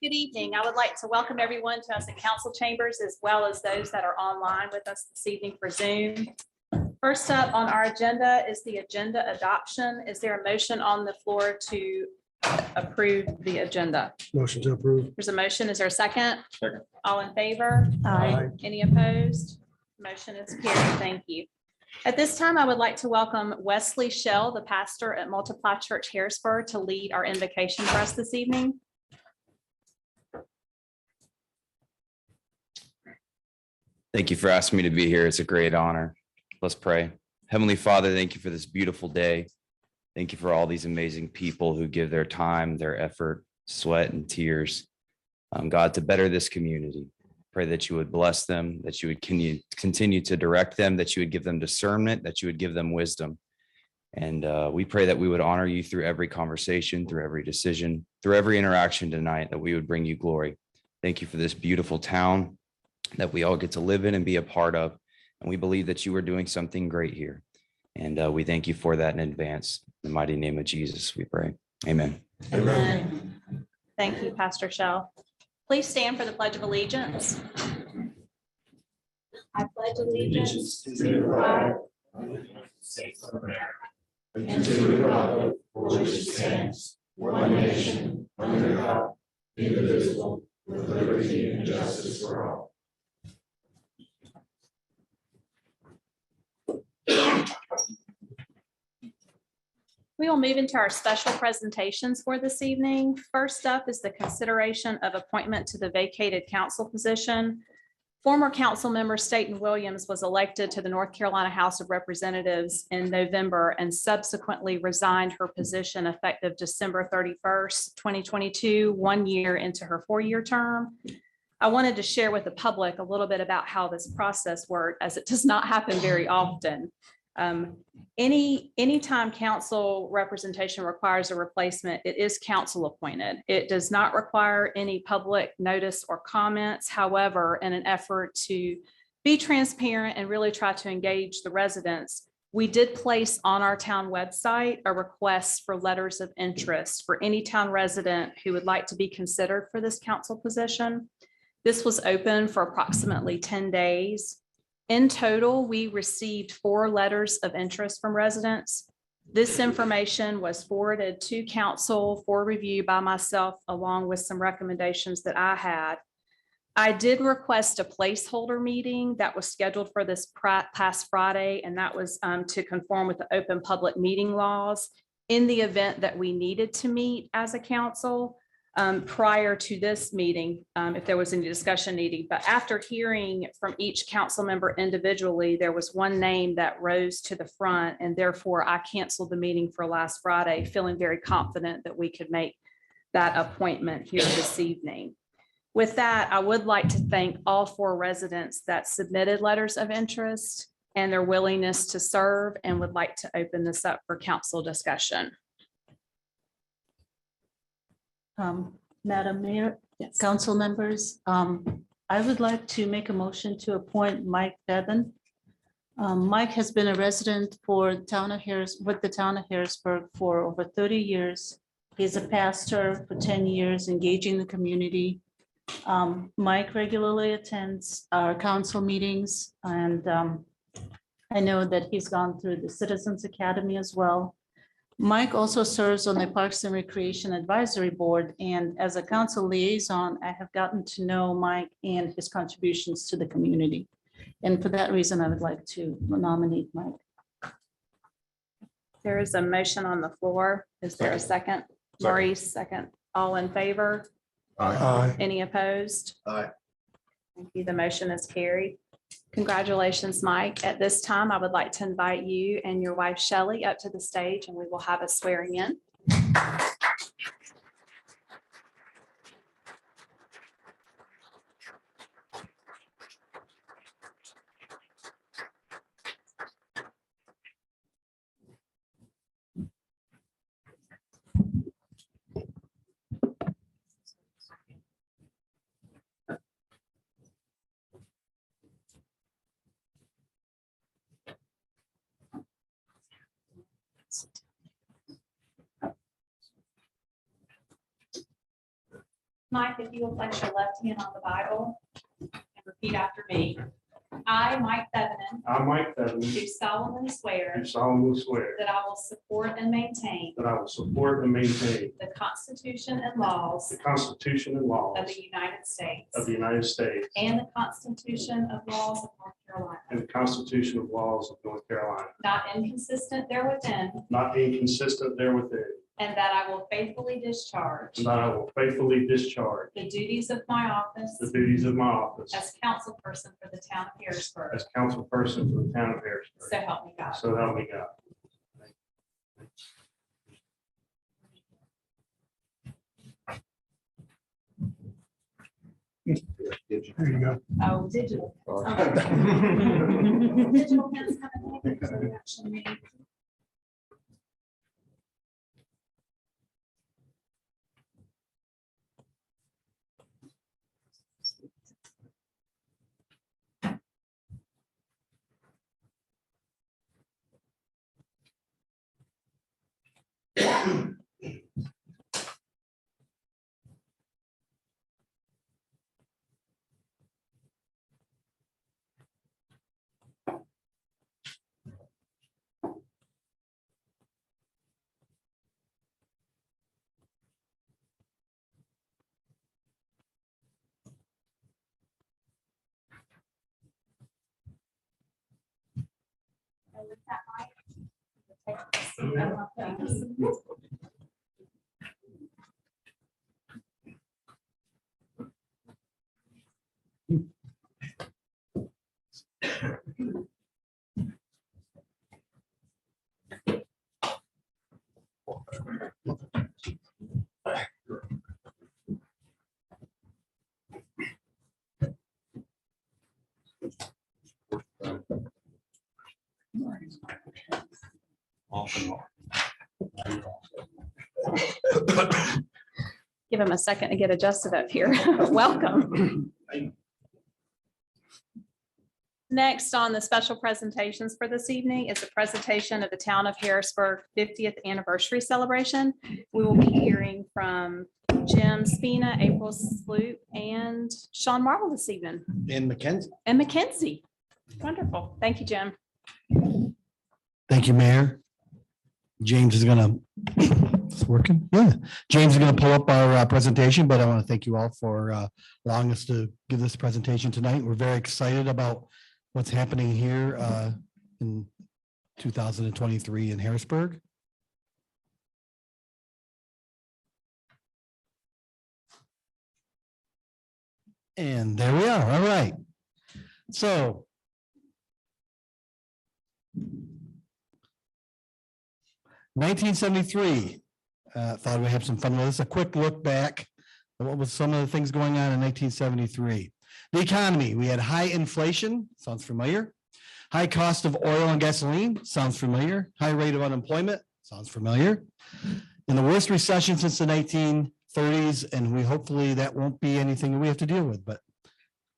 Good evening. I would like to welcome everyone to us in council chambers, as well as those that are online with us this evening for Zoom. First up on our agenda is the agenda adoption. Is there a motion on the floor to approve the agenda? Motion to approve. There's a motion. Is there a second? Second. All in favor? Aye. Any opposed? Motion is carried. Thank you. At this time, I would like to welcome Wesley Shell, the pastor at Multiply Church Harrisburg, to lead our invocation for us this evening. Thank you for asking me to be here. It's a great honor. Let's pray. Heavenly Father, thank you for this beautiful day. Thank you for all these amazing people who give their time, their effort, sweat, and tears, God, to better this community. Pray that you would bless them, that you would continue to direct them, that you would give them discernment, that you would give them wisdom. And we pray that we would honor you through every conversation, through every decision, through every interaction tonight, that we would bring you glory. Thank you for this beautiful town that we all get to live in and be a part of. And we believe that you are doing something great here. And we thank you for that in advance. In the mighty name of Jesus, we pray. Amen. Amen. Thank you, Pastor Shell. Please stand for the Pledge of Allegiance. I pledge allegiance to the flag of the United States of America and to the republic for which it stands, one nation, under God, indivisible, with liberty and justice for all. We will move into our special presentations for this evening. First up is the consideration of appointment to the vacated council position. Former council member Staten Williams was elected to the North Carolina House of Representatives in November and subsequently resigned her position effective December 31st, 2022, 1 year into her 4-year term. I wanted to share with the public a little bit about how this process worked, as it does not happen very often. Anytime council representation requires a replacement, it is council appointed. It does not require any public notice or comments. However, in an effort to be transparent and really try to engage the residents, we did place on our town website a request for letters of interest for any town resident who would like to be considered for this council position. This was open for approximately 10 days. In total, we received 4 letters of interest from residents. This information was forwarded to council for review by myself, along with some recommendations that I had. I did request a placeholder meeting that was scheduled for this past Friday, and that was to conform with the open public meeting laws in the event that we needed to meet as a council. Prior to this meeting, if there was any discussion needed. But after hearing from each council member individually, there was one name that rose to the front, and therefore I canceled the meeting for last Friday, feeling very confident that we could make that appointment here this evening. With that, I would like to thank all 4 residents that submitted letters of interest and their willingness to serve, and would like to open this up for council discussion. Madam Mayor, Yes. council members, I would like to make a motion to appoint Mike Devon. Mike has been a resident for the town of Harrisburg for over 30 years. He's a pastor for 10 years, engaging the community. Mike regularly attends our council meetings, and I know that he's gone through the Citizens Academy as well. Mike also serves on the Parks and Recreation Advisory Board, and as a council liaison, I have gotten to know Mike and his contributions to the community. And for that reason, I would like to nominate Mike. There is a motion on the floor. Is there a second? Maurice, second. All in favor? Aye. Any opposed? Aye. Thank you. The motion is carried. Congratulations, Mike. At this time, I would like to invite you and your wife Shelley up to the stage, and we will have a swearing in. Mike, if you will place your left hand on the Bible and repeat after me. I, Mike Thevenin, I, Mike Thevenin, do solemnly swear do solemnly swear that I will support and maintain that I will support and maintain the Constitution and laws the Constitution and laws of the United States of the United States and the Constitution of laws of North Carolina, and the Constitution of laws of North Carolina, not inconsistent therewithin, not inconsistent therewithin, and that I will faithfully discharge and that I will faithfully discharge the duties of my office the duties of my office as councilperson for the town of Harrisburg. as councilperson for the town of Harrisburg. So help me God. So help me God. There you go. Oh, digital. Digital pens coming in, so we actually need- And with that, Mike, take a seat at my place. Give him a second to get adjusted up here. Welcome. Next on the special presentations for this evening is a presentation of the Town of Harrisburg 50th Anniversary Celebration. We will be hearing from Jim Spina, April Sloop, and Sean Marble this evening, And Mackenzie. and Mackenzie. Wonderful. Thank you, Jim. Thank you, Mayor. James is gonna, it's working? Yeah. James is gonna pull up our presentation, but I want to thank you all for allowing us to give this presentation tonight. We're very excited about what's happening here in 2023 in Harrisburg. And there we are. All right. So 1973. Thought we'd have some fun with this. A quick look back at what was some of the things going on in 1973. The economy, we had high inflation, sounds familiar. High cost of oil and gasoline, sounds familiar. High rate of unemployment, sounds familiar. In the worst recession since the 1930s, and we hopefully that won't be anything we have to deal with, but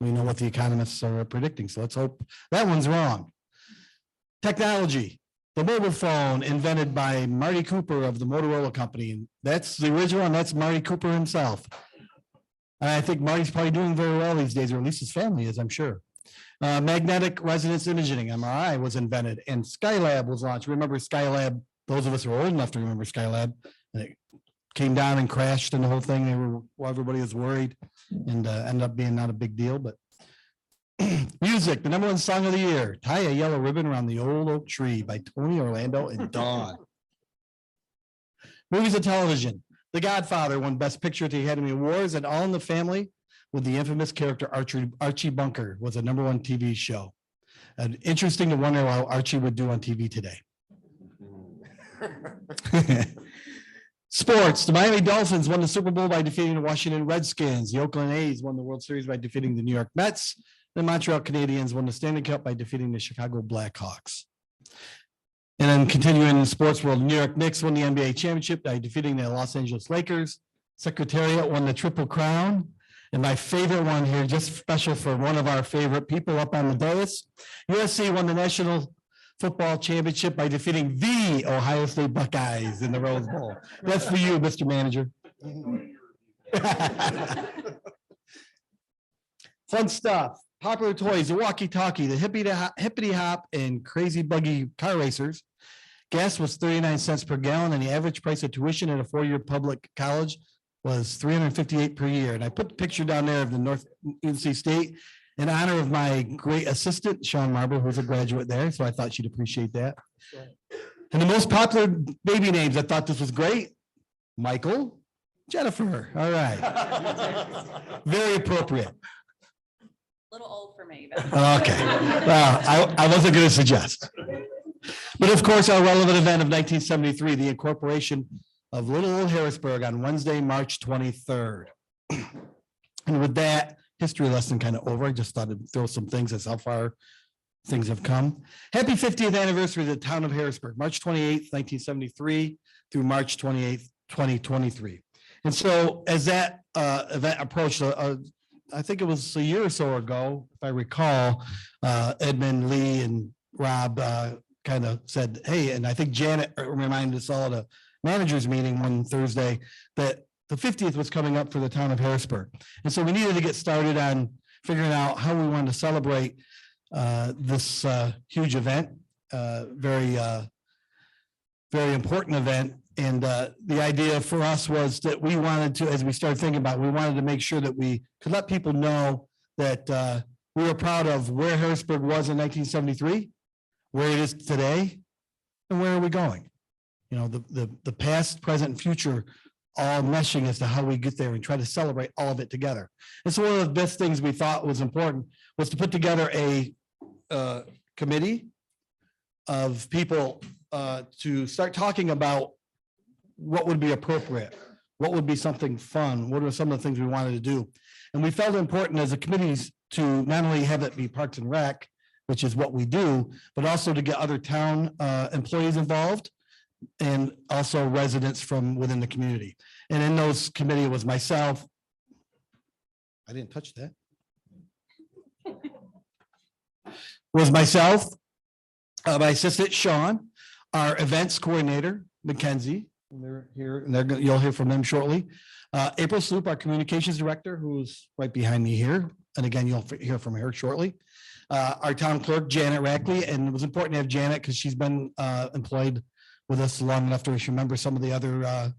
we know what the economists are predicting, so let's hope that one's wrong. Technology. The mobile phone invented by Marty Cooper of the Motorola Company. That's the original, and that's Marty Cooper himself. And I think Marty's probably doing very well these days, or at least his family is, I'm sure. Magnetic resonance imaging, MRI, was invented, and Skylab was launched. Remember Skylab? Those of us who are old enough to remember Skylab. And it came down and crashed, and the whole thing. Everybody was worried, and ended up being not a big deal, but. Music, the #1 song of the year, Tie a Yellow Ribbon Around the Old Oak Tree by Tony Orlando and Dawn. Movies and television, The Godfather won Best Picture at the Academy Awards, and All in the Family with the infamous character Archie Bunker was a #1 TV show. And interesting to wonder how Archie would do on TV today. Sports, the Miami Dolphins won the Super Bowl by defeating the Washington Redskins. The Oakland A's won the World Series by defeating the New York Mets. The Montreal Canadiens won the Stanley Cup by defeating the Chicago Blackhawks. And then continuing in the sports world, New York Knicks won the NBA championship by defeating the Los Angeles Lakers. Secretariat won the Triple Crown. And my favorite one here, just special for one of our favorite people up on the dais, USC won the National football championship by defeating the Ohio State Buckeyes in the Rose Bowl. That's for you, Mr. Manager. Fun stuff. Popular toys, the walkie-talkie, the hippity hop, and crazy buggy car racers. Gas was 39 cents per gallon, and the average price of tuition at a four-year public college was $358 per year. And I put the picture down there of the North NC State in honor of my great assistant, Sean Marble, who's a graduate there. So I thought she'd appreciate that. And the most popular baby names, I thought this was great. Michael, Jennifer. All right. Very appropriate. Little old for me, but. Okay. Well, I wasn't going to suggest. But of course, our relevant event of 1973, the incorporation of Little Old Harrisburg on Wednesday, March 23rd. And with that history lesson kind of over, I just thought I'd throw some things as how far things have come. Happy 50th anniversary of the town of Harrisburg, March 28th, 1973 through March 28th, 2023. And so as that event approached, I think it was a year or so ago, if I recall, Edmund, Lee, and Rob kind of said, hey, and I think Janet reminded us all at a managers meeting one Thursday that the 50th was coming up for the town of Harrisburg. And so we needed to get started on figuring out how we wanted to celebrate this huge event, very important event. And the idea for us was that we wanted to, as we started thinking about it, we wanted to make sure that we could let people know that we were proud of where Harrisburg was in 1973, where it is today, and where are we going? You know, the past, present, and future all meshing as to how we get there and try to celebrate all of it together. And so one of the best things we thought was important was to put together a committee of people to start talking about what would be appropriate, what would be something fun, what are some of the things we wanted to do. And we felt it important as a committee to not only have it be Parks and Rec, which is what we do, but also to get other town employees involved and also residents from within the community. And in those committee was myself. I didn't touch that. Was myself, my assistant Sean, our events coordinator, Mackenzie. They're here, and you'll hear from them shortly. April Sloop, our communications director, who's right behind me here. And again, you'll hear from her shortly. Our town clerk, Janet Rackley, and it was important to have Janet because she's been employed with us long enough to remember some of the other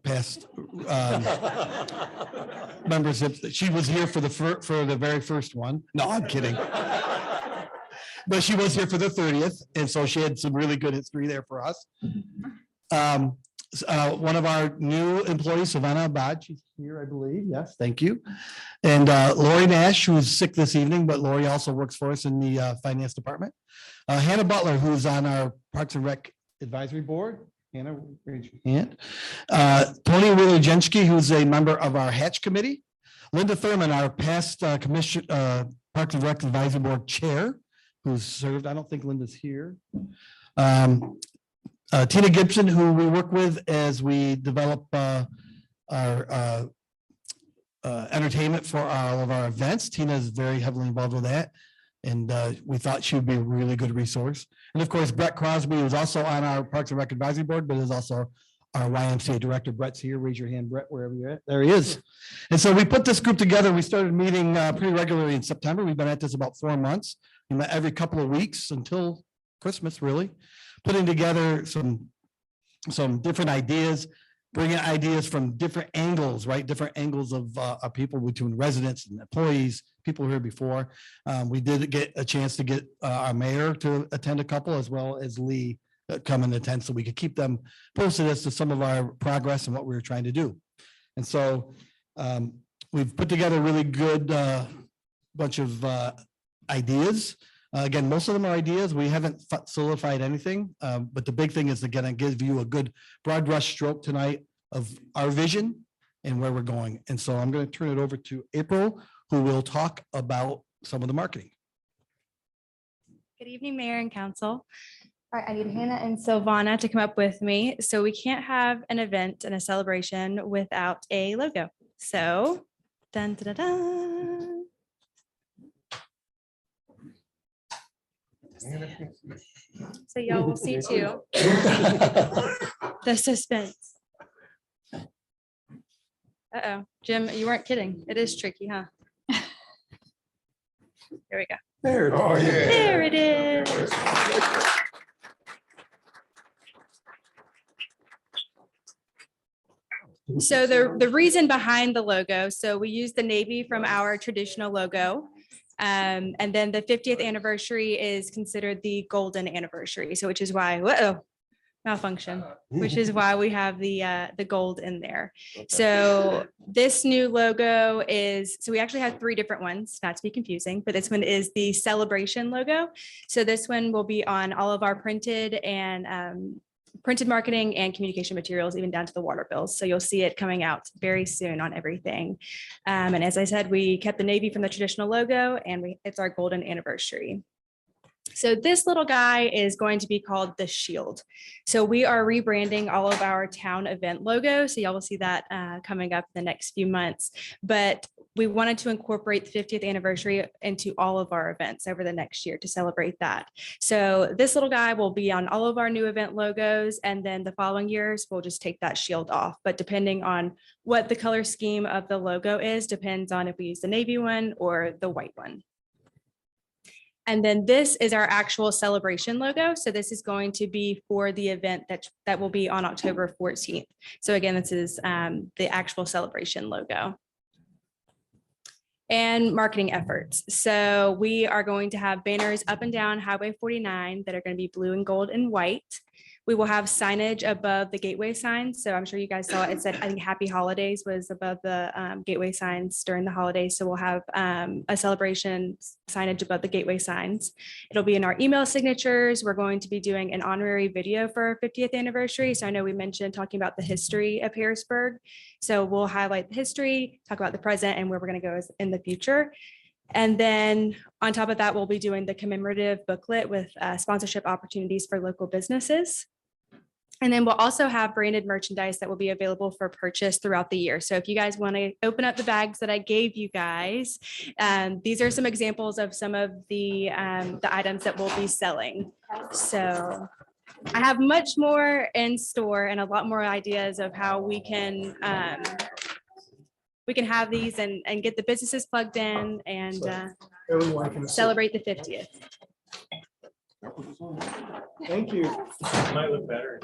past memberships. She was here for the very first one. No, I'm kidding. But she was here for the 30th, and so she had some really good history there for us. One of our new employees, Savannah Abad, she's here, I believe. Yes, thank you. And Lori Nash, who is sick this evening, but Lori also works for us in the finance department. Hannah Butler, who's on our Parks and Rec Advisory Board. Hannah, raise your hand. Tony Wheeler-Jenschke, who's a member of our Hatch Committee. Linda Thurman, our past commission Parks and Rec Advisory Board Chair, who's served. I don't think Linda's here. Tina Gibson, who we work with as we develop our entertainment for all of our events. Tina is very heavily involved with that. And we thought she would be a really good resource. And of course, Brett Crosby is also on our Parks and Rec Advisory Board, but is also our YMCA director. Brett's here. Raise your hand, Brett, wherever you're at. There he is. And so we put this group together. We started meeting pretty regularly in September. We've been at this about 4 months. We met every couple of weeks until Christmas, really, putting together some different ideas, bringing ideas from different angles, right? Different angles of people between residents and employees, people who were here before. We did get a chance to get our mayor to attend a couple, as well as Lee come and attend, so we could keep them posted as to some of our progress and what we were trying to do. And so we've put together a really good bunch of ideas. Again, most of them are ideas. We haven't solidified anything, but the big thing is to give you a good broad brush stroke tonight of our vision and where we're going. And so I'm going to turn it over to April, who will talk about some of the marketing. Good evening, Mayor and Council. All right, I need Hannah and Silvana to come up with me. So we can't have an event and a celebration without a logo. So, dun, dun, dun, dun. So y'all will see too. The suspense. Uh-oh, Jim, you weren't kidding. It is tricky, huh? Here we go. There. There it is. So the reason behind the logo, so we use the navy from our traditional logo. And then the 50th anniversary is considered the golden anniversary. So which is why, whoa, malfunction, which is why we have the gold in there. So this new logo is, so we actually have 3 different ones, not to be confusing, but this one is the celebration logo. So this one will be on all of our printed and printed marketing and communication materials, even down to the water bills. So you'll see it coming out very soon on everything. And as I said, we kept the navy from the traditional logo, and it's our golden anniversary. So this little guy is going to be called the Shield. So we are rebranding all of our town event logos. So y'all will see that coming up in the next few months. But we wanted to incorporate the 50th anniversary into all of our events over the next year to celebrate that. So this little guy will be on all of our new event logos. And then the following years, we'll just take that shield off. But depending on what the color scheme of the logo is, depends on if we use the navy one or the white one. And then this is our actual celebration logo. So this is going to be for the event that will be on October 14th. So again, this is the actual celebration logo. And marketing efforts. So we are going to have banners up and down Highway 49 that are going to be blue and gold and white. We will have signage above the gateway signs. So I'm sure you guys saw it. It said, I think Happy Holidays was above the gateway signs during the holidays. So we'll have a celebration signage above the gateway signs. It'll be in our email signatures. We're going to be doing an honorary video for our 50th anniversary. So I know we mentioned talking about the history of Harrisburg. So we'll highlight the history, talk about the present, and where we're going to go in the future. And then on top of that, we'll be doing the commemorative booklet with sponsorship opportunities for local businesses. And then we'll also have branded merchandise that will be available for purchase throughout the year. So if you guys want to open up the bags that I gave you guys, these are some examples of some of the items that we'll be selling. So I have much more in store and a lot more ideas of how we can have these and get the businesses plugged in and celebrate the 50th. Thank you. Might look better.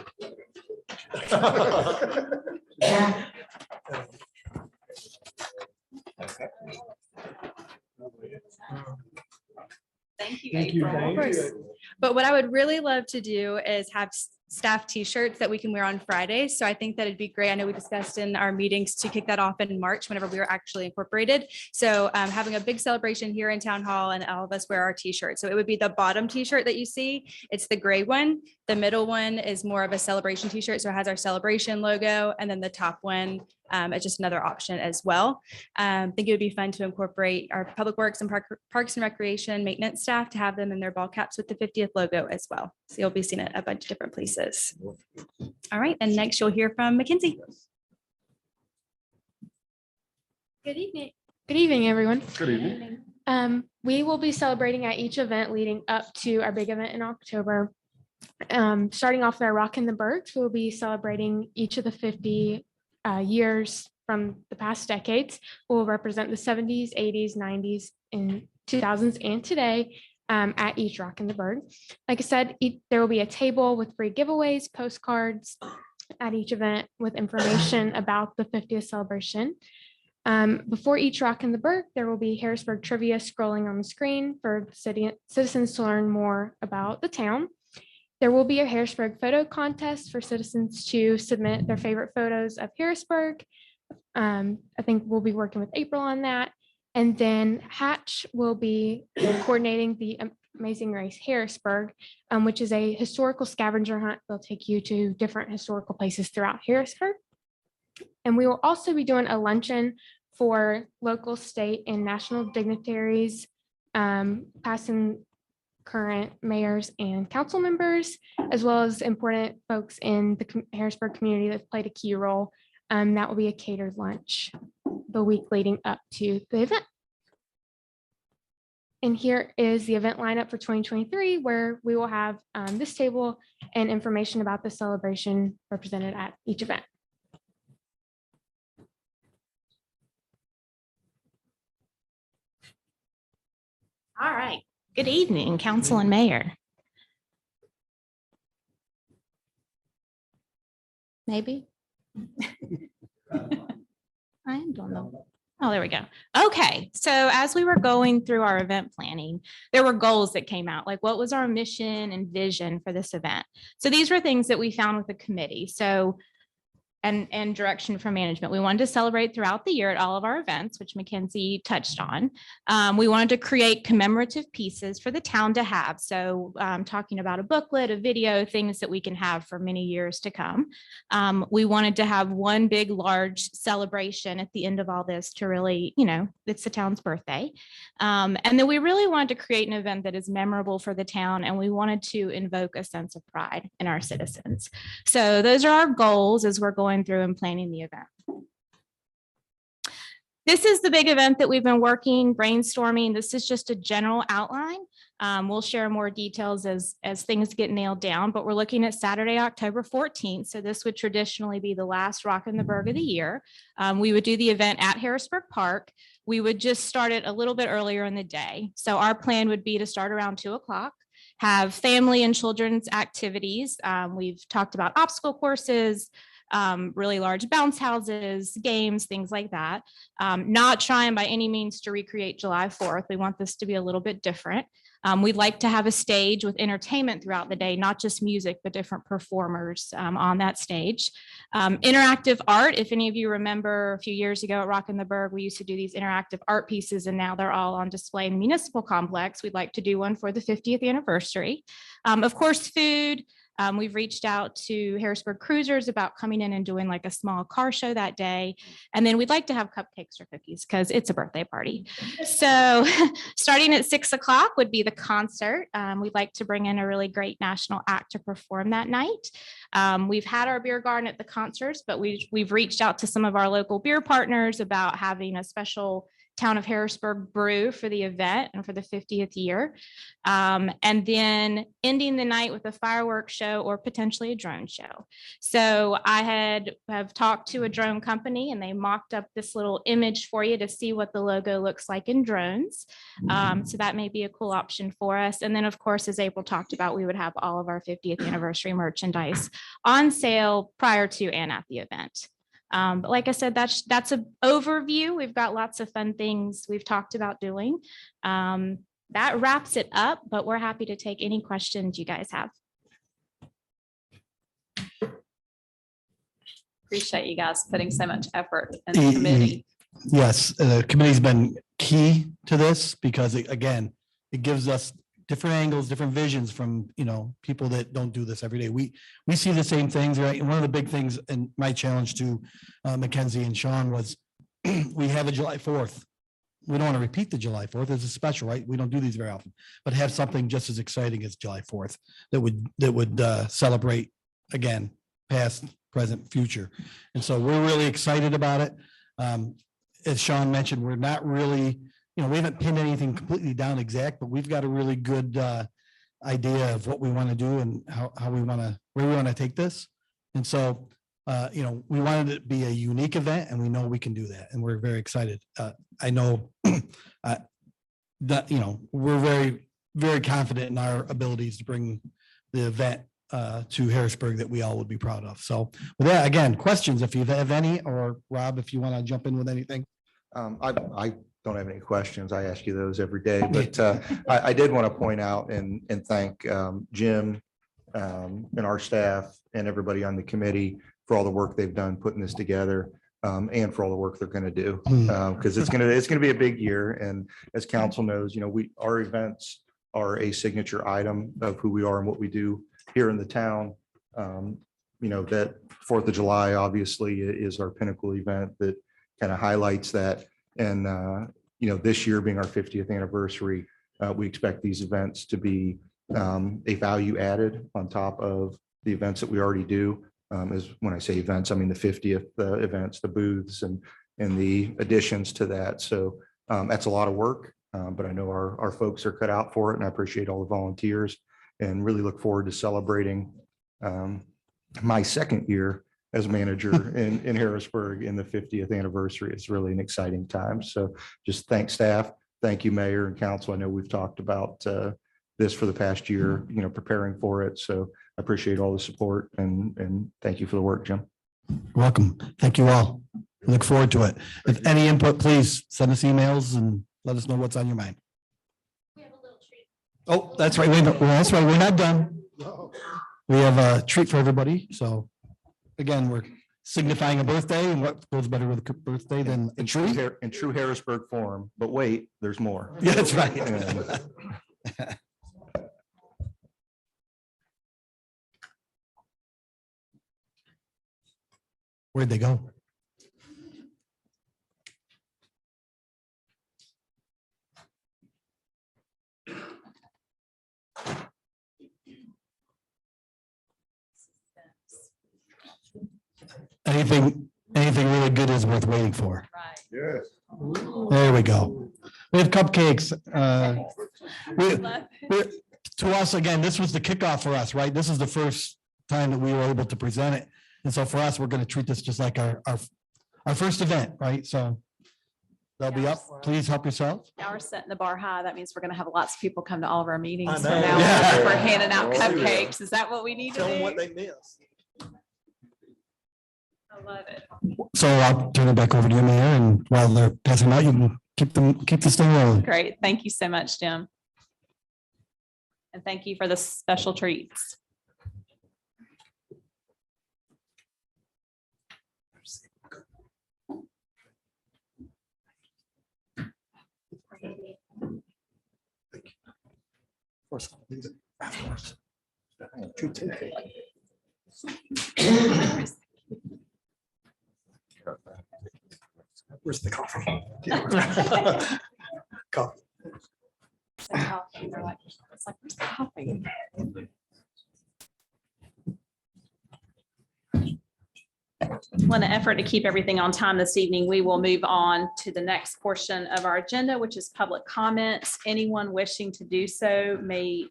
Thank you. Thank you. April. Of course. But what I would really love to do is have staff t-shirts that we can wear on Fridays. So I think that it'd be great. I know we discussed in our meetings to kick that off in March whenever we were actually incorporated. So having a big celebration here in Town Hall and all of us wear our t-shirts. So it would be the bottom t-shirt that you see. It's the gray one. The middle one is more of a celebration t-shirt. So it has our celebration logo. And then the top one is just another option as well. I think it would be fun to incorporate our Public Works and Parks and Recreation maintenance staff to have them in their ball caps with the 50th logo as well. So you'll be seeing it a bunch of different places. All right, and next you'll hear from Mackenzie. Good evening. Good evening, everyone. Good evening. We will be celebrating at each event leading up to our big event in October. Starting off with our Rock in the Bergs, we'll be celebrating each of the 50 years from the past decades. We'll represent the 70s, 80s, 90s, and 2000s and today at each Rock in the Berg. Like I said, there will be a table with free giveaways, postcards at each event with information about the 50th celebration. Before each Rock in the Berg, there will be Harrisburg trivia scrolling on the screen for citizens to learn more about the town. There will be a Harrisburg photo contest for citizens to submit their favorite photos of Harrisburg. I think we'll be working with April on that. And then Hatch will be coordinating the Amazing Race Harrisburg, which is a historical scavenger hunt. They'll take you to different historical places throughout Harrisburg. And we will also be doing a luncheon for local, state, and national dignitaries, past and current mayors and council members, as well as important folks in the Harrisburg community that played a key role. That will be a catered lunch the week leading up to the event. And here is the event lineup for 2023, where we will have this table and information about the celebration represented at each event. All right. Good evening, council and mayor. Maybe. I don't know. Oh, there we go. Okay, so as we were going through our event planning, there were goals that came out, like what was our mission and vision for this event? So these were things that we found with the committee. So and direction from management. We wanted to celebrate throughout the year at all of our events, which Mackenzie touched on. We wanted to create commemorative pieces for the town to have. So talking about a booklet, a video, things that we can have for many years to come. We wanted to have one big, large celebration at the end of all this to really, it's the town's birthday. And then we really wanted to create an event that is memorable for the town, and we wanted to invoke a sense of pride in our citizens. So those are our goals as we're going through and planning the event. This is the big event that we've been brainstorming. This is just a general outline. We'll share more details as things get nailed down, but we're looking at Saturday, October 14th. So this would traditionally be the last Rock in the Berg of the year. We would do the event at Harrisburg Park. We would just start it a little bit earlier in the day. So our plan would be to start around 2 o'clock. Have family and children's activities. We've talked about obstacle courses, really large bounce houses, games, things like that. Not trying by any means to recreate July 4th. We want this to be a little bit different. We'd like to have a stage with entertainment throughout the day, not just music, but different performers on that stage. Interactive art, if any of you remember a few years ago at Rock in the Berg, we used to do these interactive art pieces, and now they're all on display in the municipal complex. We'd like to do one for the 50th anniversary. Of course, food. We've reached out to Harrisburg Cruisers about coming in and doing like a small car show that day. And then we'd like to have cupcakes or cookies because it's a birthday party. So starting at 6 o'clock would be the concert. We'd like to bring in a really great national act to perform that night. We've had our beer garden at the concerts, but we've reached out to some of our local beer partners about having a special Town of Harrisburg brew for the event and for the 50th year. And then ending the night with a fireworks show or potentially a drone show. So I have talked to a drone company, and they mocked up this little image for you to see what the logo looks like in drones. So that may be a cool option for us. And then, of course, as April talked about, we would have all of our 50th anniversary merchandise on sale prior to and at the event. But like I said, that's an overview. We've got lots of fun things we've talked about doing. That wraps it up, but we're happy to take any questions you guys have. Appreciate you guys putting so much effort in the committee. Yes, the committee's been key to this because again, it gives us different angles, different visions from, people that don't do this every day. We see the same things, right? And one of the big things, and my challenge to Mackenzie and Sean was we have a July 4th. We don't want to repeat the July 4th. It's a special, right? We don't do these very often, but have something just as exciting as July 4th that would celebrate again, past, present, future. And so we're really excited about it. As Sean mentioned, we're not really, we haven't pinned anything completely down exact, but we've got a really good idea of what we want to do and where we want to take this. And so, we wanted it to be a unique event, and we know we can do that. And we're very excited. I know that, we're very, very confident in our abilities to bring the event to Harrisburg that we all would be proud of. So with that, again, questions, if you have any, or Rob, if you want to jump in with anything. I don't have any questions. I ask you those every day, but I did want to point out and thank Jim and our staff and everybody on the committee for all the work they've done putting this together, and for all the work they're going to do, because it's going to be a big year. And as council knows, our events are a signature item of who we are and what we do here in the town. That 4th of July obviously is our pinnacle event that kind of highlights that. And, this year being our 50th anniversary, we expect these events to be a value added on top of the events that we already do. As when I say events, I mean the 50th events, the booths and the additions to that. So that's a lot of work. But I know our folks are cut out for it, and I appreciate all the volunteers and really look forward to celebrating my second year as manager in Harrisburg in the 50th anniversary. It's really an exciting time. So just thank staff. Thank you, Mayor and Council. I know we've talked about this for the past year, preparing for it. So I appreciate all the support and thank you for the work, Jim. Welcome. Thank you all. Look forward to it. If any input, please send us emails and let us know what's on your mind. Oh, that's right. Wait, that's right. We're not done. We have a treat for everybody. So again, we're signifying a birthday, and what goes better with a birthday than a treat? In true Harrisburg form, but wait, there's more. Yeah, that's right. And Where'd they go? Anything really good is worth waiting for. Right. Yes. There we go. We have cupcakes. To us, again, this was the kickoff for us, right? This is the first time that we were able to present it. And so for us, we're going to treat this just like our first event, right? So they'll be up. Please help yourself. Now we're setting the bar high. That means we're going to have lots of people come to all of our meetings. I So know. now Yeah. we're handing out cupcakes. Is that what we need to Tell them what do? they missed. I love it. So I'll turn it back over to you, Mayor, and while they're passing out, you can keep this thing rolling. Great. Thank you so much, Jim. And thank you for the special treats. Where's the coffee? Coffee. They're like, it's like, where's the coffee? In an effort to keep everything on time this evening, we will move on to the next portion of our agenda, which is public comments. Anyone wishing to do so may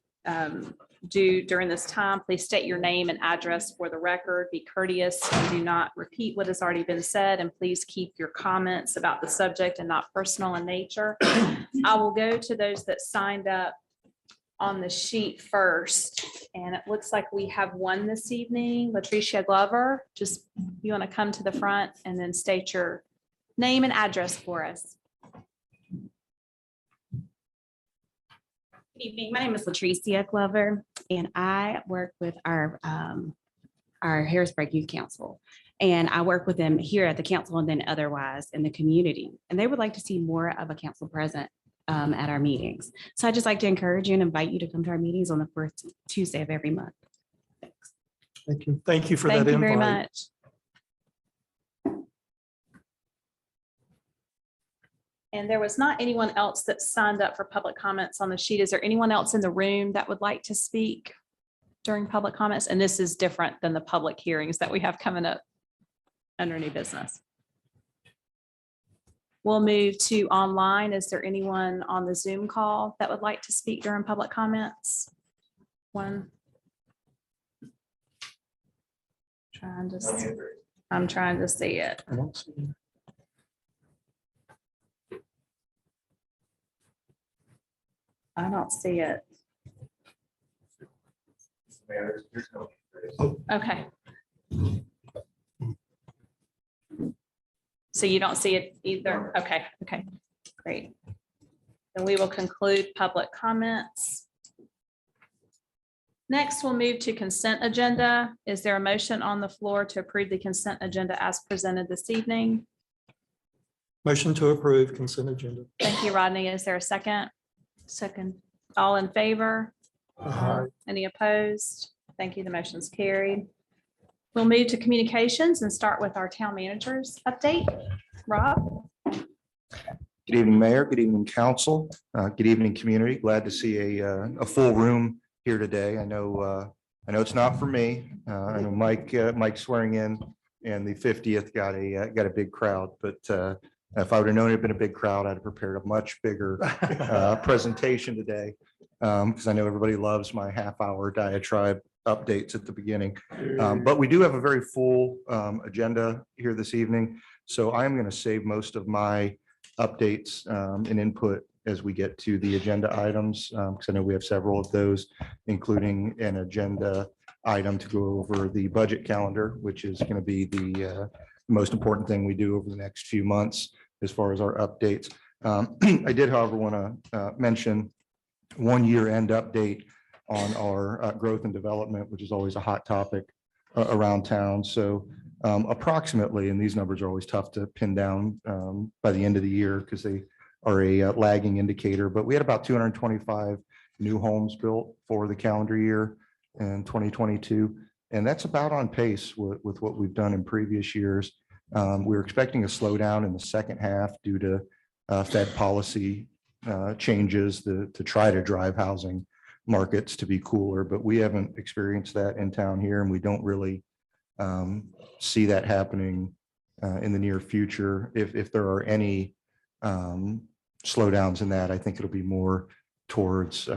do during this time. Please state your name and address for the record. Be courteous and do not repeat what has already been said. And please keep your comments about the subject and not personal in nature. I will go to those that signed up on the sheet first. And it looks like we have one this evening, Latricia Glover. Just, you want to come to the front and then state your name and address for us. Good evening. My name is Latricia Glover, and I work with our Harrisburg Youth Council. And I work with them here at the council and then otherwise in the community. And they would like to see more of a council present at our meetings. So I'd just like to encourage you and invite you to come to our meetings on the first Tuesday of every month. Thanks. Thank you. Thank you for that Thank you very invite. much. And there was not anyone else that signed up for public comments on the sheet. Is there anyone else in the room that would like to speak during public comments? And this is different than the public hearings that we have coming up under new business. We'll move to online. Is there anyone on the Zoom call that would like to speak during public comments? One. I'm trying to see it. I don't see it. Okay. So you don't see it either? Okay, okay, great. Then we will conclude public comments. Next, we'll move to consent agenda. Is there a motion on the floor to approve the consent agenda as presented this evening? Motion to approve consent agenda. Thank you, Rodney. Is there a second? Second. All in favor? Aye. Any opposed? Thank you. The motion's carried. We'll move to communications and start with our town managers update. Rob? Good evening, Mayor. Good evening, Council. Good evening, community. Glad to see a full room here today. I know it's not for me. I know Mike swearing in and the 50th got a big crowd, but If I would have known it'd been a big crowd, I'd have prepared a much bigger presentation today. Because I know everybody loves my half-hour diatribe updates at the beginning. But we do have a very full agenda here this evening. So I'm going to save most of my updates and input as we get to the agenda items, because I know we have several of those, including an agenda item to go over the budget calendar, which is going to be the most important thing we do over the next few months as far as our updates. I did, however, want to mention one year-end update on our growth and development, which is always a hot topic around town. So approximately, and these numbers are always tough to pin down by the end of the year because they are a lagging indicator, but we had about 225 new homes built for the calendar year in 2022. And that's about on pace with what we've done in previous years. We're expecting a slowdown in the second half due to Fed policy changes to try to drive housing markets to be cooler, but we haven't experienced that in town here, and we don't really see that happening in the near future. If there are any slowdowns in that, I think it'll be more towards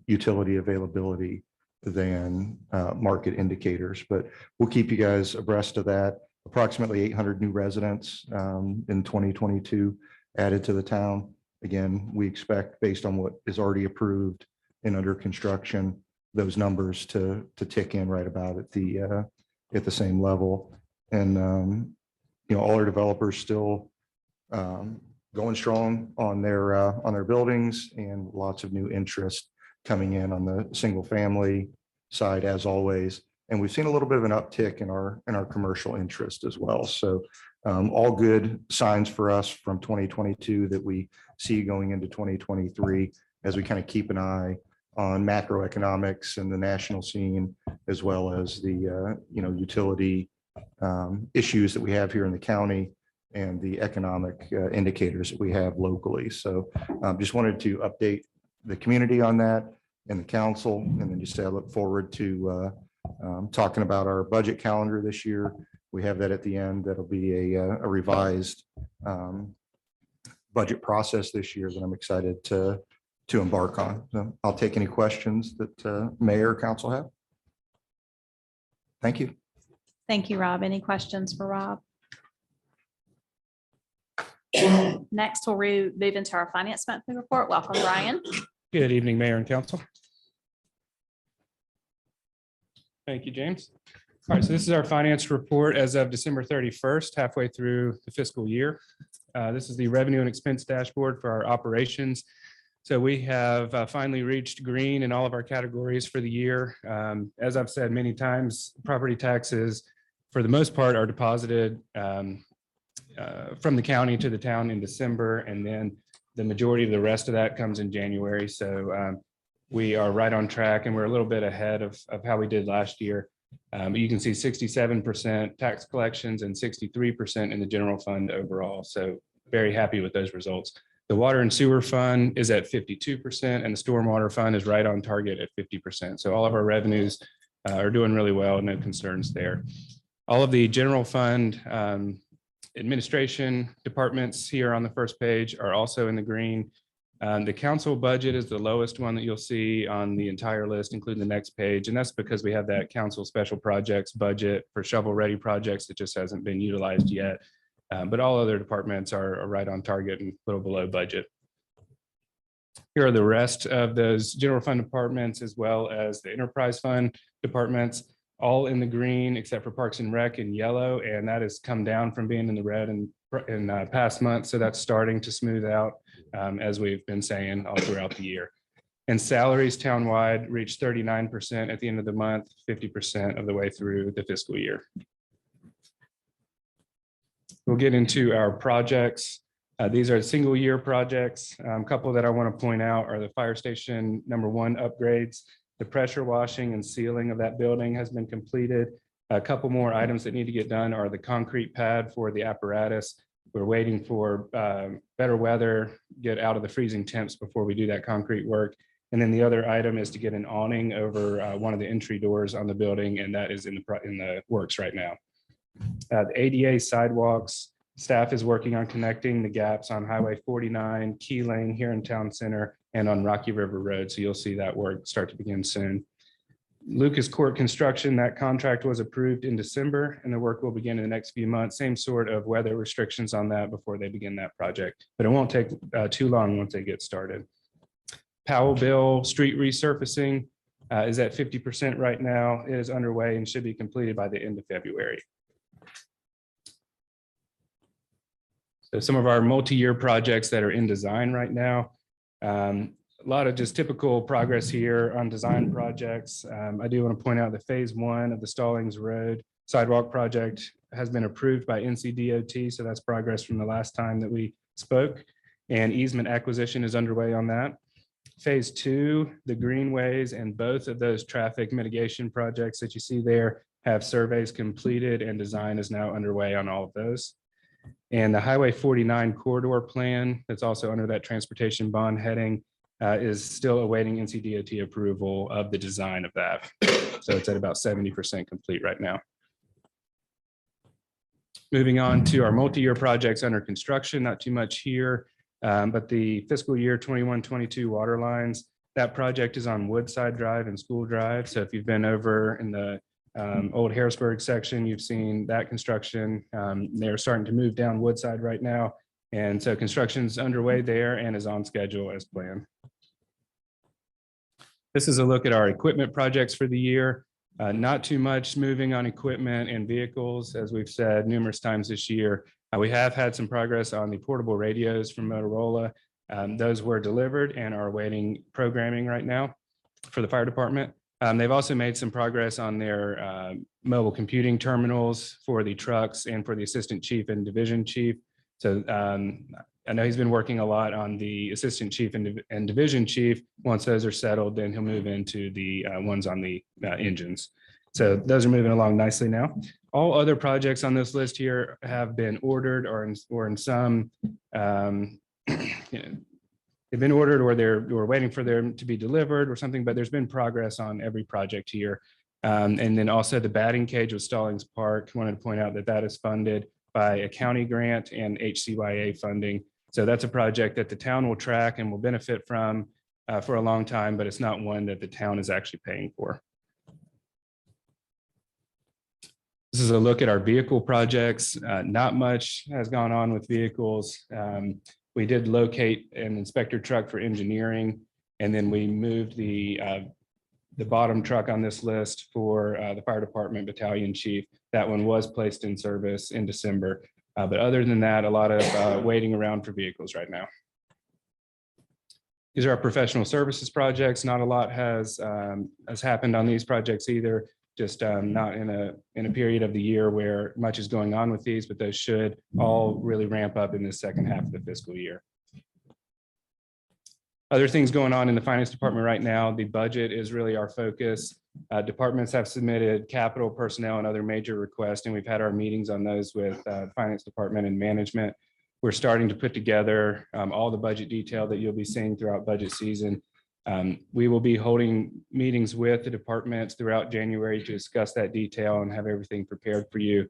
utility availability than market indicators, but we'll keep you guys abreast of that. Approximately 800 new residents in 2022 added to the town. Again, we expect, based on what is already approved and under construction, those numbers to tick in right about at the same level. And all our developers still going strong on their buildings, and lots of new interest coming in on the single family side as always. And we've seen a little bit of an uptick in our commercial interest as well. So all good signs for us from 2022 that we see going into 2023 as we kind of keep an eye on macroeconomics and the national scene, as well as the utility issues that we have here in the county and the economic indicators that we have locally. So just wanted to update the community on that and the council, and then just say I look forward to talking about our budget calendar this year. We have that at the end. That'll be a revised budget process this year that I'm excited to embark on. So I'll take any questions that mayor or council have. Thank you. Thank you, Rob. Any questions for Rob? Next, we'll move into our finance monthly report. Welcome, Brian. Good evening, Mayor and Council. Thank you, James. All right, so this is our finance report as of December 31st, halfway through the fiscal year. This is the revenue and expense dashboard for our operations. So we have finally reached green in all of our categories for the year. As I've said many times, property taxes, for the most part, are deposited from the county to the town in December, and then the majority of the rest of that comes in January. So we are right on track, and we're a little bit ahead of how we did last year. You can see 67% tax collections and 63% in the general fund overall. So very happy with those results. The water and sewer fund is at 52%, and the stormwater fund is right on target at 50%. So all of our revenues are doing really well, no concerns there. All of the general fund administration departments here on the first page are also in the green. The council budget is the lowest one that you'll see on the entire list, including the next page. And that's because we have that council special projects budget for shovel-ready projects that just hasn't been utilized yet. But all other departments are right on target and a little below budget. Here are the rest of those general fund departments, as well as the enterprise fund departments, all in the green except for Parks and Rec in yellow. And that has come down from being in the red in past months. So that's starting to smooth out, as we've been saying all throughout the year. And salaries townwide reached 39% at the end of the month, 50% of the way through the fiscal year. We'll get into our projects. These are single year projects. A couple that I want to point out are the fire station #1 upgrades. The pressure washing and sealing of that building has been completed. A couple more items that need to get done are the concrete pad for the apparatus. We're waiting for better weather, get out of the freezing temps before we do that concrete work. And then the other item is to get an awning over one of the entry doors on the building, and that is in the works right now. The ADA sidewalks Staff is working on connecting the gaps on Highway 49, Key Lane here in Town Center, and on Rocky River Road. So you'll see that work start to begin soon. Lucas Court construction, that contract was approved in December, and the work will begin in the next few months. Same sort of weather restrictions on that before they begin that project, but it won't take too long once they get started. Powellville Street resurfacing is at 50% right now. It is underway and should be completed by the end of February. So some of our multi-year projects that are in design right now. A lot of just typical progress here on design projects. I do want to point out that phase 1 of the Stallings Road sidewalk project has been approved by NCDOT. So that's progress from the last time that we spoke, and easement acquisition is underway on that. Phase 2, the greenways and both of those traffic mitigation projects that you see there have surveys completed, and design is now underway on all of those. And the Highway 49 corridor plan that's also under that transportation bond heading is still awaiting NCDOT approval of the design of that. So it's at about 70% complete right now. Moving on to our multi-year projects under construction, not too much here, but the fiscal year 21-22 water lines, that project is on Woodside Drive and School Drive. So if you've been over in the old Harrisburg section, you've seen that construction. They're starting to move down Woodside right now. And so construction's underway there and is on schedule as planned. This is a look at our equipment projects for the year. Not too much moving on equipment and vehicles, as we've said numerous times this year. We have had some progress on the portable radios from Motorola. Those were delivered and are awaiting programming right now for the fire department. They've also made some progress on their mobile computing terminals for the trucks and for the assistant chief and division chief. So I know he's been working a lot on the assistant chief and division chief. Once those are settled, then he'll move into the ones on the engines. So those are moving along nicely now. All other projects on this list here have been ordered, or in some, they've been ordered, or we're waiting for them to be delivered or something, but there's been progress on every project here. And then also the batting cage with Stallings Park. Wanted to point out that that is funded by a county grant and HCYA funding. So that's a project that the town will track and will benefit from for a long time, but it's not one that the town is actually paying for. This is a look at our vehicle projects. Not much has gone on with vehicles. We did locate an inspector truck for engineering, and then we moved the bottom truck on this list for the fire department battalion chief. That one was placed in service in December. But other than that, a lot of waiting around for vehicles right now. These are our professional services projects. Not a lot has happened on these projects either. Just not in a period of the year where much is going on with these, but those should all really ramp up in the second half of the fiscal year. Other things going on in the finance department right now, the budget is really our focus. Departments have submitted capital, personnel, and other major requests, and we've had our meetings on those with finance department and management. We're starting to put together all the budget detail that you'll be seeing throughout budget season. We will be holding meetings with the departments throughout January to discuss that detail and have everything prepared for you.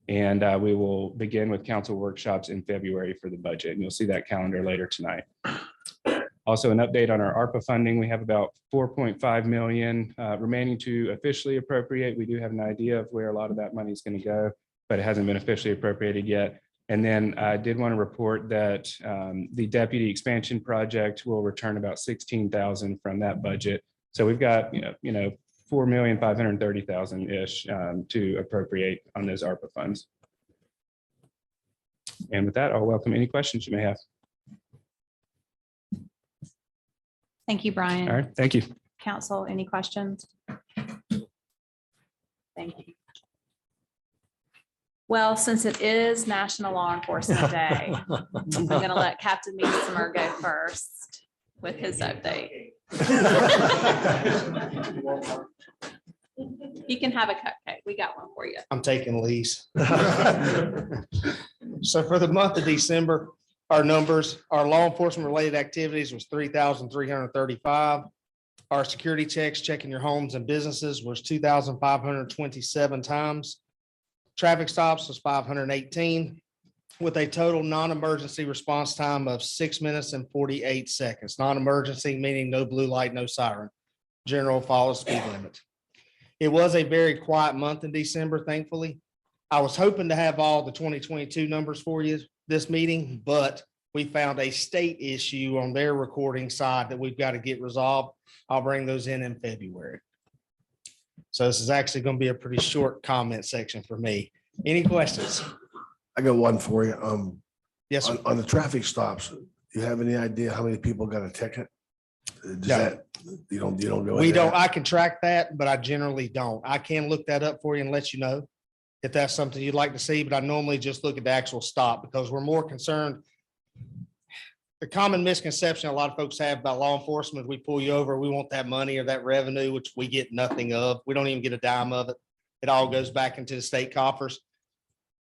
And we will begin with council workshops in February for the budget, and you'll see that calendar later tonight. Also, an update on our ARPA funding. We have about 4.5 million remaining to officially appropriate. We do have an idea of where a lot of that money is going to go, but it hasn't been officially appropriated yet. And then I did want to report that the deputy expansion project will return about 16,000 from that budget. So we've got, 4,530,000 ish to appropriate on those ARPA funds. And with that, I'll welcome any questions you may have. Thank you, Brian. All right, thank you. Council, any questions? Thank you. Well, since it is National Law Enforcement Day, I'm going to let Captain Meesemer go first with his update. You can have a cupcake. We got one for you. I'm taking lease. So for the month of December, our numbers, our law enforcement related activities was 3,335. Our security checks, checking your homes and businesses, was 2,527 times. Traffic stops was 518. with a total non-emergency response time of 6 minutes and 48 seconds. Non-emergency meaning no blue light, no siren. General follows speed limit. It was a very quiet month in December, thankfully. I was hoping to have all the 2022 numbers for you this meeting, but we found a state issue on their recording side that we've got to get resolved. I'll bring those in February. So this is actually going to be a pretty short comment section for me. Any questions? I got one for you. Yes, sir. On the traffic stops, do you have any idea how many people got a ticket? Does No. that, you don't know? We that? don't, I can track that, but I generally don't. I can look that up for you and let you know if that's something you'd like to see, but I normally just look at the actual stop because we're more concerned. The common misconception a lot of folks have about law enforcement, is we pull you over, we want that money or that revenue, which we get nothing of. We don't even get a dime of it. It all goes back into the state coffers.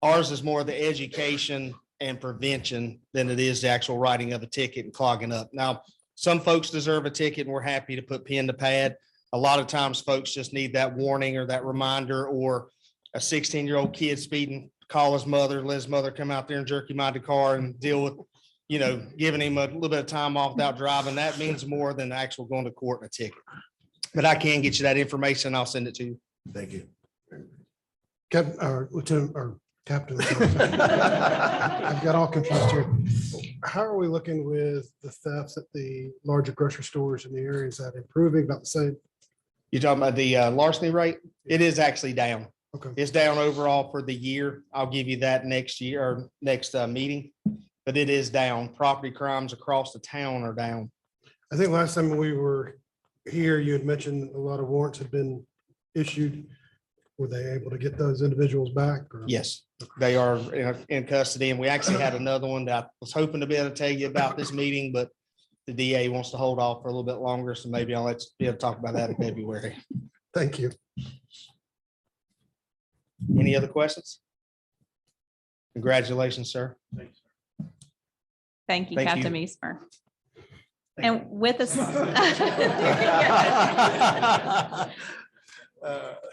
Ours is more the education and prevention than it is the actual writing of a ticket and clogging up. Now, some folks deserve a ticket and we're happy to put pen to pad. A lot of times folks just need that warning or that reminder, or a 16-year-old kid speeding, call his mother, let his mother come out there and jerk him out of the car and deal with, you know, giving him a little bit of time off without driving. That means more than actual going to court and a ticket. But I can get you that information. I'll send it to you. Thank you. Captain, or Lieutenant, or Captain. I've got all confused here. How are we looking with the thefts at the larger grocery stores in the area? Is that improving, about the same? You're talking about the larceny rate? It is actually down. Okay. It's down overall for the year. I'll give you that next year or next meeting, but it is down. Property crimes across the town are down. I think last time we were here, you had mentioned a lot of warrants had been issued. Were they able to get those individuals back? Or- Yes, they are in custody, and we actually had another one that I was hoping to be able to tell you about this meeting, but the DA wants to hold off for a little bit longer, so maybe I'll let you be able to talk about that in February. Thank you. Any other questions? Congratulations, sir. Thank you, Thank Captain you. Meismer. And with us.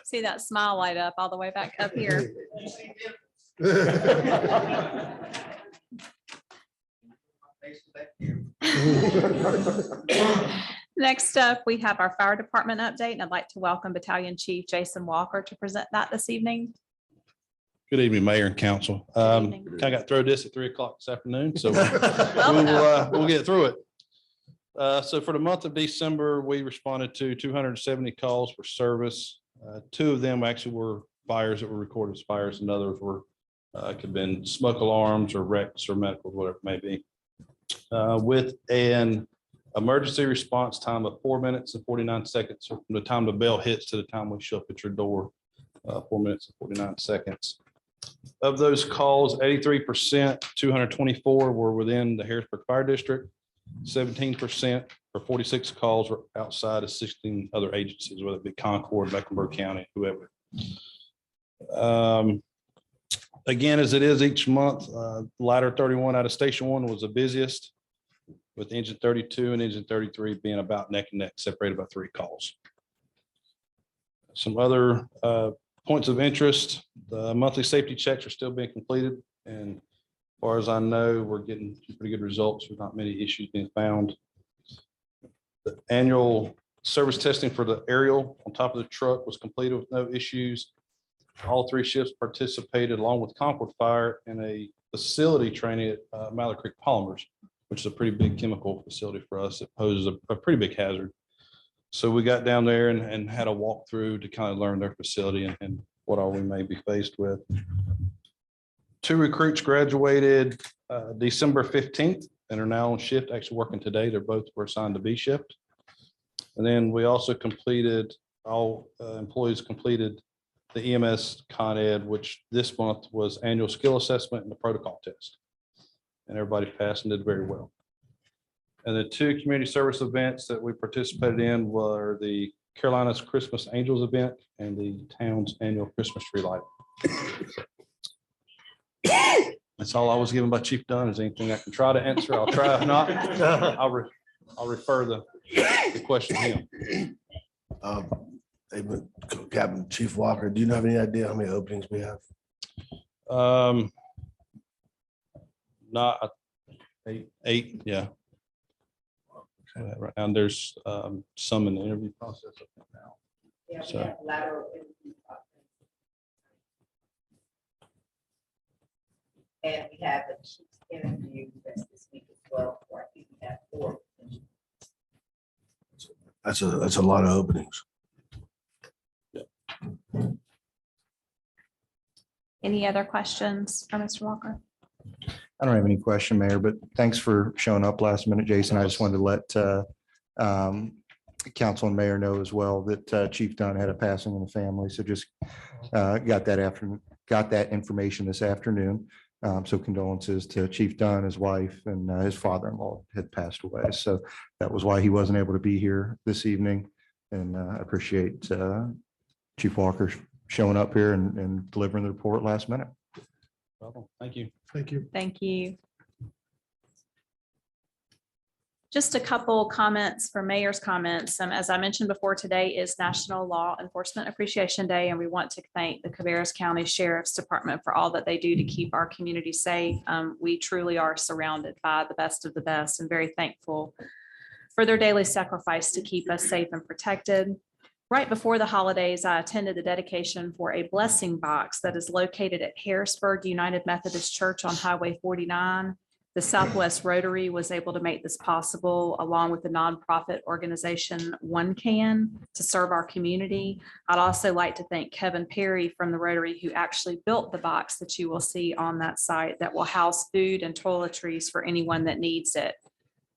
See that smile light up all the way back up here. Next up, we have our fire department update, and I'd like to welcome Battalion Chief Jason Walker to present that this evening. Good evening, Mayor and Council. evening. I got throw this at 3 o'clock this afternoon, so Well we'll get through it. So for the month of December, we responded to 270 calls for service. 2 of them actually were fires that were recorded as fires, and others were could have been smoke alarms or wrecks or medical, whatever it may be. With an emergency response time of 4 minutes and 49 seconds from the time the bell hits to the time we show up at your door, 4 minutes and 49 seconds. Of those calls, 83%, 224 were within the Harrisburg Fire District. 17% or 46 calls were outside of 16 other agencies, whether it be Concord, Mecklenburg County, whoever. Again, as it is each month, ladder 31 out of Station 1 was the busiest, with engine 32 and engine 33 being about neck and neck, separated by 3 calls. Some other points of interest: the monthly safety checks are still being completed, and as far as I know, we're getting some pretty good results. There's not many issues being found. The annual service testing for the aerial on top of the truck was completed with no issues. All 3 shifts participated, along with Concord Fire, in a facility training at Mallard Creek Polymers, which is a pretty big chemical facility for us. It poses a pretty big hazard. So we got down there and had a walkthrough to kind of learn their facility and what all we may be faced with. 2 recruits graduated December 15th and are now on shift, actually working today. They're both were assigned to B shift. And then we also completed, all employees completed the EMS Con Ed, which this month was annual skill assessment and the protocol test. And everybody passed and did very well. And the 2 community service events that we participated in were the Carolina's Christmas Angels event and the town's annual Christmas tree light. That's all I was given by Chief Dunn. Is anything I can try to answer? I'll try. If not, I'll refer the question to him. Hey, but Captain Chief Walker, do you have any idea how many openings we have? Not eight, yeah. Right now, there's some in the interview process I think now. So, And we have the chief's interview that's this week as well. For I think we have 4. That's a lot of openings. Any other questions for Mr. Walker? I don't have any question, Mayor, but thanks for showing up last minute, Jason. I just wanted to let council and mayor know as well that Chief Dunn had a passing in the family. So just got that information this afternoon. So condolences to Chief Dunn, his wife, and his father-in-law had passed away. So that was why he wasn't able to be here this evening. And I appreciate Chief Walker showing up here and delivering the report last minute. thank you. Thank you. Thank you. Just a couple comments for mayor's comments. As I mentioned before, today is National Law Enforcement Appreciation Day, and we want to thank the Cabarrus County Sheriff's Department for all that they do to keep our community safe. We truly are surrounded by the best of the best and very thankful for their daily sacrifice to keep us safe and protected. Right before the holidays, I attended the dedication for a blessing box that is located at Harrisburg United Methodist Church on Highway 49. The Southwest Rotary was able to make this possible, along with the nonprofit organization One Can, to serve our community. I'd also like to thank Kevin Perry from the Rotary, who actually built the box that you will see on that site that will house food and toiletries for anyone that needs it.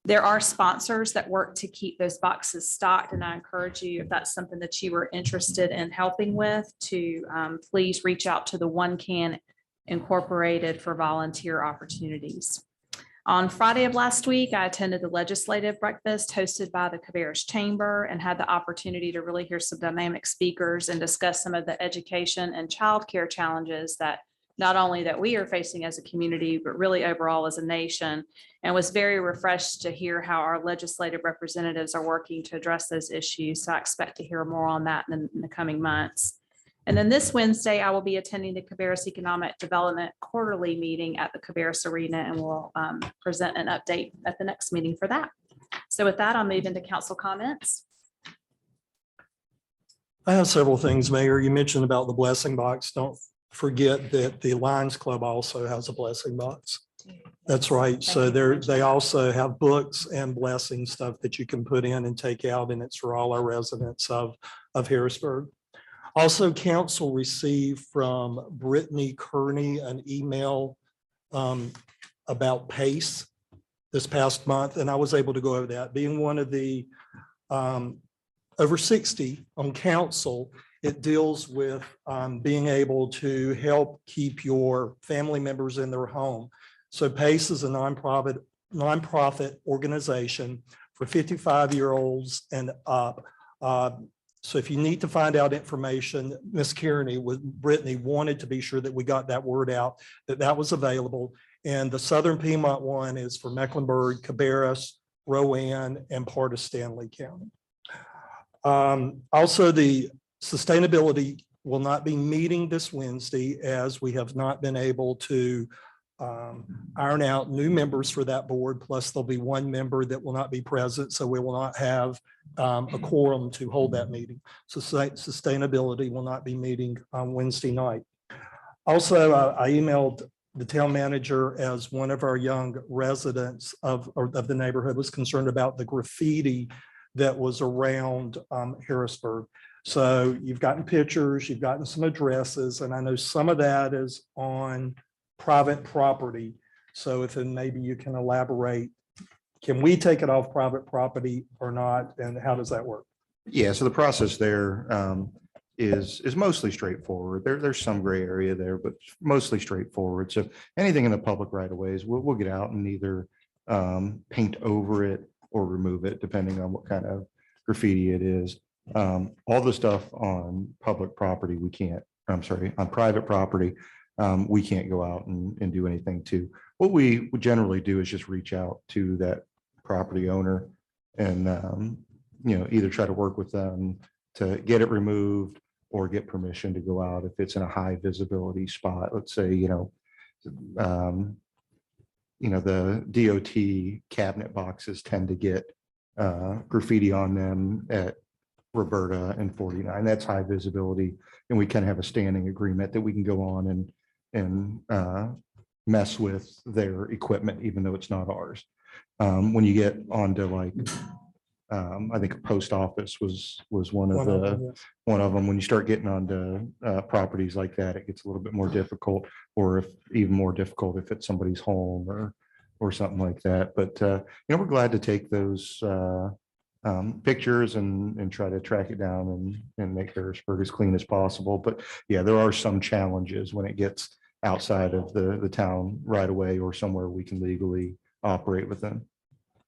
There are sponsors that work to keep those boxes stocked, and I encourage you, if that's something that you were interested in helping with, to please reach out to the One Can Incorporated for volunteer opportunities. On Friday of last week, I attended the legislative breakfast hosted by the Cabarrus Chamber and had the opportunity to really hear some dynamic speakers and discuss some of the education and childcare challenges that not only that we are facing as a community, but really overall as a nation, and was very refreshed to hear how our legislative representatives are working to address those issues. So I expect to hear more on that in the coming months. And then this Wednesday, I will be attending the Cabarrus Economic Development Quarterly Meeting at the Cabarrus Arena, and we'll present an update at the next meeting for that. So with that, I'll move into council comments. I have several things, Mayor. You mentioned about the blessing box. Don't forget that the Lions Club also has a blessing box. That's right. So they also have books and blessing stuff that you can put in and take out, and it's for all our residents of Harrisburg. Also, council received from Brittany Kearney an email about PACE this past month, and I was able to go over that. Being one of the over 60 on council, it deals with being able to help keep your family members in their home. So PACE is a nonprofit organization for 55-year-olds and up. So if you need to find out information, Ms. Kearney with Brittany wanted to be sure that we got that word out, that was available. And the Southern Piedmont one is for Mecklenburg, Cabarrus, Rowan, and part of Stanley County. Also, the sustainability will not be meeting this Wednesday, as we have not been able to iron out new members for that board. Plus, there'll be one member that will not be present, so we will not have a quorum to hold that meeting. So sustainability will not be meeting on Wednesday night. Also, I emailed the town manager, as one of our young residents of the neighborhood was concerned about the graffiti that was around Harrisburg. So you've gotten pictures, you've gotten some addresses, and I know some of that is on private property. So if then maybe you can elaborate, can we take it off private property or not? And how does that work? Yeah, so the process there is mostly straightforward. There's some gray area there, but mostly straightforward. So anything in the public right of ways, we'll get out and either paint over it or remove it, depending on what kind of graffiti it is. All the stuff on public property, on private property, we can't go out and do anything to. What we would generally do is just reach out to that property owner and either try to work with them to get it removed or get permission to go out if it's in a high visibility spot. Let's say the DOT cabinet boxes tend to get graffiti on them at Roberta and 49. That's high visibility. And we can have a standing agreement that we can go on and mess with their equipment, even though it's not ours. When you get onto like, I think a post office was one of them. When you start getting onto properties like that, it gets a little bit more difficult, or if even more difficult if it's somebody's home or something like that. But we're glad to take those pictures and try to track it down and make Harrisburg as clean as possible. But yeah, there are some challenges when it gets outside of the town right away or somewhere we can legally operate within.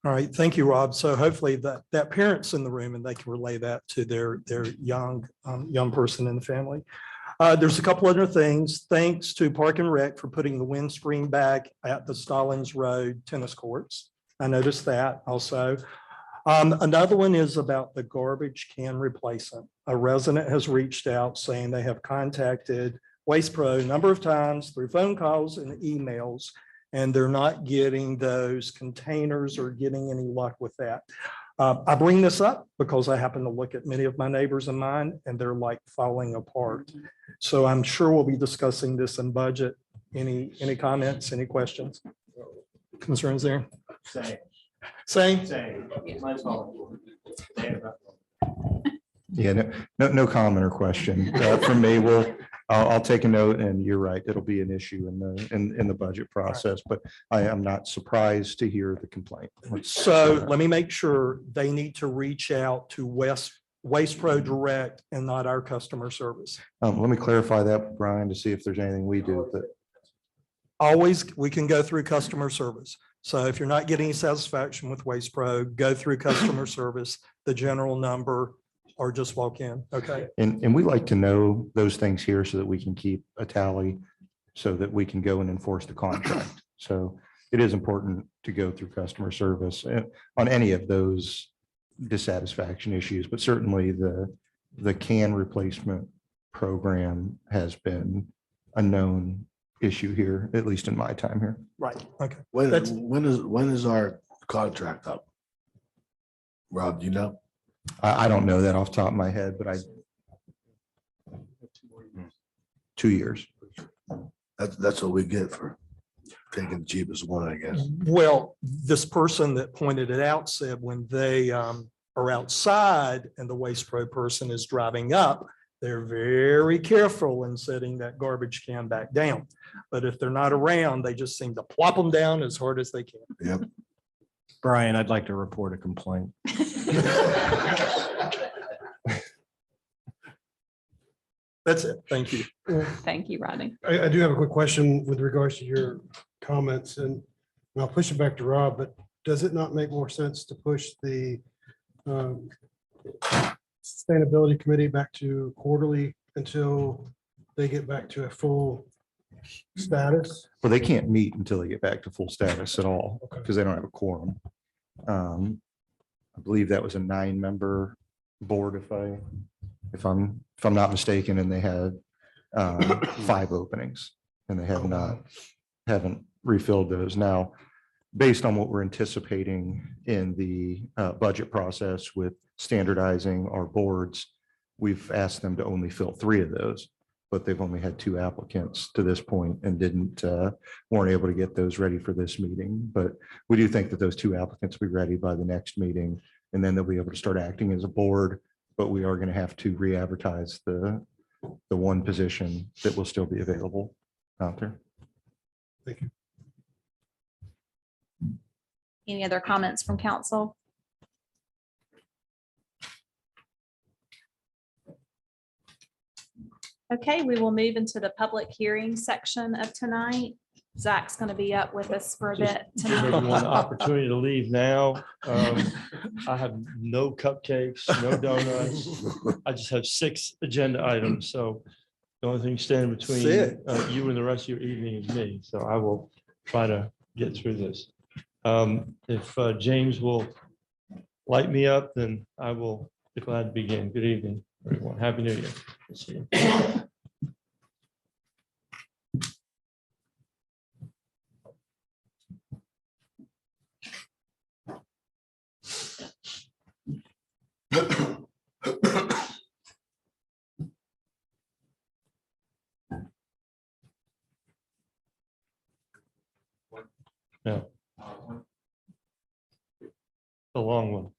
All right, thank you, Rob. So hopefully that parent's in the room and they can relay that to their young person in the family. There's a couple other things. Thanks to Park and Rec for putting the windscreen back at the Stallings Road tennis courts. I noticed that also. Another one is about the garbage can replacement. A resident has reached out saying they have contacted Waste Pro a number of times through phone calls and emails, and they're not getting those containers or getting any luck with that. I bring this up because I happen to look at many of my neighbors and mine, and they're like falling apart. So I'm sure we'll be discussing this in budget. Any comments, any questions, concerns there? Same. Yeah, no comment or question from me. I'll take a note, and you're right, it'll be an issue in the budget process, but I am not surprised to hear the complaint. So let me make sure they need to reach out to Waste Pro Direct and not our customer service. Let me clarify that, Brian, to see if there's anything we do with it. Always, we can go through customer service. So if you're not getting satisfaction with Waste Pro, go through customer service, the general number, or just walk in. Okay. And we like to know those things here so that we can keep a tally so that we can go and enforce the contract. So it is important to go through customer service on any of those dissatisfaction issues, but certainly the can replacement program has been a known issue here, at least in my time here. Right. Okay. When is our contract up? Rob, do you know? I don't know that off the top of my head, but 2 years. That's what we get for taking the cheapest one, I guess. Well, this person that pointed it out said when they are outside and the Waste Pro person is driving up, they're very careful in setting that garbage can back down. But if they're not around, they just seem to plop them down as hard as they can. Yep. Brian, I'd like to report a complaint. That's it. Thank you. Thank you, Rodney. I do have a quick question with regards to your comments, and I'll push it back to Rob, but does it not make more sense to push the sustainability committee back to quarterly until they get back to a full status? Well, they can't meet until they get back to full status at all because they don't have a quorum. I believe that was a 9-member board, if I'm not mistaken, and they had 5 openings, and they haven't refilled those. Now, based on what we're anticipating in the budget process with standardizing our boards, we've asked them to only fill 3 of those, but they've only had 2 applicants to this point and weren't able to get those ready for this meeting. But we do think that those 2 applicants will be ready by the next meeting, and then they'll be able to start acting as a board. But we are going to have to re-advertise the 1 position that will still be available out there. Thank you. Any other comments from council? Okay, we will move into the public hearing section of tonight. Zach's going to be up with us for a bit Give everyone tonight. the opportunity to leave now. I have no cupcakes, no donuts. I just have 6 agenda items. So the only thing standing between you and the rest of your evening is me. So I will try to get through this. If James will light me up, then I will be glad to begin. Good evening, everyone. Happy New Year. We'll see you. The long one.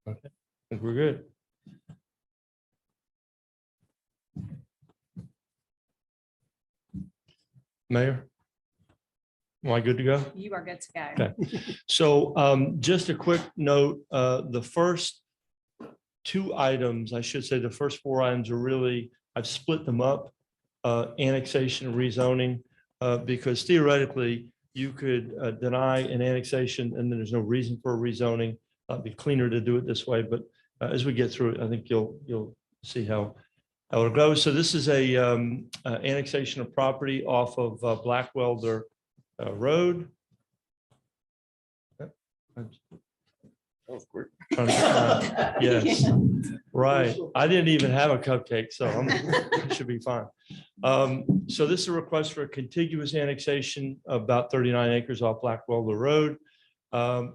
Okay, I think we're good. Mayor? Am I good to go? You are good to go. Okay. So just a quick note, the first two items, I should say, the first four items are really, I've split them up, annexation and rezoning, because theoretically, you could deny an annexation and then there's no reason for a rezoning. It'd be cleaner to do it this way, but as we get through it, I think you'll see how it goes. So this is a annexation of property off of Blackwelder Road. Trying to find- Yes, right. I didn't even have a cupcake, so I should be fine. So this is a request for a contiguous annexation of about 39 acres off Blackwelder Road.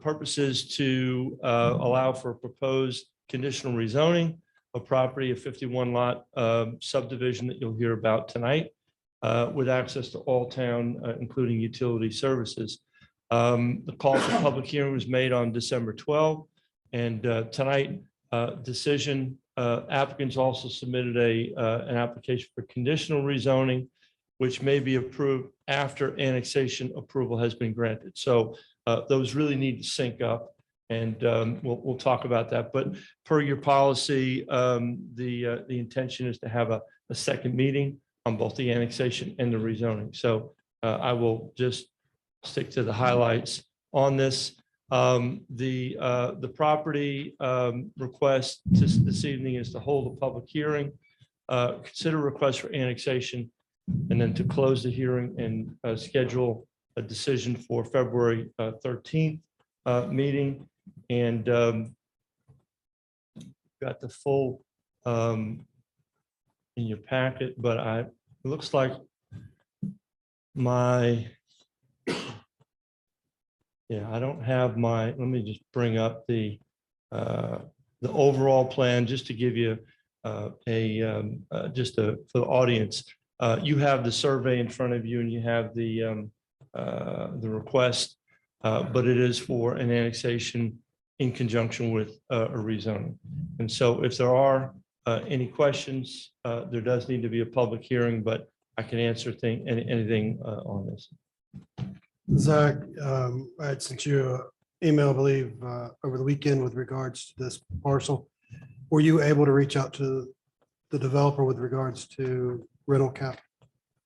Purpose is to allow for proposed conditional rezoning of property, a 51 lot subdivision that you'll hear about tonight, with access to all town, including utility services. The call for public hearing was made on December 12, and tonight decision, applicants also submitted an application for conditional rezoning, which may be approved after annexation approval has been granted. So those really need to sync up, and we'll talk about that. But per your policy, the intention is to have a second meeting on both the annexation and the rezoning. So I will just stick to the highlights on this. The property request this evening is to hold a public hearing, consider request for annexation, and then to close the hearing and schedule a decision for February 13th meeting. And got the full in your packet, but it looks like I don't have let me just bring up the overall plan just to give you for the audience. You have the survey in front of you and you have the request, but it is for an annexation in conjunction with a rezoning. And so if there are any questions, there does need to be a public hearing, but I can answer anything on this. Zach, I had sent you an email, I believe, over the weekend with regards to this parcel. Were you able to reach out to the developer with regards to rental cap?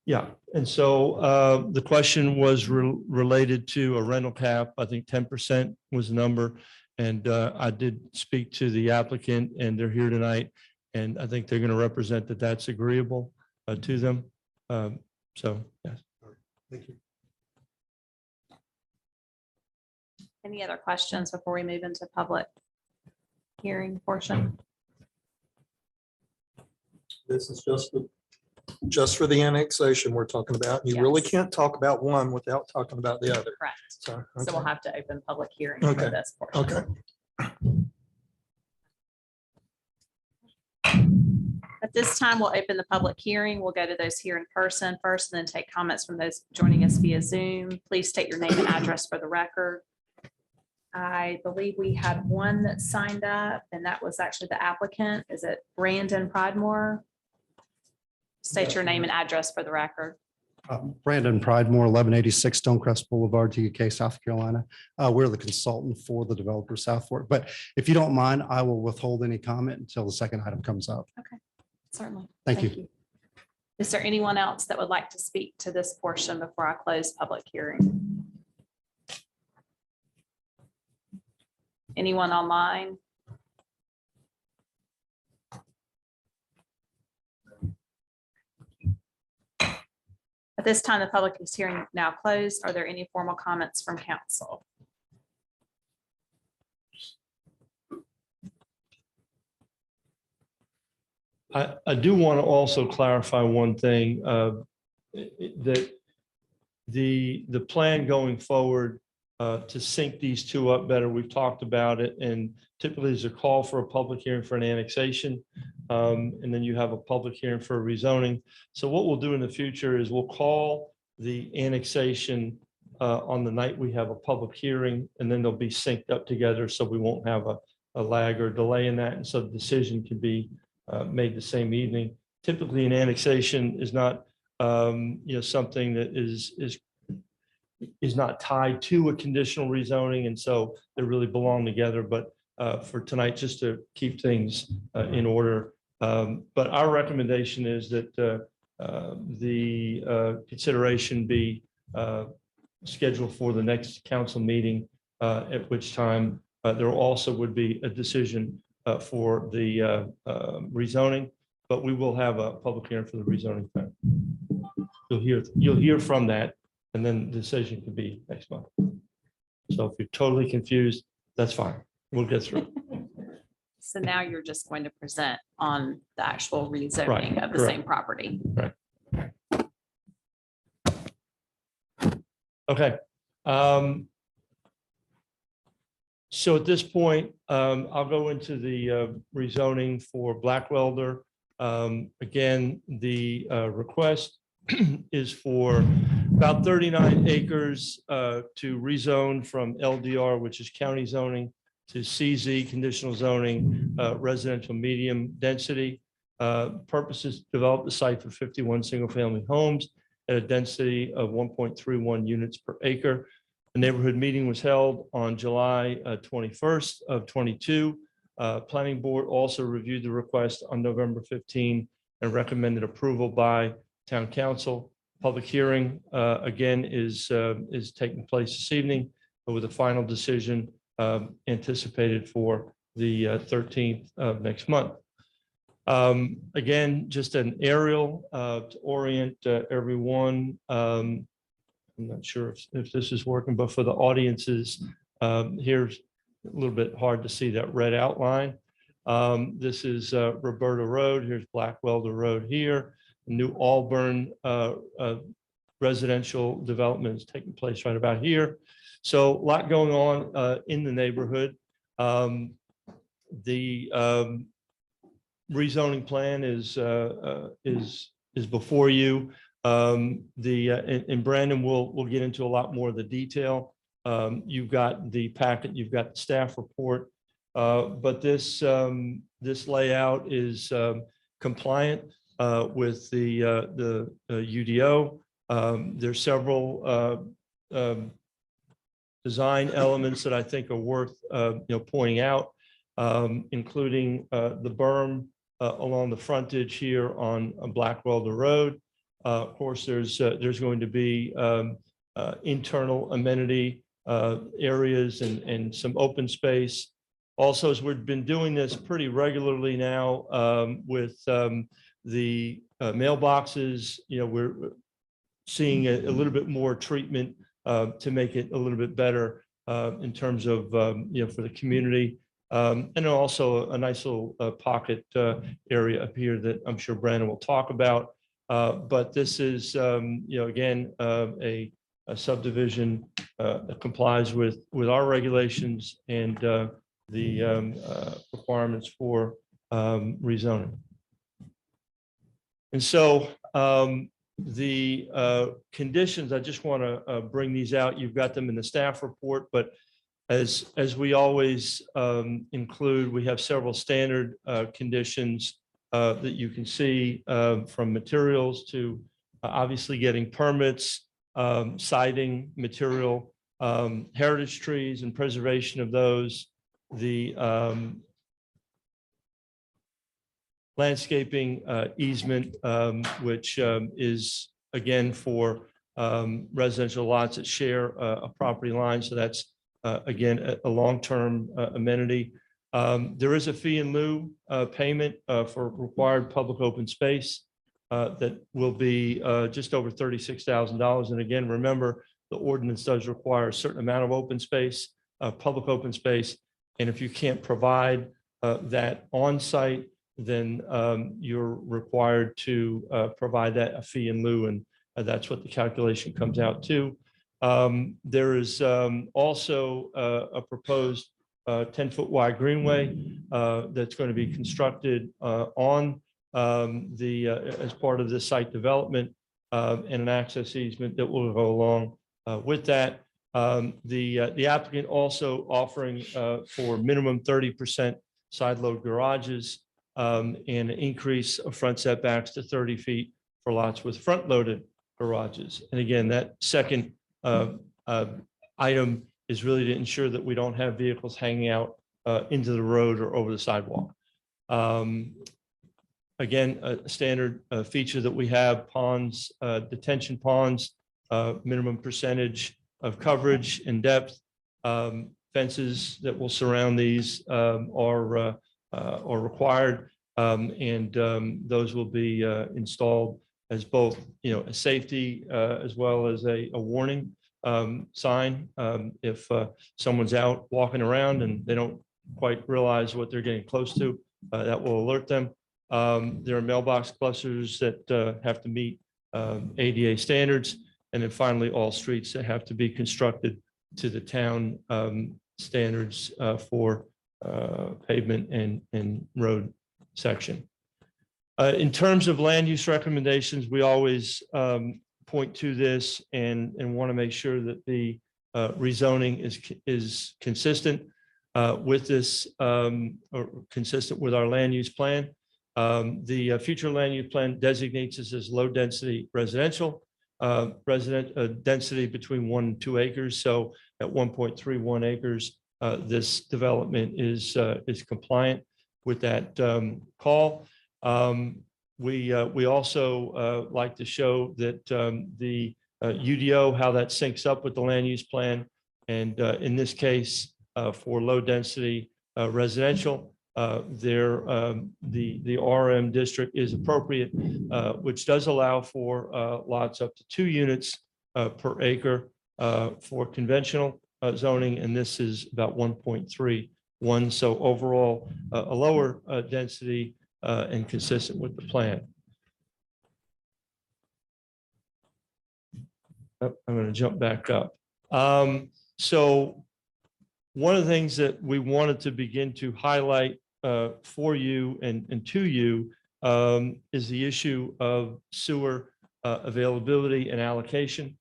Yeah, and so the question was related to a rental cap. I think 10% was the number. And I did speak to the applicant and they're here tonight. And I think they're going to represent that that's agreeable to them. So, yes. Thank you. Any other questions before we move into public hearing portion? This is just for the annexation we're talking about. You really Yes. can't talk about one without talking about the other. Correct. So, So we'll okay. have to open public hearing for Okay. this portion. Okay. At this time, we'll open the public hearing. We'll go to those here in person first and then take comments from those joining us via Zoom. Please state your name and address for the record. I believe we had one that signed up and that was actually the applicant. Is it Brandon Pridemore? State your name and address for the record. Brandon Pridemore, 1186 Stonecrest Boulevard, TK, South Carolina. We're the consultant for the developer South Fork, but if you don't mind, I will withhold any comment until the second item comes up. Okay, certainly. Thank you. Is there anyone else that would like to speak to this portion before I close public hearing? Anyone online? At this time, the public hearing now closed. Are there any formal comments from council? I do want to also clarify one thing, that the plan going forward to sync these two up better, we've talked about it, and typically there's a call for a public hearing for an annexation, and then you have a public hearing for a rezoning. So what we'll do in the future is we'll call the annexation on the night we have a public hearing, and then they'll be synced up together, so we won't have a lag or delay in that, and so the decision can be made the same evening. Typically, an annexation is not, something that is not tied to a conditional rezoning, and so they really belong together. But for tonight, just to keep things in order. But our recommendation is that the consideration be scheduled for the next council meeting, at which time there also would be a decision for the rezoning, but we will have a public hearing for the rezoning time. You'll hear from that, and then the decision could be next month. So if you're totally confused, that's fine. We'll get through. So now you're just going to present on the actual Right, rezoning of the correct. same property. Right. Okay. So at this point, I'll go into the rezoning for Blackwelder. Again, the request is for about 39 acres to rezone from LDR, which is county zoning, to CZ, conditional zoning, residential medium density. Purposes to develop the site for 51 single-family homes at a density of 1.31 units per acre. The neighborhood meeting was held on July 21st of 22. Planning Board also reviewed the request on November 15 and recommended approval by Town Council. Public hearing again is taking place this evening with a final decision anticipated for the 13th of next month. Again, just an aerial to orient everyone. I'm not sure if this is working, but for the audiences, here's a little bit hard to see that red outline. This is Roberta Road. Here's Blackwelder Road here. New Auburn residential development is taking place right about here. So a lot going on in the neighborhood. The rezoning plan is before you. And Brandon will get into a lot more of the detail. You've got the packet, you've got the staff report, but this layout is compliant with the UDO. There's several design elements that I think are worth pointing out, including the berm along the frontage here on Blackwelder Road. Of course, there's going to be internal amenity areas and some open space. Also, as we've been doing this pretty regularly now with the mailboxes, we're seeing a little bit more treatment to make it a little bit better in terms of for the community. And also a nice little pocket area up here that I'm sure Brandon will talk about. But this is, again, a subdivision that complies with our regulations and the requirements for rezoning. And so the conditions, I just want to bring these out. You've got them in the staff report, but as we always include, we have several standard conditions that you can see from materials to obviously getting permits, siding material, heritage trees and preservation of those, the landscaping easement, which is again for residential lots that share a property line. So that's again a long-term amenity. There is a fee in lieu payment for required public open space that will be just over $36,000. And again, remember, the ordinance does require a certain amount of open space, public open space. And if you can't provide that on site, then you're required to provide that a fee in lieu, and that's what the calculation comes out to. There is also a proposed 10-foot wide greenway that's going to be constructed on as part of the site development, and an access easement that will go along with that. The applicant also offering for minimum 30% side load garages, and an increase of front setbacks to 30 feet for lots with front loaded garages. And again, that second item is really to ensure that we don't have vehicles hanging out into the road or over the sidewalk. Again, a standard feature that we have: ponds, detention ponds, minimum percentage of coverage and depth, fences that will surround these are required, and those will be installed as both, a safety as well as a warning sign. If someone's out walking around and they don't quite realize what they're getting close to, that will alert them. There are mailbox clusters that have to meet ADA standards. And then finally, all streets that have to be constructed to the town standards for pavement and road section. In terms of land use recommendations, we always point to this and want to make sure that the rezoning is consistent with this, or consistent with our land use plan. The future land use plan designates this as low density residential, density between 1 and 2 acres. So at 1.31 acres, this development is compliant with that call. We also like to show that the UDO, how that syncs up with the land use plan. And in this case, for low density residential, the RM district is appropriate, which does allow for lots up to 2 units per acre for conventional zoning, and this is about 1.31. So overall, a lower density and consistent with the plan. I'm going to jump back up. So one of the things that we wanted to begin to highlight for you and to you is the issue of sewer availability and allocation.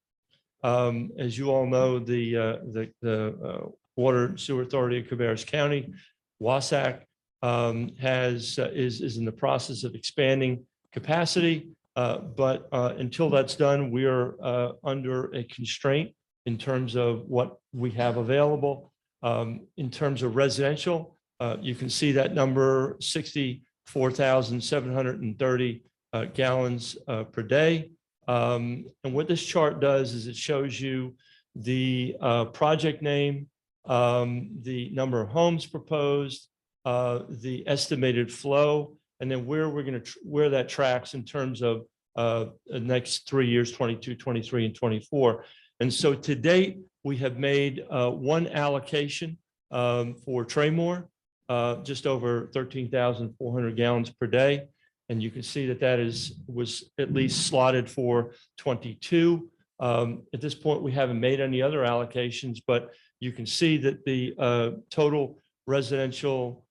As you all know, the Water and Sewer Authority of Cabarrus County, WASAC, is in the process of expanding capacity, but until that's done, we are under a constraint in terms of what we have available. In terms of residential, you can see that number, 64,730 gallons per day. And what this chart does is it shows you the project name, the number of homes proposed, the estimated flow, and then where that tracks in terms of the next 3 years, 22, 23, and 24. And so to date, we have made one allocation for Traymore, just over 13,400 gallons per day. And you can see that was at least slotted for 22. At this point, we haven't made any other allocations, but you can see that the total residential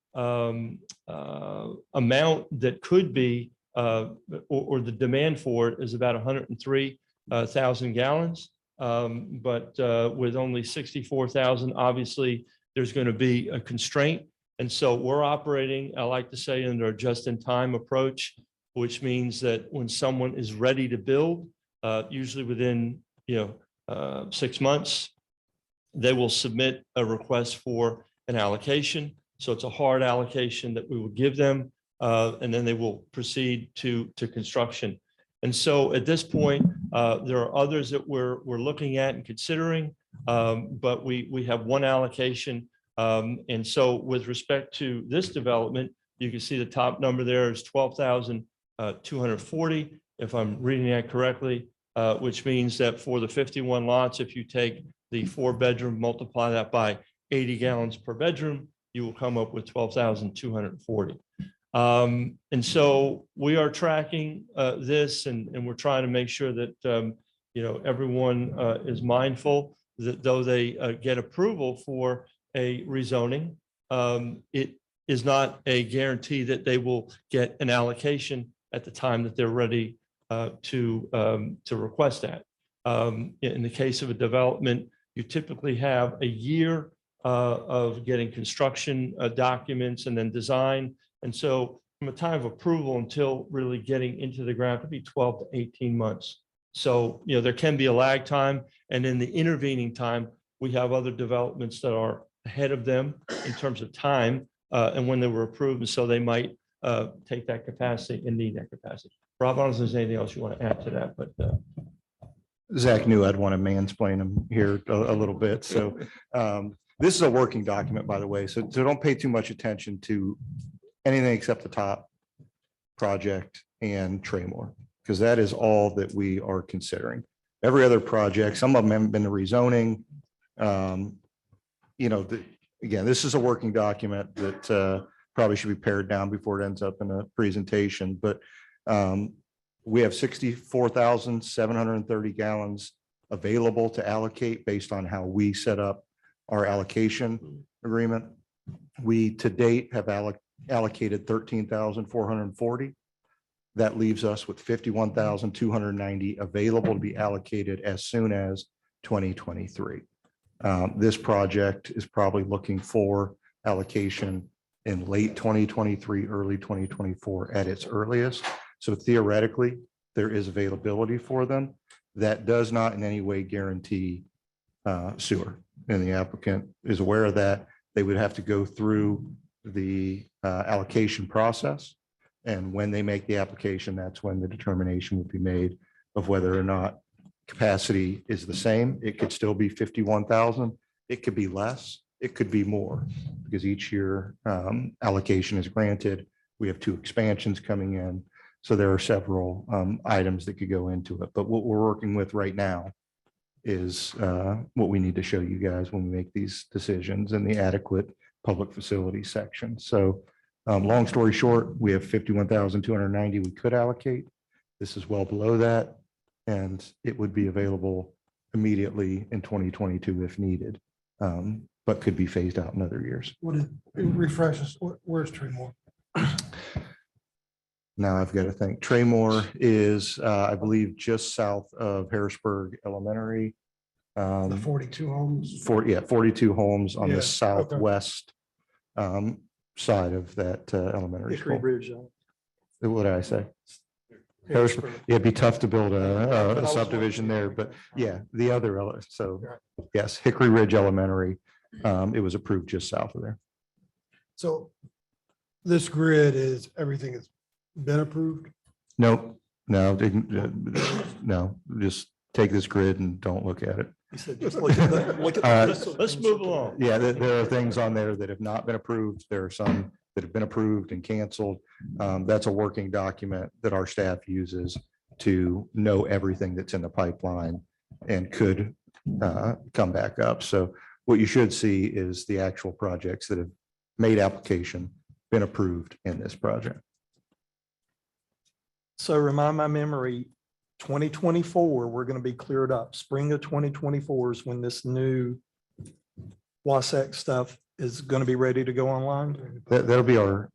amount that could be, or the demand for it, is about 103,000 gallons. But with only 64,000, obviously, there's going to be a constraint. And so we're operating, I like to say, under a just-in-time approach, which means that when someone is ready to build, usually within 6 months, they will submit a request for an allocation. So it's a hard allocation that we will give them, and then they will proceed to construction. And so at this point, there are others that we're looking at and considering, but we have one allocation. And so with respect to this development, you can see the top number there is 12,240, if I'm reading that correctly, which means that for the 51 lots, if you take the 4-bedroom, multiply that by 80 gallons per bedroom, you will come up with 12,240. And so we are tracking this and we're trying to make sure that, everyone is mindful that though they get approval for a rezoning, it is not a guarantee that they will get an allocation at the time that they're ready to request that. In the case of a development, you typically have a year of getting construction documents and then design. And so from a time of approval until really getting into the ground, it could be 12 to 18 months. So, there can be a lag time. And in the intervening time, we have other developments that are ahead of them in terms of time and when they were approved. And so they might take that capacity and need that capacity. Rob, I don't know if there's anything else you want to add to that, but Zach knew I'd want to mansplain him here a little bit. So this is a working document, by the way, so don't pay too much attention to anything except the top project and Traymore, because that is all that we are considering. Every other project, some of them haven't been to rezoning. Again, this is a working document that probably should be pared down before it ends up in a presentation, but we have 64,730 gallons available to allocate based on how we set up our allocation agreement. We to date have allocated 13,440. That leaves us with 51,290 available to be allocated as soon as 2023. This project is probably looking for allocation in late 2023, early 2024 at its earliest. So theoretically, there is availability for them. That does not in any way guarantee sewer. And the applicant is aware of that. They would have to go through the allocation process. And when they make the application, that's when the determination will be made of whether or not capacity is the same. It could still be 51,000. It could be less. It could be more because each year allocation is granted. We have 2 expansions coming in. So there are several items that could go into it. But what we're working with right now is what we need to show you guys when we make these decisions in the adequate public facilities section. So long story short, we have 51,290 we could allocate. This is well below that. And it would be available immediately in 2022 if needed, but could be phased out in other years. What is, refresh us, where's Traymore? Now I've got to think. Traymore is, I believe, just south of Harrisburg Elementary. The 42 homes? 42 homes on Yeah, the okay. southwest side of that elementary Hickory school. Ridge. What did I say? Harrisburg. Yeah, it'd be tough to build But I a was subdivision there, wondering. but yeah, the other, so yes, Hickory Ridge Elementary. It was approved just south of there. So this grid is, everything has been approved? Nope, no, no, just take this grid and don't look at it. He said, just look at the. let's move along. Yeah, there are things on there that have not been approved. There are some that have been approved and canceled. That's a working document that our staff uses to know everything that's in the pipeline and could come back up. So what you should see is the actual projects that have made application, been approved in this project. So remind my memory, 2024, we're going to be cleared up. Spring of 2024 is when this new WASAC stuff is going to be ready to go online. That'll be our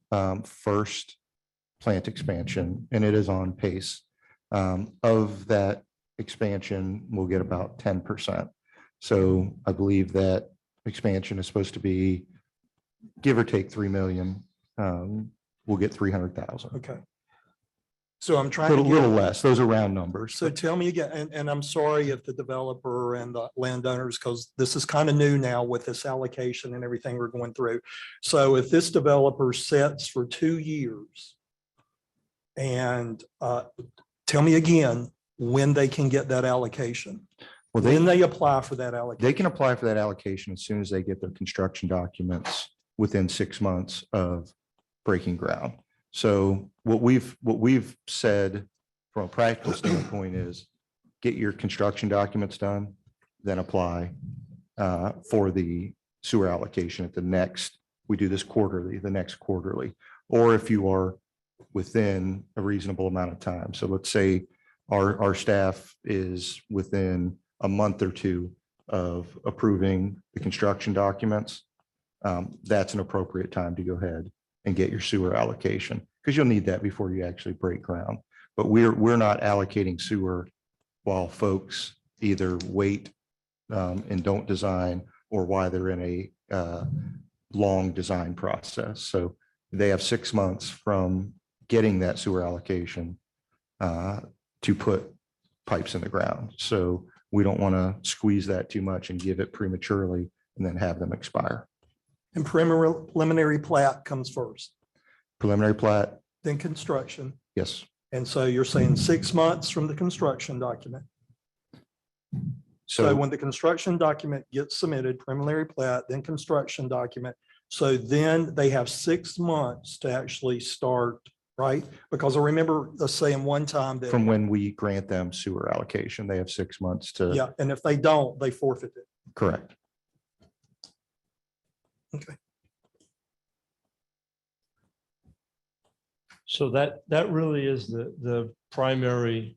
first plant expansion, and it is on pace. Of that expansion, we'll get about 10%. So I believe that expansion is supposed to be, give or take 3 million. We'll get 300,000. Okay. So I'm A trying to little get, less. Those are round numbers. so tell me again, and I'm sorry if the developer and the landowners, because this is kind of new now with this allocation and everything we're going through. So if this developer sets for 2 years and tell me again, when they can get that allocation, Well, when they apply for that allocation. They can apply for that allocation as soon as they get their construction documents within 6 months of breaking ground. So what we've said from a practical standpoint is get your construction documents done, then apply for the sewer allocation at the next, we do this quarterly, the next quarterly. or if you are within a reasonable amount of time. So let's say our staff is within a month or two of approving the construction documents. That's an appropriate time to go ahead and get your sewer allocation, because you'll need that before you actually break ground. But we're not allocating sewer while folks either wait and don't design, or why they're in a long design process. So they have 6 months from getting that sewer allocation to put pipes in the ground. So we don't want to squeeze that too much and give it prematurely and then have them expire. And preliminary plat comes first, Preliminary plat, then construction. yes. And so you're saying 6 months from the construction document. So So when the construction document gets submitted, preliminary plat, then construction document. So then they have 6 months to actually start, right? Because I remember us saying one time that. from when we grant them sewer allocation, they have 6 months to. Yeah, and if they don't, they forfeit it. Correct. Okay. So that really is the primary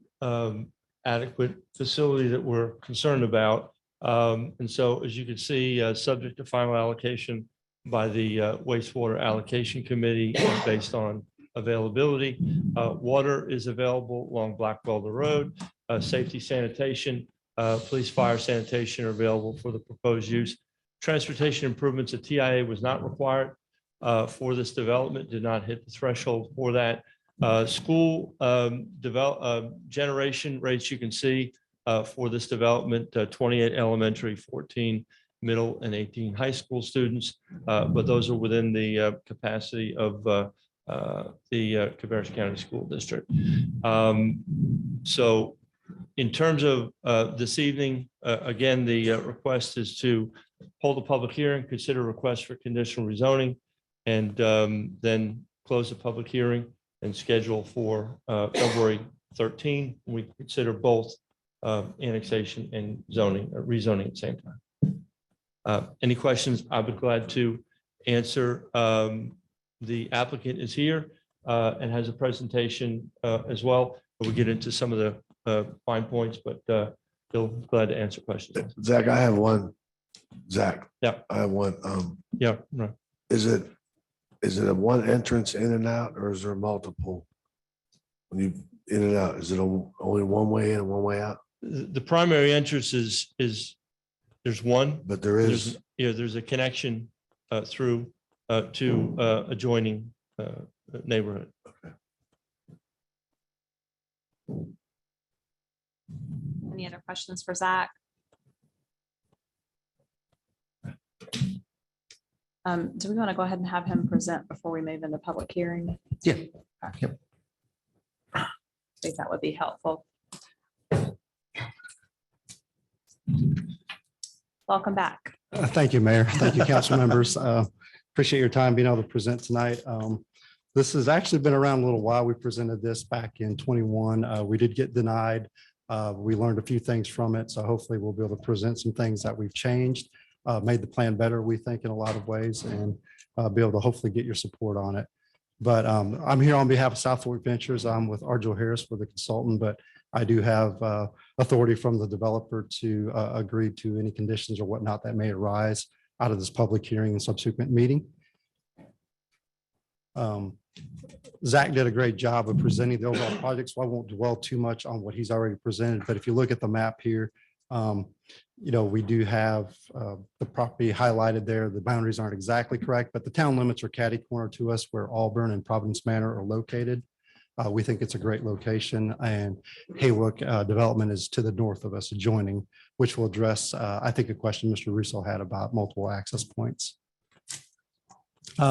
adequate facility that we're concerned about. And so, as you can see, subject to final allocation by the wastewater allocation committee based on availability. Water is available along Blackwelder Road. Safety, sanitation, police, fire, sanitation are available for the proposed use. Transportation improvements, a TIA was not required for this development, did not hit the threshold for that. School generation rates, you can see for this development, 28 elementary, 14 middle, and 18 high school students. But those are within the capacity of the Cabarrus County School District. So in terms of this evening, again, the request is to hold a public hearing, consider request for conditional rezoning, and then close the public hearing and schedule for February 13. We consider both annexation and zoning, rezoning at the same time. Any questions? I'll be glad to answer. The applicant is here and has a presentation as well. We'll get into some of the fine points, but Bill, glad to answer questions. Zach, I have one. Zach. Yeah. I have one. Yeah, right. Is it a one entrance in and out, or is there multiple? When you in and out, is it only one way in and one way out? The primary entrance is there's one, But there's there's a connection through to adjoining neighborhood. Any other questions for Zach? Do we want to go ahead and have him present before we move into public hearing? Yeah. Yep. I think that would be helpful. Welcome back. Thank you, Mayor. Thank you, council members. Appreciate your time being able to present tonight. This has actually been around a little while. We presented this back in 21. We did get denied. We learned a few things from it. So hopefully we'll be able to present some things that we've changed, made the plan better, we think, in a lot of ways, and be able to hopefully get your support on it. But I'm here on behalf of South Fork Ventures. I'm with Arjo Harris for the consultant, but I do have authority from the developer to agree to any conditions or whatnot that may arise out of this public hearing and subsequent meeting. Zach did a great job of presenting the overall project, so I won't dwell too much on what he's already presented. But if you look at the map here, we do have the property highlighted there. The boundaries aren't exactly correct, but the town limits are catty corner to us where Auburn and Providence Manor are located. We think it's a great location, and Haywood development is to the north of us, adjoining, which will address, I think, a question Mr. Russo had about multiple access points.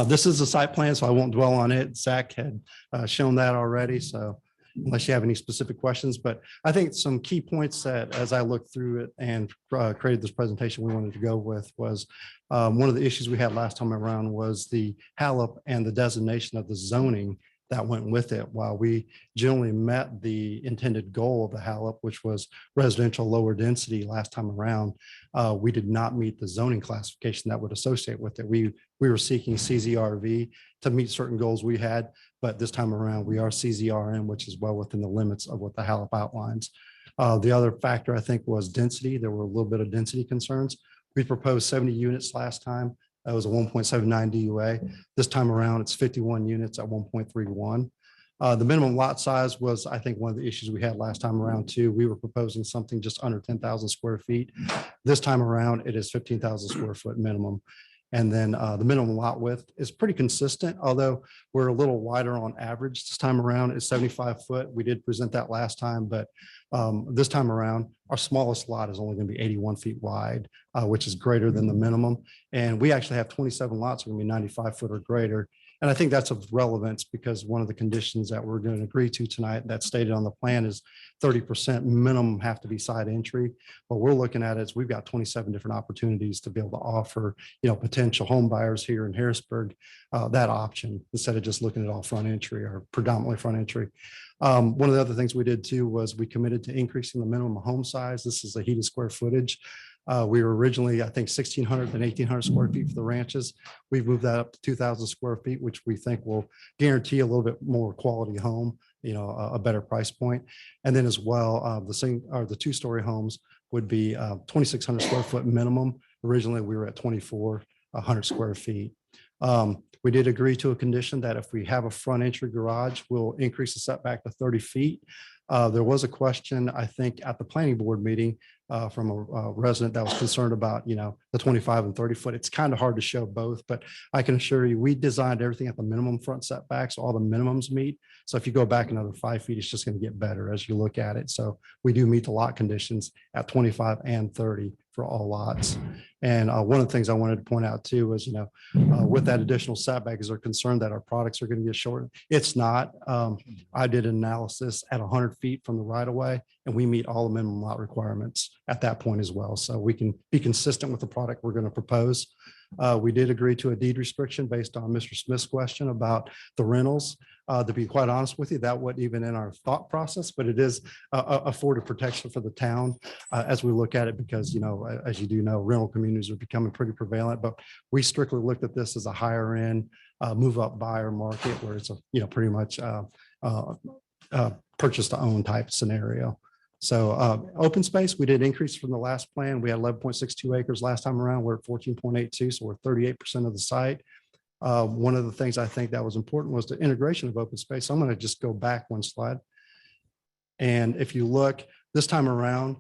This is the site plan, so I won't dwell on it. Zach had shown that already, so unless you have any specific questions, but I think some key points that as I looked through it and created this presentation we wanted to go with was one of the issues we had last time around was the HALOP and the designation of the zoning that went with it. While we generally met the intended goal of the HALOP, which was residential lower density last time around, we did not meet the zoning classification that would associate with it. We were seeking CZRV to meet certain goals we had, but this time around we are CZRM, which is well within the limits of what the HALOP outlines. The other factor I think was density. There were a little bit of density concerns. We proposed 70 units last time. That was a 1.79 DUA. This time around, it's 51 units at 1.31. The minimum lot size was, I think, one of the issues we had last time around too. We were proposing something just under 10,000 square feet. This time around, it is 15,000 square foot minimum. And then the minimum lot width is pretty consistent, although we're a little wider on average. This time around is 75 foot. We did present that last time, but this time around, our smallest lot is only going to be 81 feet wide, which is greater than the minimum. And we actually have 27 lots that are going to be 95 foot or greater. And I think that's of relevance because one of the conditions that we're going to agree to tonight that's stated on the plan is 30% minimum have to be side entry. What we're looking at is we've got 27 different opportunities to be able to offer, potential home buyers here in Harrisburg that option instead of just looking at all front entry or predominantly front entry. One of the other things we did too was we committed to increasing the minimum home size. This is a heated square footage. We were originally, I think, 1,600 and 1,800 square feet for the ranches. We've moved that up to 2,000 square feet, which we think will guarantee a little bit more quality home, a better price point. And then as well, the two-story homes would be 2,600 square foot minimum. Originally, we were at 2,400 square feet. We did agree to a condition that if we have a front entry garage, we'll increase the setback to 30 feet. There was a question, I think, at the planning board meeting from a resident that was concerned about, the 25 and 30 foot. It's kind of hard to show both, but I can assure you, we designed everything at the minimum front setback, so all the minimums meet. So if you go back another 5 feet, it's just going to get better as you look at it. So we do meet the lot conditions at 25 and 30 for all lots. And one of the things I wanted to point out too was, with that additional setback, is they're concerned that our products are going to get shortened. It's not. I did an analysis at 100 feet from the right of way, and we meet all the minimum lot requirements at that point as well. So we can be consistent with the product we're going to propose. We did agree to a deed restriction based on Mr. Smith's question about the rentals. To be quite honest with you, that wasn't even in our thought process, but it is afforded protection for the town as we look at it, because, as you do know, rental communities are becoming pretty prevalent, but we strictly looked at this as a higher end move up buyer market where it's a, pretty much purchase to own type scenario. So open space, we did increase from the last plan. We had 11.62 acres last time around. We're at 14.82, so we're 38% of the site. One of the things I think that was important was the integration of open space. So I'm going to just go back one slide. And if you look this time around,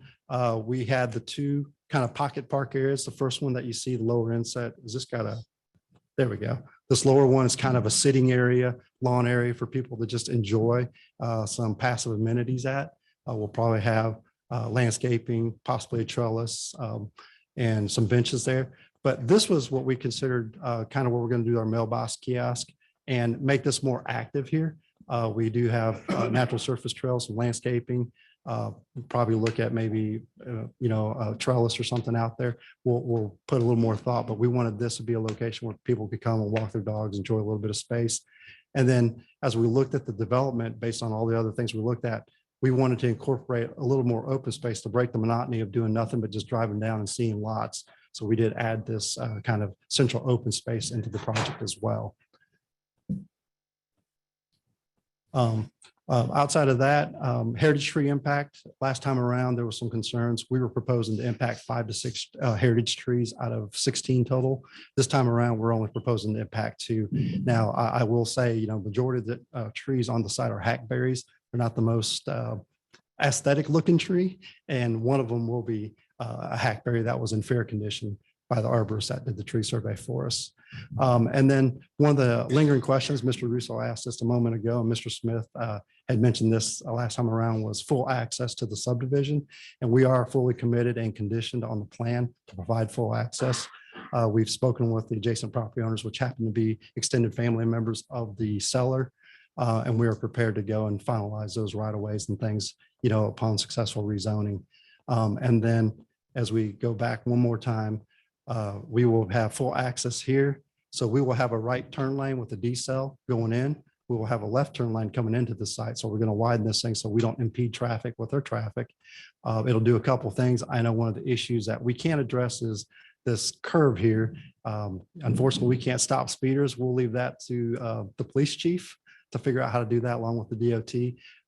we had the two kind of pocket park areas. The first one that you see, the lower inset, is this got a, there we go. This lower one is kind of a sitting area, lawn area for people to just enjoy some passive amenities at. We'll probably have landscaping, possibly a trellis, and some benches there. But this was what we considered kind of where we're going to do our mailbox kiosk and make this more active here. We do have natural surface trails, some landscaping. Probably look at maybe, a trellis or something out there. We'll put a little more thought, but we wanted this to be a location where people could come and walk their dogs, enjoy a little bit of space. And then as we looked at the development, based on all the other things we looked at, we wanted to incorporate a little more open space to break the monotony of doing nothing but just driving down and seeing lots. So we did add this kind of central open space into the project as well. Outside of that, heritage tree impact, last time around, there were some concerns. We were proposing to impact 5 to 6 heritage trees out of 16 total. This time around, we're only proposing to impact 2. Now, I will say, majority of the trees on the site are hackberries. They're not the most aesthetic looking tree. And one of them will be a hackberry that was in fair condition by the arborist that did the tree survey for us. And then one of the lingering questions Mr. Russo asked just a moment ago, and Mr. Smith had mentioned this last time around, was full access to the subdivision. And we are fully committed and conditioned on the plan to provide full access. We've spoken with the adjacent property owners, which happen to be extended family members of the seller. And we are prepared to go and finalize those right of ways and things, upon successful rezoning. And then as we go back one more time, we will have full access here. So we will have a right turn lane with a decel going in. we will have a left turn lane coming into the site. So we're going to widen this thing so we don't impede traffic with our traffic. It'll do a couple of things. I know one of the issues that we can't address is this curve here. Unfortunately, we can't stop speeders. We'll leave that to the police chief to figure out how to do that along with the DOT.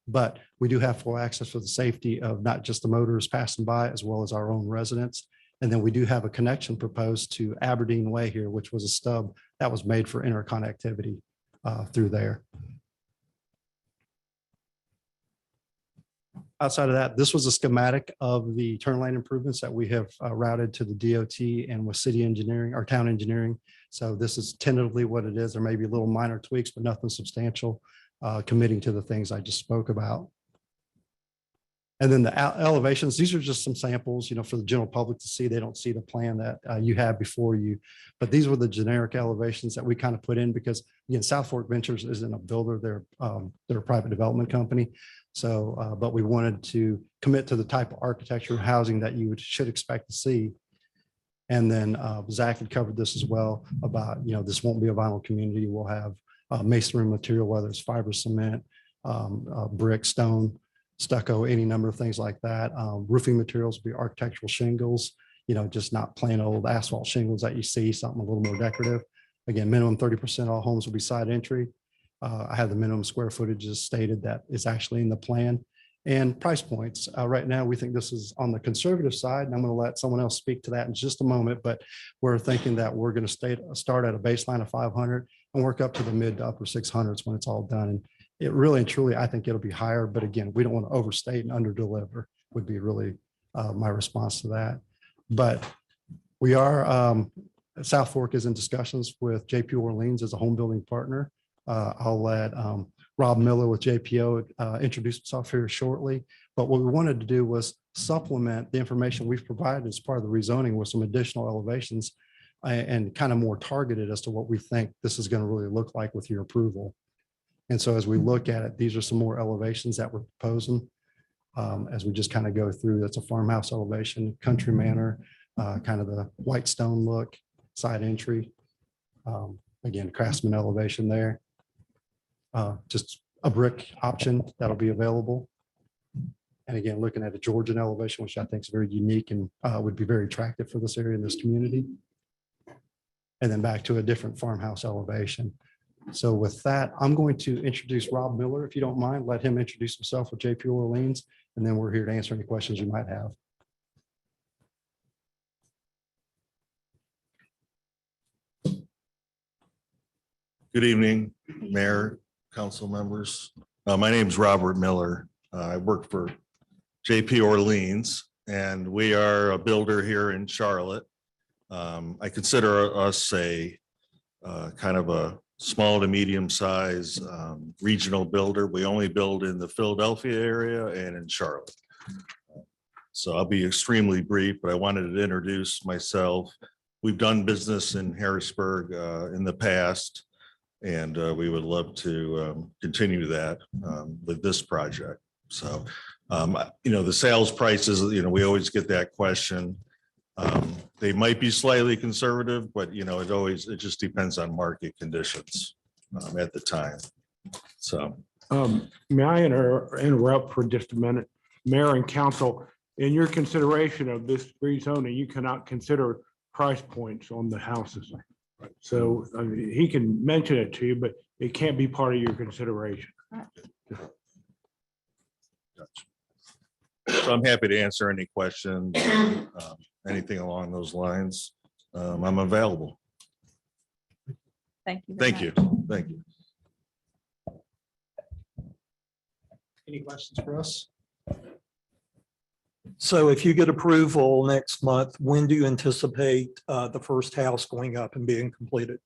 But we do have full access for the safety of not just the motors passing by, as well as our own residents. And then we do have a connection proposed to Aberdeen Way here, which was a stub that was made for interconnectivity through there. Outside of that, this was a schematic of the turn lane improvements that we have routed to the DOT and with city engineering, our town engineering. So this is tentatively what it is. There may be little minor tweaks, but nothing substantial, committing to the things I just spoke about. And then the elevations, these are just some samples, for the general public to see. They don't see the plan that you have before you, but these were the generic elevations that we kind of put in because, again, South Fork Ventures isn't a builder. They're a private development company. So, but we wanted to commit to the type of architecture and housing that you should expect to see. And then Zach had covered this as well about, this won't be a vinyl community. We'll have masonry material, whether it's fiber cement, brick, stone, stucco, any number of things like that. Roofing materials will be architectural shingles, just not plain old asphalt shingles that you see, something a little more decorative. Again, minimum 30% all homes will be side entry. I have the minimum square footages stated that is actually in the plan. And price points. Right now, we think this is on the conservative side, and I'm going to let someone else speak to that in just a moment, but we're thinking that we're going to start at a baseline of 500 and work up to the mid to upper 600s when it's all done. And it really and truly, I think it'll be higher, but again, we don't want to overstate and underdeliver would be really my response to that. But we are, South Fork is in discussions with JP Orleans as a home building partner. I'll let Rob Miller with JPO introduce himself here shortly. But what we wanted to do was supplement the information we've provided as part of the rezoning with some additional elevations and kind of more targeted as to what we think this is going to really look like with your approval. And so as we look at it, these are some more elevations that we're proposing as we just kind of go through. That's a farmhouse elevation, country manor, kind of the white stone look, side entry. Again, craftsman elevation there. Just a brick option that'll be available. And again, looking at a Georgian elevation, which I think is very unique and would be very attractive for this area in this community. And then back to a different farmhouse elevation. So with that, I'm going to introduce Rob Miller, if you don't mind, let him introduce himself with JP Orleans, and then we're here to answer any questions you might have. Good evening, Mayor, council members. My name is Robert Miller. I work for JP Orleans, and we are a builder here in Charlotte. I consider us a kind of a small to medium size regional builder. We only build in the Philadelphia area and in Charlotte. So I'll be extremely brief, but I wanted to introduce myself. We've done business in Harrisburg in the past, and we would love to continue that with this project. So, the sales prices, we always get that question. They might be slightly conservative, but it just depends on market conditions at the time. So, may I interrupt for just a minute? Mayor and council, in your consideration of this rezoning, you cannot consider price points on the houses. So he can mention it to you, but it can't be part of your consideration. So I'm happy to answer any questions, anything along those lines. I'm available. Thank you. Thank you. Thank you. Any questions for us? So if you get approval next month, when do you anticipate the first house going up and being completed?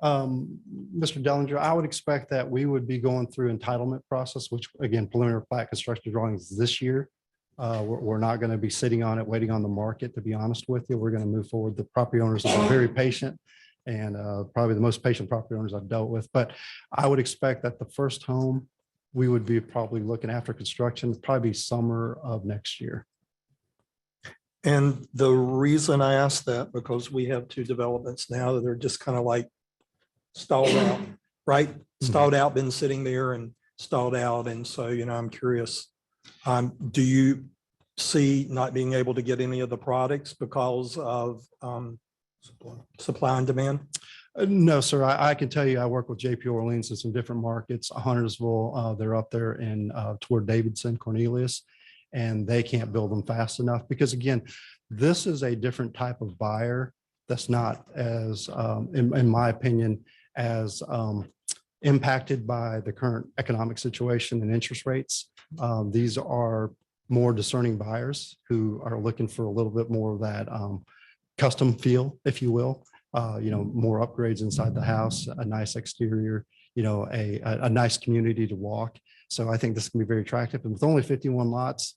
Mr. Dellinger, I would expect that we would be going through entitlement process, which again, preliminary plat construction drawings this year. We're not going to be sitting on it, waiting on the market, to be honest with you. We're going to move forward. The property owners have been very patient and probably the most patient property owners I've dealt with. But I would expect that the first home, we would be probably looking after construction, probably summer of next year. And the reason I asked that, because we have two developments now that are just kind of like stalled out. right? Stalled out, been sitting there and stalled out. And so, I'm curious, do you see not being able to get any of the products because of supply and demand? No, sir. I can tell you, I work with JP Orleans in some different markets. Huntersville, they're up there in toward Davidson, Cornelius, and they can't build them fast enough because again, this is a different type of buyer that's not as, in my opinion, as impacted by the current economic situation and interest rates. These are more discerning buyers who are looking for a little bit more of that custom feel, if you will. More upgrades inside the house, a nice exterior, a nice community to walk. So I think this can be very attractive. And with only 51 lots,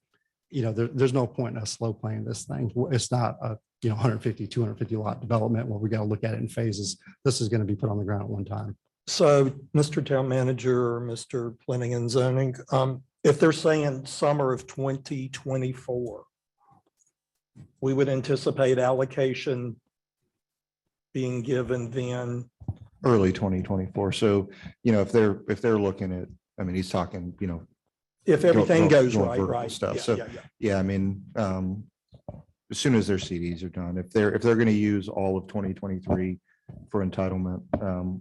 there's no point in us slow playing this thing. It's not a 150, 250 lot development where we got to look at it in phases. This is going to be put on the ground at one time. So, Mr. Town Manager or Mr. Planning and Zoning, if they're saying summer of 2024, we would anticipate allocation being given then. Early 2024. So, if they're looking at, I mean, he's talking, If everything goes going right, vertical right. Stuff. Yeah, So, yeah, yeah. yeah, I mean, as soon as their CDs are done, if they're going to use all of 2023 for entitlement,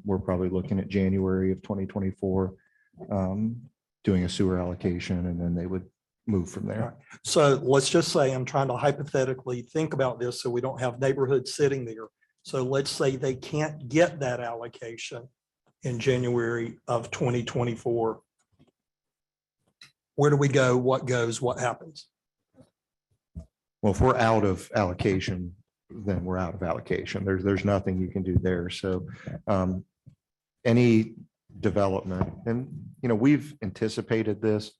we're probably looking at January of 2024, doing a sewer allocation, and then they would move from there. So let's just say, I'm trying to hypothetically think about this so we don't have neighborhoods sitting there. So let's say they can't get that allocation in January of 2024. Where do we go? What goes? What happens? Well, if we're out of allocation, then we're out of allocation. There's nothing you can do there. So any development, and we've anticipated this,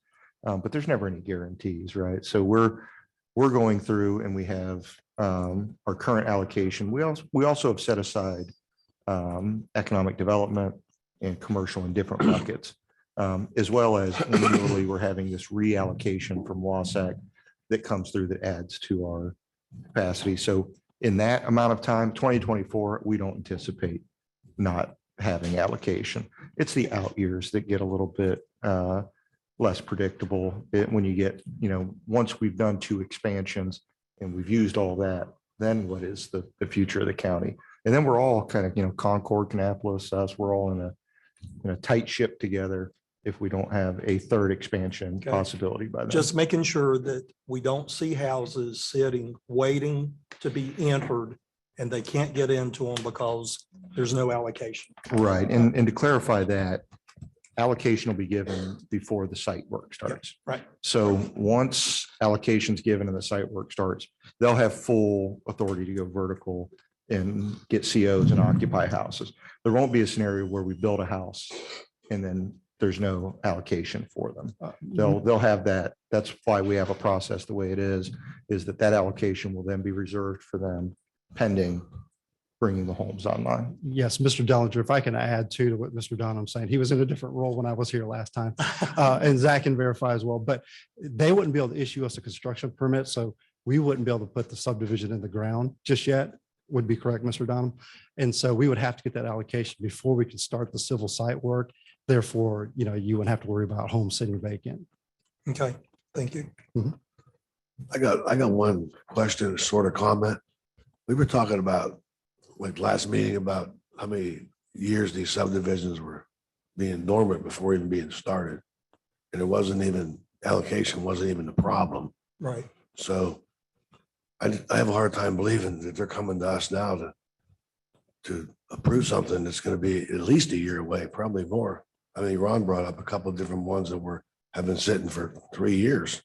but there's never any guarantees, right? So we're going through and we have our current allocation. We also have set aside economic development and commercial in different buckets, as well as annually we're having this reallocation from WASAC that comes through that adds to our capacity. So in that amount of time, 2024, we don't anticipate not having allocation. It's the out years that get a little bit less predictable when you get, once we've done 2 expansions and we've used all that, then what is the future of the county? And then we're all kind of, Concord, Kannapolis, us, we're all in a tight ship together if we don't have a 3rd expansion Okay. possibility by then. Just making sure that we don't see houses sitting, waiting to be entered, and they can't get into them because there's no allocation. Right. And to clarify that, allocation will be given before the site work starts. Right. So once allocation's given and the site work starts, they'll have full authority to go vertical and get COs and occupy houses. There won't be a scenario where we build a house and then there's no allocation for them. They'll have that. That's why we have a process the way it is that allocation will then be reserved for them pending bringing the homes online. Yes, Mr. Dellinger, if I can add to what Mr. Donham's saying, he was in a different role when I was here last time. And Zach can verify as well, but they wouldn't be able to issue us a construction permit. So we wouldn't be able to put the subdivision in the ground just yet. Would be correct, Mr. Donham. And so we would have to get that allocation before we could start the civil site work. Therefore, you wouldn't have to worry about homes sitting vacant. Okay, thank you. I got one question, sort of comment. We were talking about, like last meeting, about how many years these subdivisions were being dormant before even being started. And it wasn't even, allocation wasn't even the problem. Right. So I have a hard time believing that they're coming to us now to approve something that's going to be at least a year away, probably more. I mean, Ron brought up a couple of different ones that have been sitting for 3 years.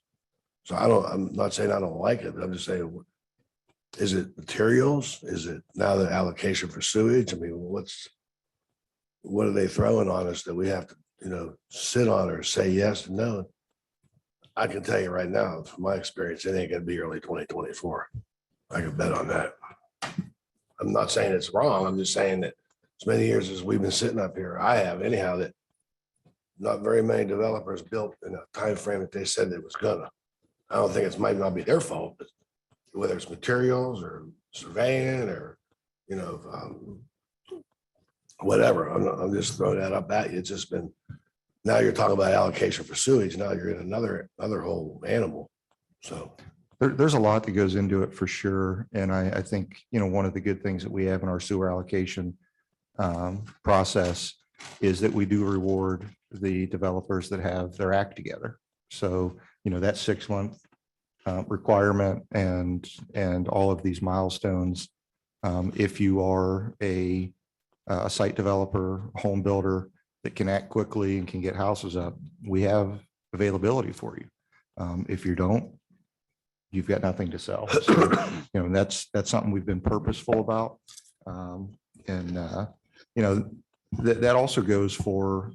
So I'm not saying I don't like it, but I'm just saying, is it materials? Is it now the allocation for sewage? I mean, what are they throwing on us that we have to, sit on or say yes and no? I can tell you right now, from my experience, it ain't gonna be early 2024. I can bet on that. I'm not saying it's wrong. I'm just saying that as many years as we've been sitting up here, I have anyhow, that not very many developers built in a time frame that they said it was gonna. I don't think it might not be their fault, but whether it's materials or surveying or, whatever. I'm just throwing that up at you. It's just been, now you're talking about allocation for sewage. Now you're in another whole animal. So. There's a lot that goes into it for sure. And I think, one of the good things that we have in our sewer allocation process is that we do reward the developers that have their act together. So, that 6-month requirement and all of these milestones. If you are a site developer, home builder that can act quickly and can get houses up, we have availability for you. If you don't, you've got nothing to sell. So, that's something we've been purposeful about. That also goes for,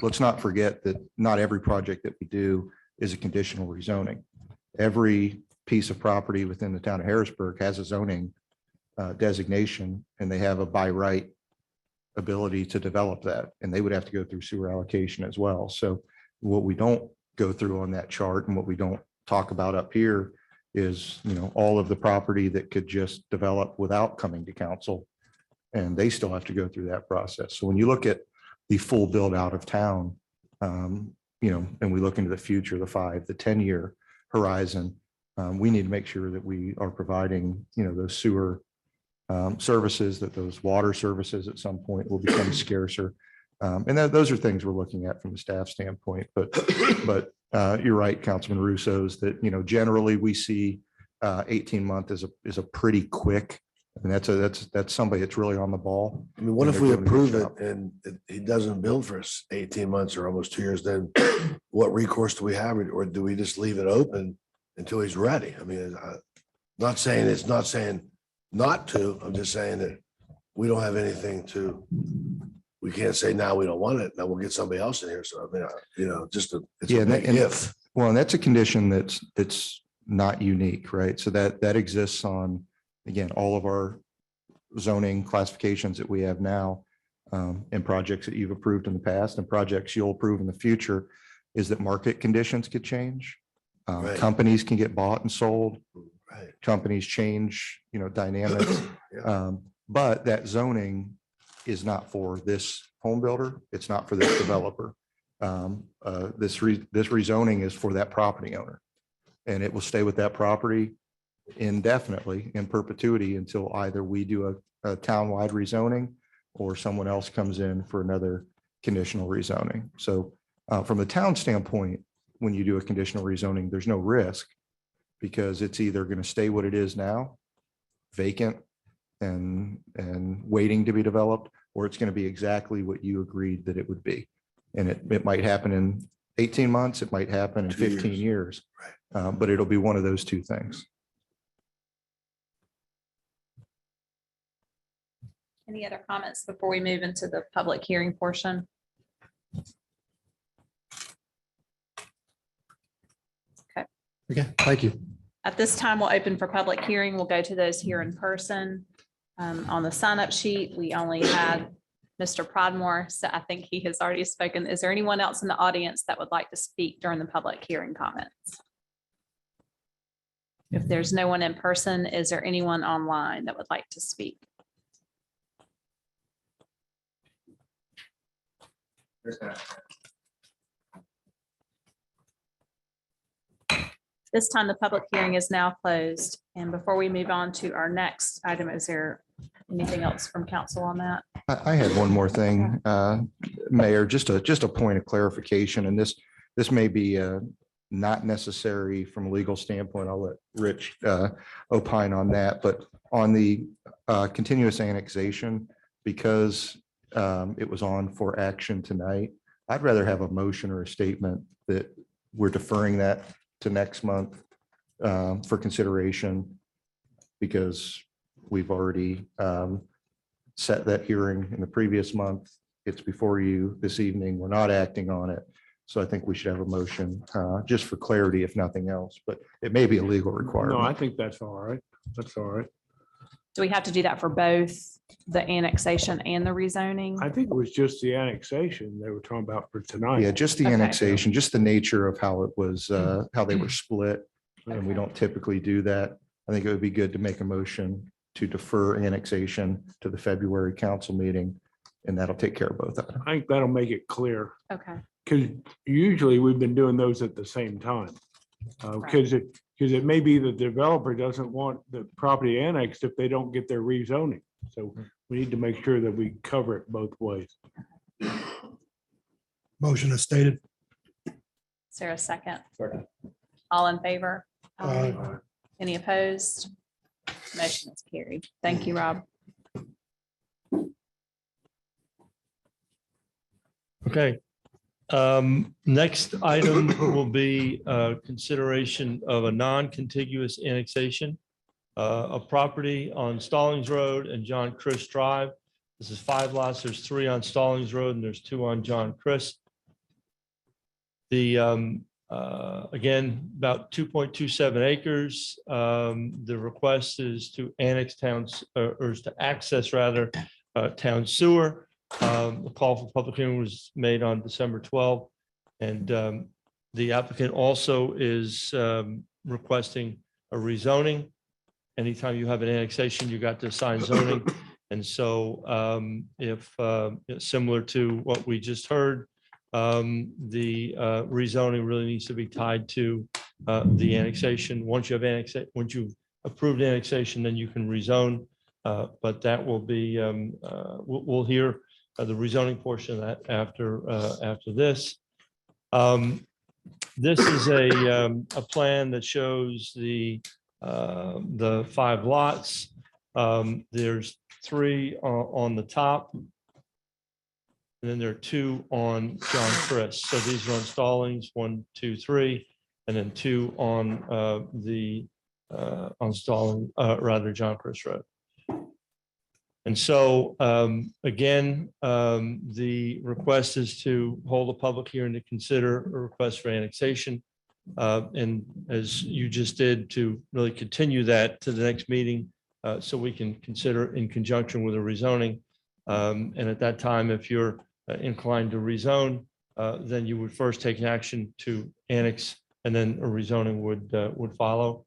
let's not forget that not every project that we do is a conditional rezoning. Every piece of property within the town of Harrisburg has a zoning designation, and they have a by right ability to develop that, and they would have to go through sewer allocation as well. So what we don't go through on that chart and what we don't talk about up here is, all of the property that could just develop without coming to council, and they still have to go through that process. So when you look at the full build out of town, and we look into the future, the 5, the 10-year horizon, we need to make sure that we are providing, those sewer services, that those water services at some point will become scarcer. And those are things we're looking at from a staff standpoint. But you're right, Councilman Russo's, that, generally we see 18-month is a pretty quick. I mean, that's somebody that's really on the ball. I mean, what if we approve it and he doesn't build for us 18 months or almost 2 years? Then what recourse do we have, or do we just leave it open until he's ready? I mean, not saying not to. I'm just saying that we don't have anything to. We can't say now we don't want it. Now we'll get somebody else in here. So I mean, it's a big if. Well, and that's a condition that's not unique, right? So that exists on, again, all of our zoning classifications that we have now, and projects that you've approved in the past and projects you'll approve in the future, is that market conditions could change. Right. Companies can get bought and sold. Right. Companies change, dynamics. Yeah. But that zoning is not for this home builder. It's not for this developer. This rezoning is for that property owner, and it will stay with that property indefinitely, in perpetuity, until either we do a townwide rezoning or someone else comes in for another conditional rezoning. So from the town standpoint, when you do a conditional rezoning, there's no risk, because it's either going to stay what it is now, vacant and waiting to be developed, or it's going to be exactly what you agreed that it would be. And it might happen in 18 months, it might happen in 15 years, but it'll be one of those two things. Any other comments before we move into the public hearing portion? Okay, thank you. At this time, we'll open for public hearing. We'll go to those here in person. On the sign-up sheet, we only had Mr. Prodmore, so I think he has already spoken. Is there anyone else in the audience that would like to speak during the public hearing comments? If there's no one in person, is there anyone online that would like to speak? This time, the public hearing is now closed. And before we move on to our next item, is there anything else from council on that? I had one more thing, Mayor, just a point of clarification, and this may be not necessary from a legal standpoint. I'll let Rich opine on that, but on the continuous annexation, because it was on for action tonight, I'd rather have a motion or a statement that we're deferring that to next month for consideration, because we've already set that hearing in the previous month. It's before you this evening. We're not acting on it. So I think we should have a motion just for clarity, if nothing else, but it may be a legal requirement. No, I think that's all right. That's all right. Do we have to do that for both the annexation and the rezoning? I think it was just the annexation they were talking about for tonight. Yeah, just the Okay. annexation, just the nature of how it was, how they were split. And we don't typically do that. I think it would be good to make a motion to defer annexation to the February council meeting and that'll take care of both of them. I think that'll make it clear, Okay. because usually we've been doing those at the same time. Because it may be the developer doesn't want the property annexed if they don't get their rezoning. So we need to make sure that we cover it both ways. Motion is stated. Is there a second? All in favor? Aye. Any opposed? Motion is carried. Thank you, Rob. Okay. Next item will be consideration of a non-contiguous annexation of property on Stallings Road and John Chris Drive. This is 5 lots. There's 3 on Stallings Road and there's 2 on John Chris. The again, about 2.27 acres. The request is to annex towns or is to access rather town sewer. The call for public hearing was made on December 12th. And the applicant also is requesting a rezoning. Anytime you have an annexation, you got to assign zoning. And so if similar to what we just heard, the rezoning really needs to be tied to the annexation. Once you have once you've approved annexation, then you can rezone. But that will be, we'll hear the rezoning portion of that after this. This is a plan that shows the 5 lots. There's 3 on the top. And then there are 2 on John Chris. So these are on Stallings, 1, 2, 3, and then 2 on on Stallings, rather John Chris Road. And so again, the request is to hold a public hearing to consider a request for annexation. And as you just did, to really continue that to the next meeting so we can consider in conjunction with a rezoning. And at that time, if you're inclined to rezone, then you would first take an action to annex, and then a rezoning would follow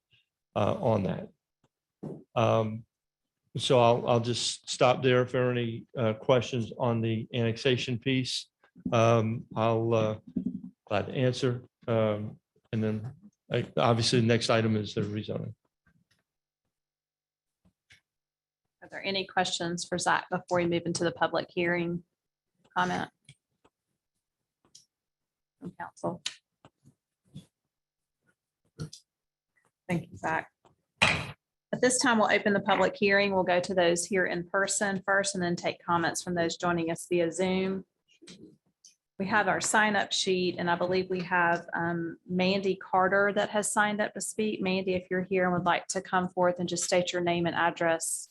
on that. So I'll just stop there. If there are any questions on the annexation piece, I'll glad to answer. And then obviously the next item is the rezoning. Are there any questions for Zach before we move into the public hearing? Comment from council? Thank you, Zach. At this time, we'll open the public hearing. We'll go to those here in person first and then take comments from those joining us via Zoom. We have our sign up sheet, and I believe we have Mandy Carter that has signed up to speak. Mandy, if you're here and would like to come forth and just state your name and address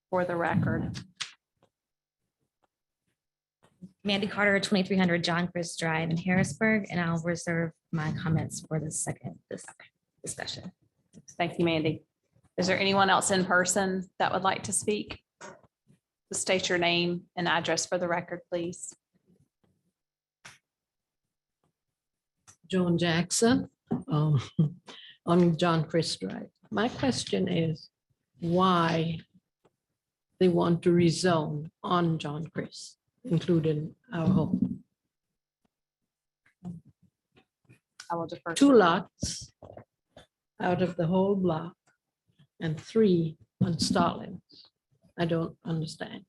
for the record. Mandy Carter, 2300 John Chris Drive in Harrisburg, and I'll reserve my comments for this discussion. Thank you, Mandy. Is there anyone else in person that would like to speak? Just state your name and address for the record, please. Joan Jackson on John Chris Drive. My question is why they want to rezone on John Chris, including our home. I will defer. 2 lots out of the whole block and 3 on Stallings. I don't understand.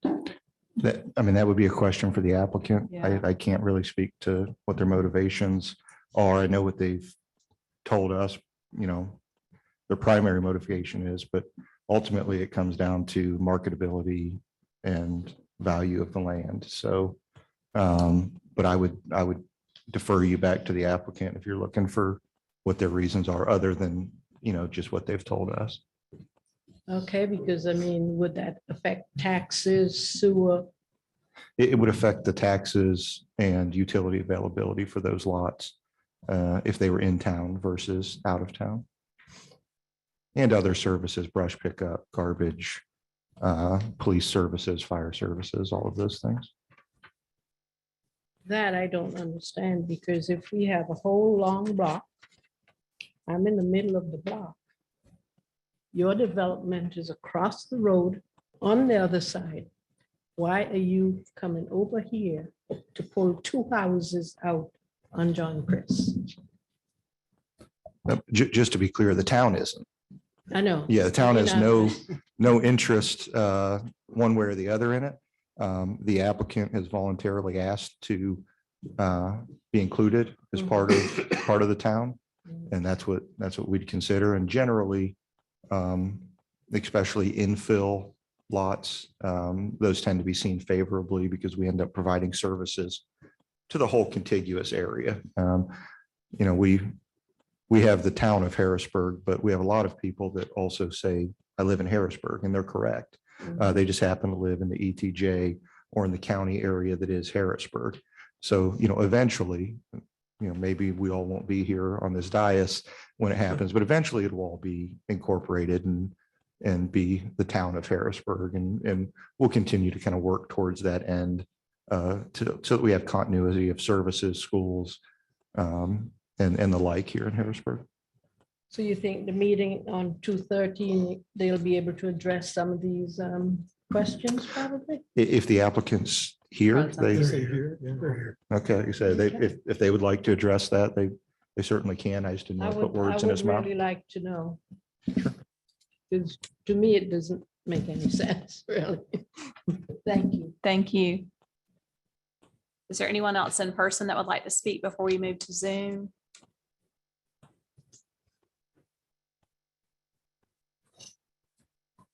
That would be a question for the applicant. Yeah. I can't really speak to what their motivations are. I know what they've told us, their primary motivation is, but ultimately it comes down to marketability and value of the land. So, but I would defer you back to the applicant if you're looking for what their reasons are, other than, just what they've told us. Okay, because would that affect taxes, sewer? It would affect the taxes and utility availability for those lots if they were in town versus out of town. And other services, brush pickup, garbage, police services, fire services, all of those things. That I don't understand, because if we have a whole long block, I'm in the middle of the block. Your development is across the road on the other side, why are you coming over here to pull two houses out on John Chris? Just to be clear, the town isn't. I know. Yeah, the town I has mean, no interest one way or the other in it. The applicant has voluntarily asked to be included as part of the town. And that's what we'd consider. And generally, especially infill lots, those tend to be seen favorably because we end up providing services to the whole contiguous area. You know, we have the town of Harrisburg, but we have a lot of people that also say, I live in Harrisburg, and they're correct. They just happen to live in the ETJ or in the county area that is Harrisburg. So, you know, eventually, you know, maybe we all won't be here on this dais when it happens, but eventually it will all be incorporated and be the town of Harrisburg. And we'll continue to kind of work towards that end so that we have continuity of services, schools, and the like here in Harrisburg. So you think the meeting on 2/13, they'll be able to address some of these questions probably? If the applicants here, they, Here. okay, you said if they would like to address that, they certainly can. I just didn't I want to put would words in his mouth. really like to know. Because to me, it doesn't make any sense, really. Thank you. Thank you. Is there anyone else in person that would like to speak before we move to Zoom?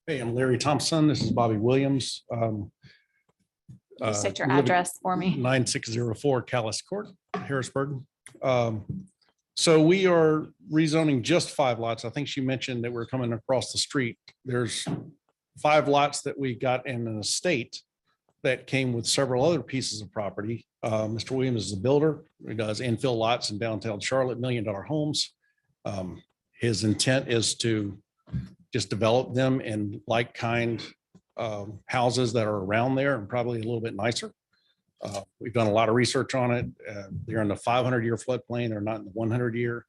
Hey, I'm Larry Thompson. This is Bobby Williams. Please state your address for me. 9604 Callis Court, Harrisburg. So we are rezoning just 5 lots. I think she mentioned that we're coming across the street. There's 5 lots that we got in an estate that came with several other pieces of property. Mr. Williams is a builder. He does infill lots in downtown Charlotte, $1 million homes. His intent is to just develop them in like kind houses that are around there and probably a little bit nicer. We've done a lot of research on it. They're in the 500-year floodplain. They're not in the 100-year.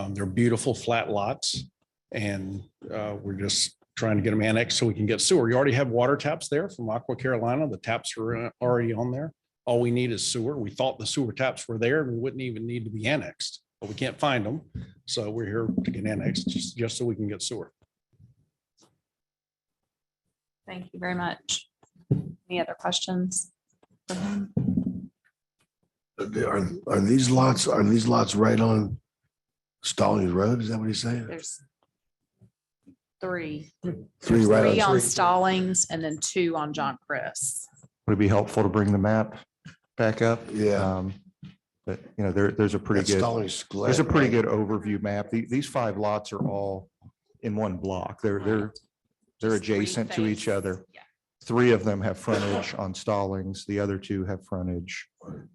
They're beautiful flat lots. And we're just trying to get them annexed so we can get sewer. You already have water taps there from Aqua Carolina. The taps are already on there. All we need is sewer. We thought the sewer taps were there and we wouldn't even need to be annexed, but we can't find them. So we're here to get annexed just so we can get sewer. Thank you very much. Any other questions for him? Are these lots right on Stallings Road? Is that what he's saying? There's 3. Three right on 3 on street. Stallings and then 2 on John Chris. Would it be helpful to bring the map back up? Yeah. But you know, there's a pretty That's good, Stallings there's a Glen, pretty right? good overview map. These 5 lots are all in one block. They're Just 3 adjacent to each face. other. Yeah. 3 of them have frontage on Stallings. The other 2 have frontage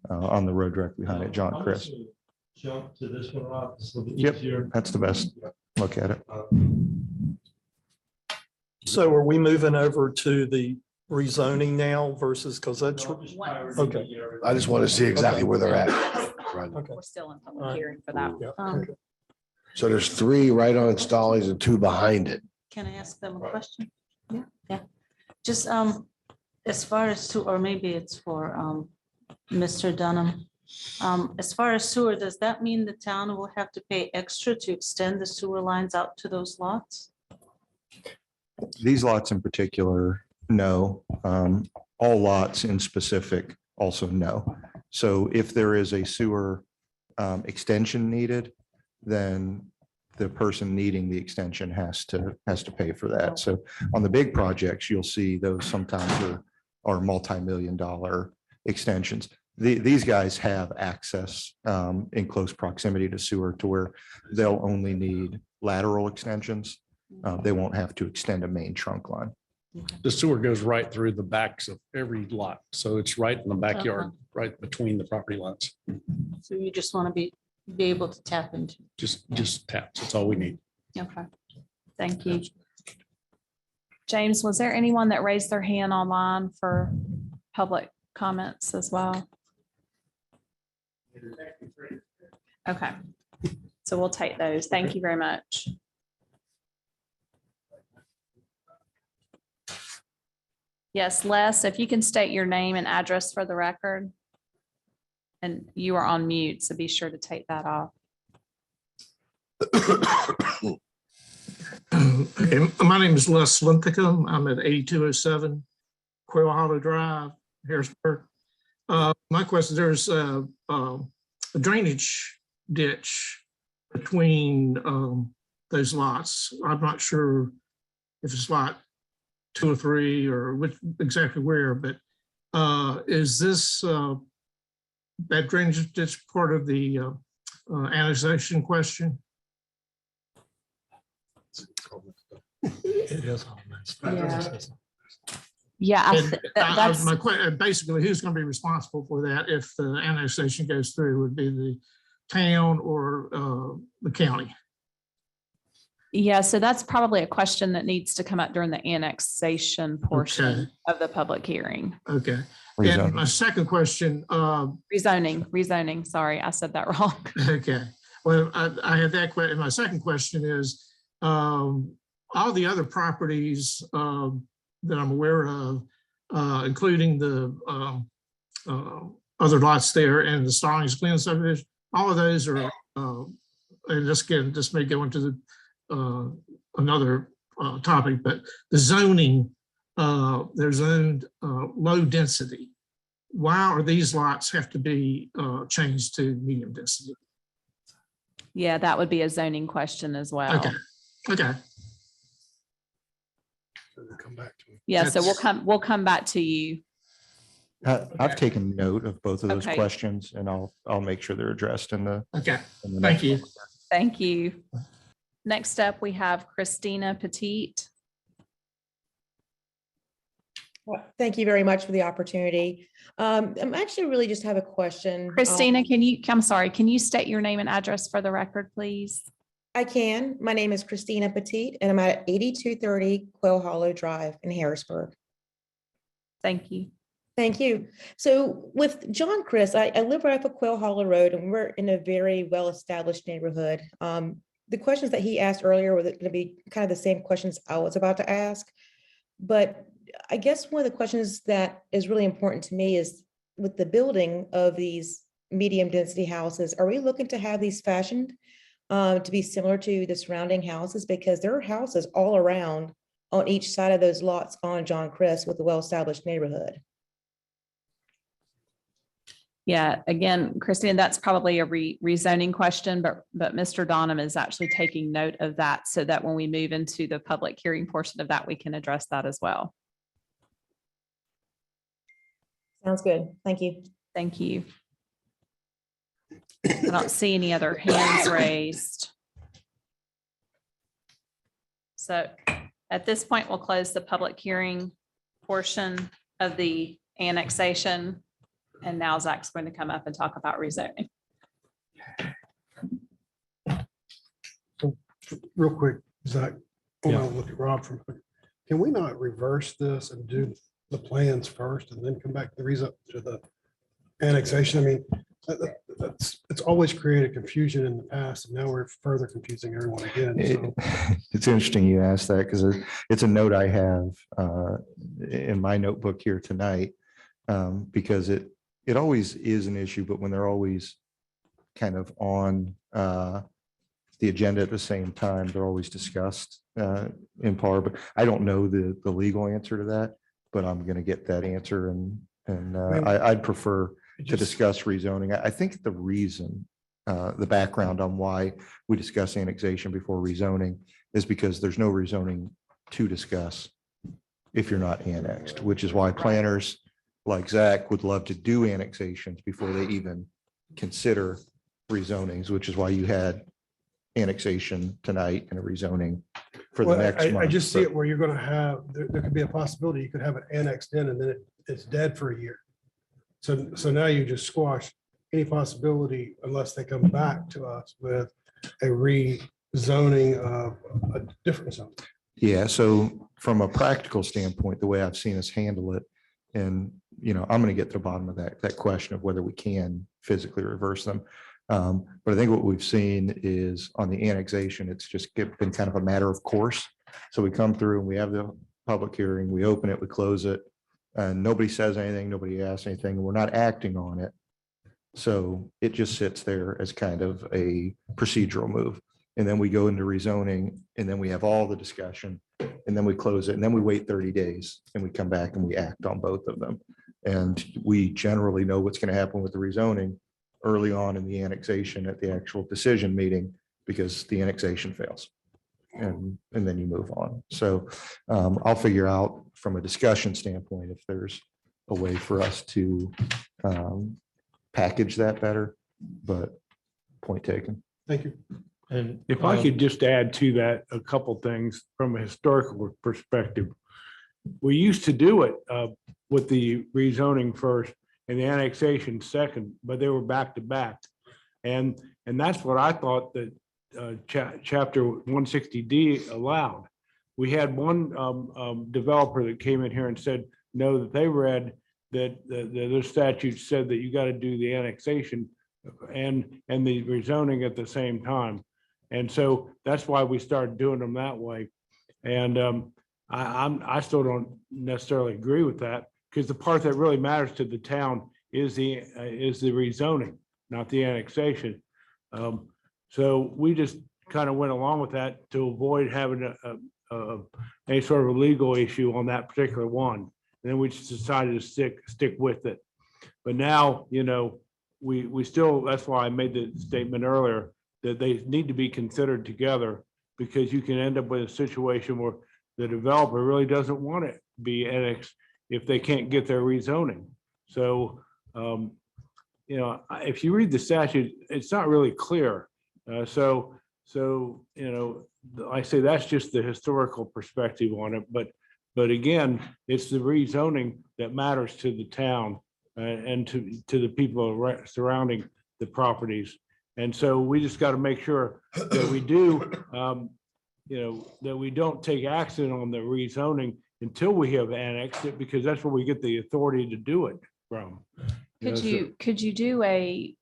on the road directly behind it, John Chris. Jump to this one off. This will be Yep, easier. that's the best look at it. So are we moving over to the rezoning now versus, because that's, okay. I just want to see exactly where they're at. Right. Okay. We're still in public hearing for that. Yeah, Um, So there's 3 right on Stallings and 2 behind it. Can I ask them a question? Yeah. Just as far as sewer, or maybe it's for Mr. Dunham. As far as sewer, does that mean the town will have to pay extra to extend the sewer lines out to those lots? These lots in particular, no. All lots in specific also no. So if there is a sewer extension needed, then the person needing the extension has to pay for that. So on the big projects, you'll see those sometimes are multi-million-dollar extensions. These guys have access in close proximity to sewer to where they'll only need lateral extensions. They won't have to extend a main trunk line. The sewer goes right through the backs of every lot. So it's right in the backyard, right between the property lines. So you just want to be able to tap into. Just taps. That's all we need. Okay, thank you. James, was there anyone that raised their hand online for public comments as well? Okay, so we'll take those. Thank you very much. Yes, Les, if you can state your name and address for the record. And you are on mute, so be sure to take that off. Okay, my name is Les Linthicum. I'm at 8207 Quail Hollow Drive, Harrisburg. My question, there's a drainage ditch between those lots. I'm not sure if it's lot 2 or 3 or which exactly where, but is this that drainage ditch part of the annexation question? It is. Yeah, And that's basically, who's going to be responsible for that if the annexation goes through? Would be the town or the county? yeah. So that's probably a question that needs to come up during the annexation portion of the public hearing. Okay. And my second question. Rezoning. Sorry, I said that wrong. Okay. Well, I had that question. My second question is, all the other properties that I'm aware of, including the other lots there and the Stallings Glen subdivision, all of those are, and this may go into the another topic, but the zoning, they're zoned low density. Why are these lots have to be changed to medium density? Yeah, that would be a zoning question as well. Okay. Come back to me. Yeah, so we'll come back to you. I've taken note of both of those Okay. questions and I'll make sure they're addressed in the. Okay, in the thank next you. one. Thank you. Next up, we have Christina Petite. Thank you very much for the opportunity. I'm actually really just have a question. Christina, can you state your name and address for the record, please? I can. My name is Christina Petite and I'm at 8230 Quail Hollow Drive in Harrisburg. Thank you. Thank you. So with John Chris, I live right up a Quail Hollow Road and we're in a very well-established neighborhood. The questions that he asked earlier were going to be kind of the same questions I was about to ask. But I guess one of the questions that is really important to me is with the building of these medium density houses, are we looking to have these fashioned to be similar to the surrounding houses? Because there are houses all around on each side of those lots on John Chris with a well-established neighborhood. Yeah, again, Christine, that's probably a rezoning question, but Mr. Donham is actually taking note of that so that when we move into the public hearing portion of that, we can address that as well. Sounds good. Thank you. Thank you. I don't see any other hands raised. So at this point, we'll close the public hearing portion of the annexation. And now Zach's going to come up and talk about rezoning. Real quick, Zach, I want to look at Rob from, can we not reverse this and do the plans first and then come back to the annexation? I mean, it's always created confusion in the past and now we're further confusing everyone again. So. It's interesting you asked that because it's a note I have in my notebook here tonight because it always is an issue, but when they're always kind of on the agenda at the same time, they're always discussed in part, but I don't know the legal answer to that, but I'm going to get that answer and I'd prefer to discuss rezoning. I think the reason, the background on why we discuss annexation before rezoning is because there's no rezoning to discuss if you're not annexed, which is why planners like Zach would love to do annexations before they even consider rezonings, which is why you had annexation tonight and a rezoning for the next month. I just see it where you're going to have, there could be a possibility you could have it annexed in and then it's dead for a year. So now you just squash any possibility unless they come back to us with a rezoning of a different zone. Yeah, so from a practical standpoint, the way I've seen us handle it, and I'm going to get to the bottom of that question of whether we can physically reverse them. But I think what we've seen is on the annexation, it's just been kind of a matter of course. So we come through and we have the public hearing, we open it, we close it, Nobody says anything, nobody asks anything, and we're not acting on it. So it just sits there as kind of a procedural move. And then we go into rezoning, and then we have all the discussion, and then we close it, and then we wait 30 days, and we come back and we act on both of them. And we generally know what's going to happen with the rezoning early on in the annexation at the actual decision meeting, because the annexation fails. And then you move on. So I'll figure out from a discussion standpoint if there's a way for us to package that better, but point taken. Thank you. And If I could just add to that a couple things from a historical perspective. We used to do it with the rezoning first and the annexation second, but they were back to back. And that's what I thought that chapter 160D allowed. We had one developer that came in here and said, no, that they read that the statute said that you got to do the annexation and the rezoning at the same time. And so that's why we started doing them that way. And I still don't necessarily agree with that, because the part that really matters to the town is the rezoning, not the annexation. So we just kind of went along with that to avoid having any sort of a legal issue on that particular one. And then we just decided to stick with it. But now, you know, we still, that's why I made the statement earlier that they need to be considered together, because you can end up with a situation where the developer really doesn't want it to be annexed if they can't get their rezoning. So, you know, if you read the statute, it's not really clear. So, you know, I say that's just the historical perspective on it, but again, it's the rezoning that matters to the town and to the people surrounding the properties. And so we just got to make sure that we do, you know, that we don't take action on the rezoning until we have annexed it, because that's where we get the authority to do it from. Could you do a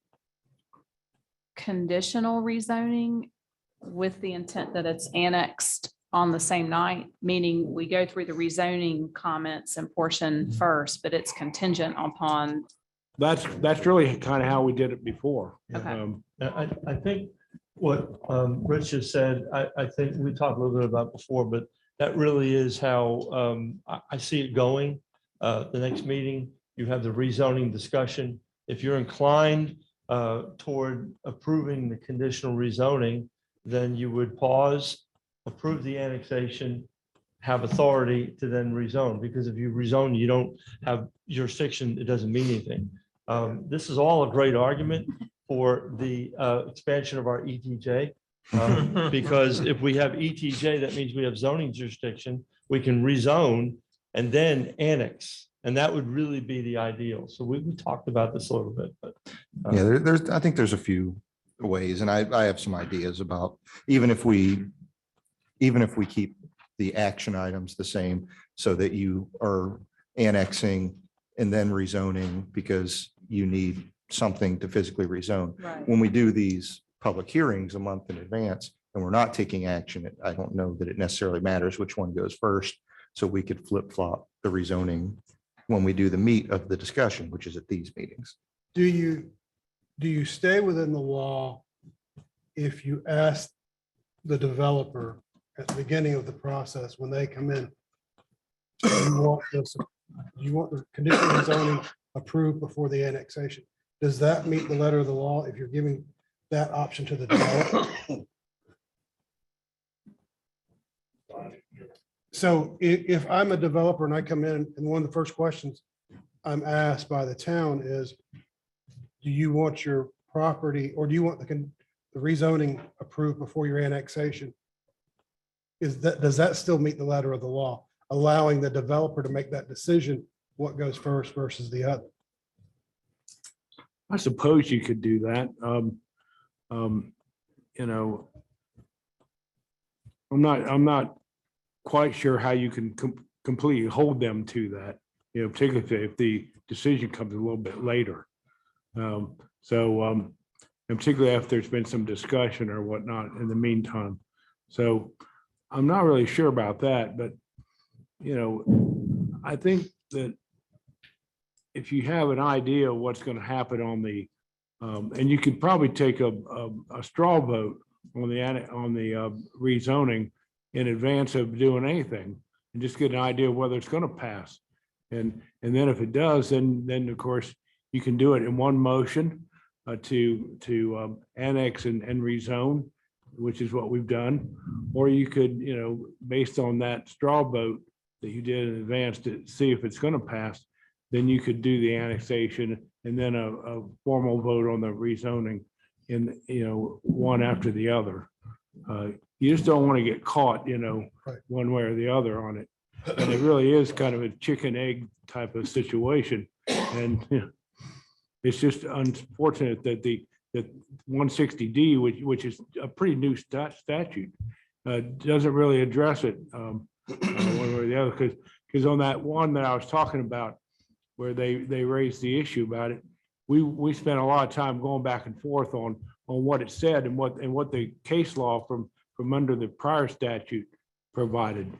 conditional rezoning with the intent that it's annexed on the same night, meaning we go through the rezoning comments and portion first, but it's contingent upon. That's really kind of how we did it before. Okay. I think what Rich just said, I think we talked a little bit about before, but that really is how I see it going. The next meeting, you have the rezoning discussion. If you're inclined toward approving the conditional rezoning, then you would pause, approve the annexation, have authority to then rezone, because if you rezone, you don't have jurisdiction, it doesn't mean anything. This is all a great argument for the expansion of our ETJ. Because if we have ETJ, that means we have zoning jurisdiction, we can rezone and then annex. And that would really be the ideal. So we talked about this a little bit, but. Yeah, I think there's a few ways, and I have some ideas about, even if we keep the action items the same, so that you are annexing and then rezoning because you need something to physically rezone. Right. When we do these public hearings a month in advance and we're not taking action, I don't know that it necessarily matters which one goes first. So we could flip flop the rezoning when we do the meat of the discussion, which is at these meetings. Do you stay within the law if you ask the developer at the beginning of the process, when they come in, you want the conditional zoning approved before the annexation? Does that meet the letter of the law if you're giving that option to the developer? So if I'm a developer and I come in, and one of the first questions I'm asked by the town is, do you want your property, or do you want the rezoning approved before your annexation? Does that still meet the letter of the law, allowing the developer to make that decision, what goes first versus the other? I suppose you could do that. You know, I'm not quite sure how you can completely hold them to that, you know, particularly if the decision comes a little bit later. And particularly if there's been some discussion or whatnot in the meantime. So I'm not really sure about that, but, you know, I think that if you have an idea of what's going to happen on the, and you could probably take a straw vote on the rezoning in advance of doing anything and just get an idea of whether it's going to pass. And then if it does, then of course you can do it in one motion to annex and rezone, which is what we've done. Or you could, based on that straw vote that you did in advance to see if it's going to pass, then you could do the annexation and then a formal vote on the rezoning in, one after the other. You just don't want to get caught, one way or the other on it. And it really is kind of a chicken egg type of situation. And it's just unfortunate that that 160D, which is a pretty new statute, doesn't really address it one way or the other. Because on that one that I was talking about, where they raised the issue about it, we spent a lot of time going back and forth on what it said and what the case law from under the prior statute provided.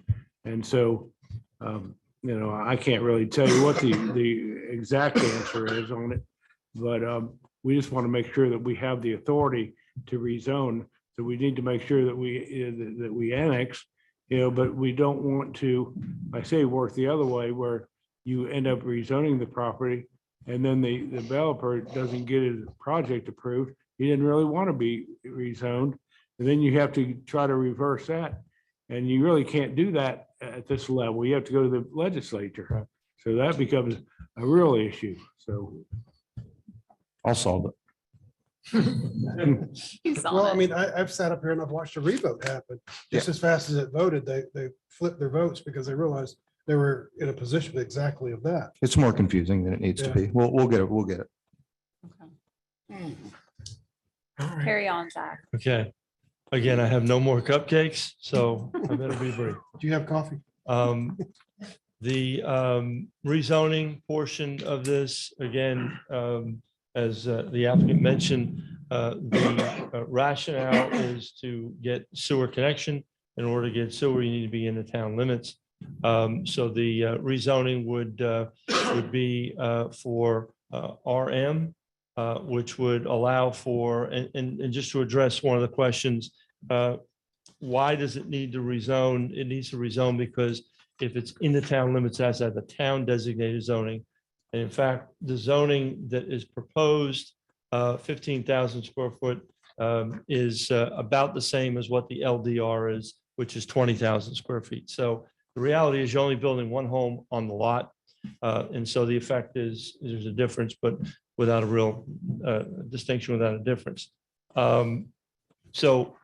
And so, I can't really tell you what the exact answer is on it, but we just want to make sure that we have the authority to rezone. So we need to make sure that we annex, but we don't want to, I say, work the other way where you end up rezoning the property and then the developer doesn't get his project approved. He didn't really want to be rezoned. And then you have to try to reverse that. And you really can't do that at this level. You have to go to the legislature. So that becomes a real issue. So I'll solve it. Well, I mean, I've sat up here and I've watched a revote happen. Just as fast as it voted, they flipped their votes because they realized they were in a position exactly of that. It's more confusing than it needs to be. We'll get it. We'll get it. Carry on, Zach. Okay. Again, I have no more cupcakes, so I better be brief. Do you have coffee? The rezoning portion of this, again, as the applicant mentioned, the rationale is to get sewer connection. In order to get sewer, you need to be in the town limits. So the rezoning would be for RM, which would allow for, and just to address one of the questions, why does it need to rezone? It needs to rezone because if it's in the town limits, that's at the town designated zoning. And in fact, the zoning that is proposed, 15,000 square foot, is about the same as what the LDR is, which is 20,000 square feet. So the reality is you're only building one home on the lot. And so the effect is there's a difference, but without a real distinction, without a difference. So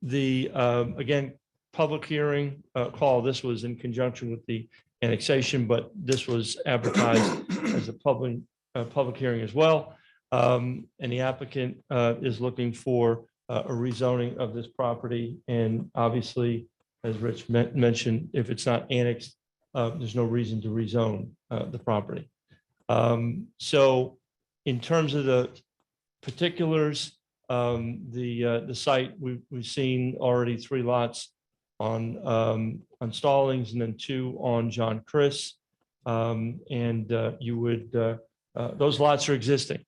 the, again, public hearing call, this was in conjunction with the annexation, but this was advertised as a public hearing as well. And the applicant is looking for a rezoning of this property. And obviously, as Rich mentioned, if it's not annexed, there's no reason to rezone the property. So in terms of the particulars, the site, we've seen already 3 lots on Stallings and then 2 on John Chris. And you would, those lots are existing,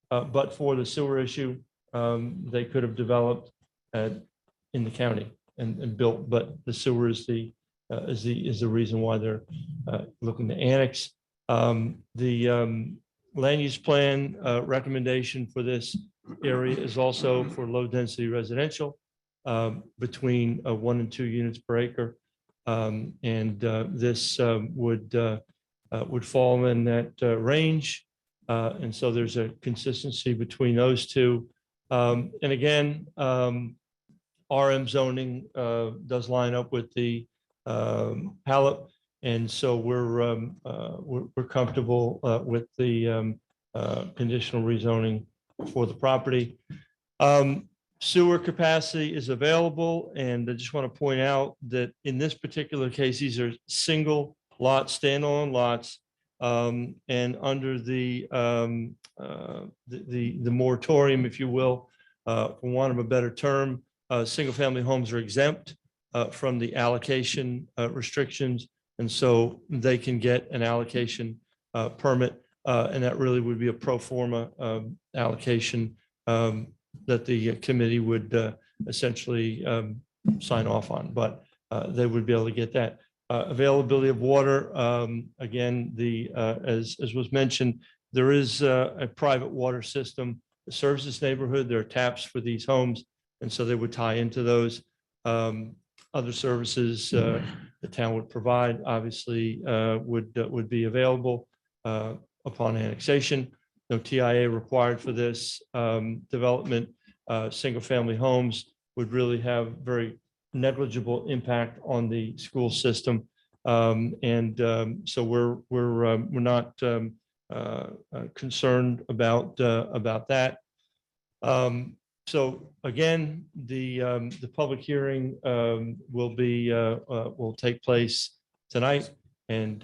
but for the sewer issue, they could have developed in the county and built, but the sewer is the reason why they're looking to annex. The land use plan recommendation for this area is also for low density residential between 1 and 2 units per acre. And this would fall in that range. And so there's a consistency between those two. And again, RM zoning does line up with the palette. And so we're comfortable with the conditional rezoning for the property. Sewer capacity is available, and I just want to point out that in this particular case, these are single lot, standalone lots, and under the moratorium, if you will, for want of a better term, single-family homes are exempt from the allocation restrictions, and so they can get an allocation permit And that really would be a pro forma allocation that the committee would essentially sign off on, but they would be able to get that. Availability of water, again, as was mentioned, there is a private water system that serves this neighborhood. There are taps for these homes, and so they would tie into those. Other services the town would provide, obviously, would be available upon annexation. No TIA required for this development. Single-family homes would really have very negligible impact on the school system. So we're not concerned about that. So again, the public hearing will take place tonight, and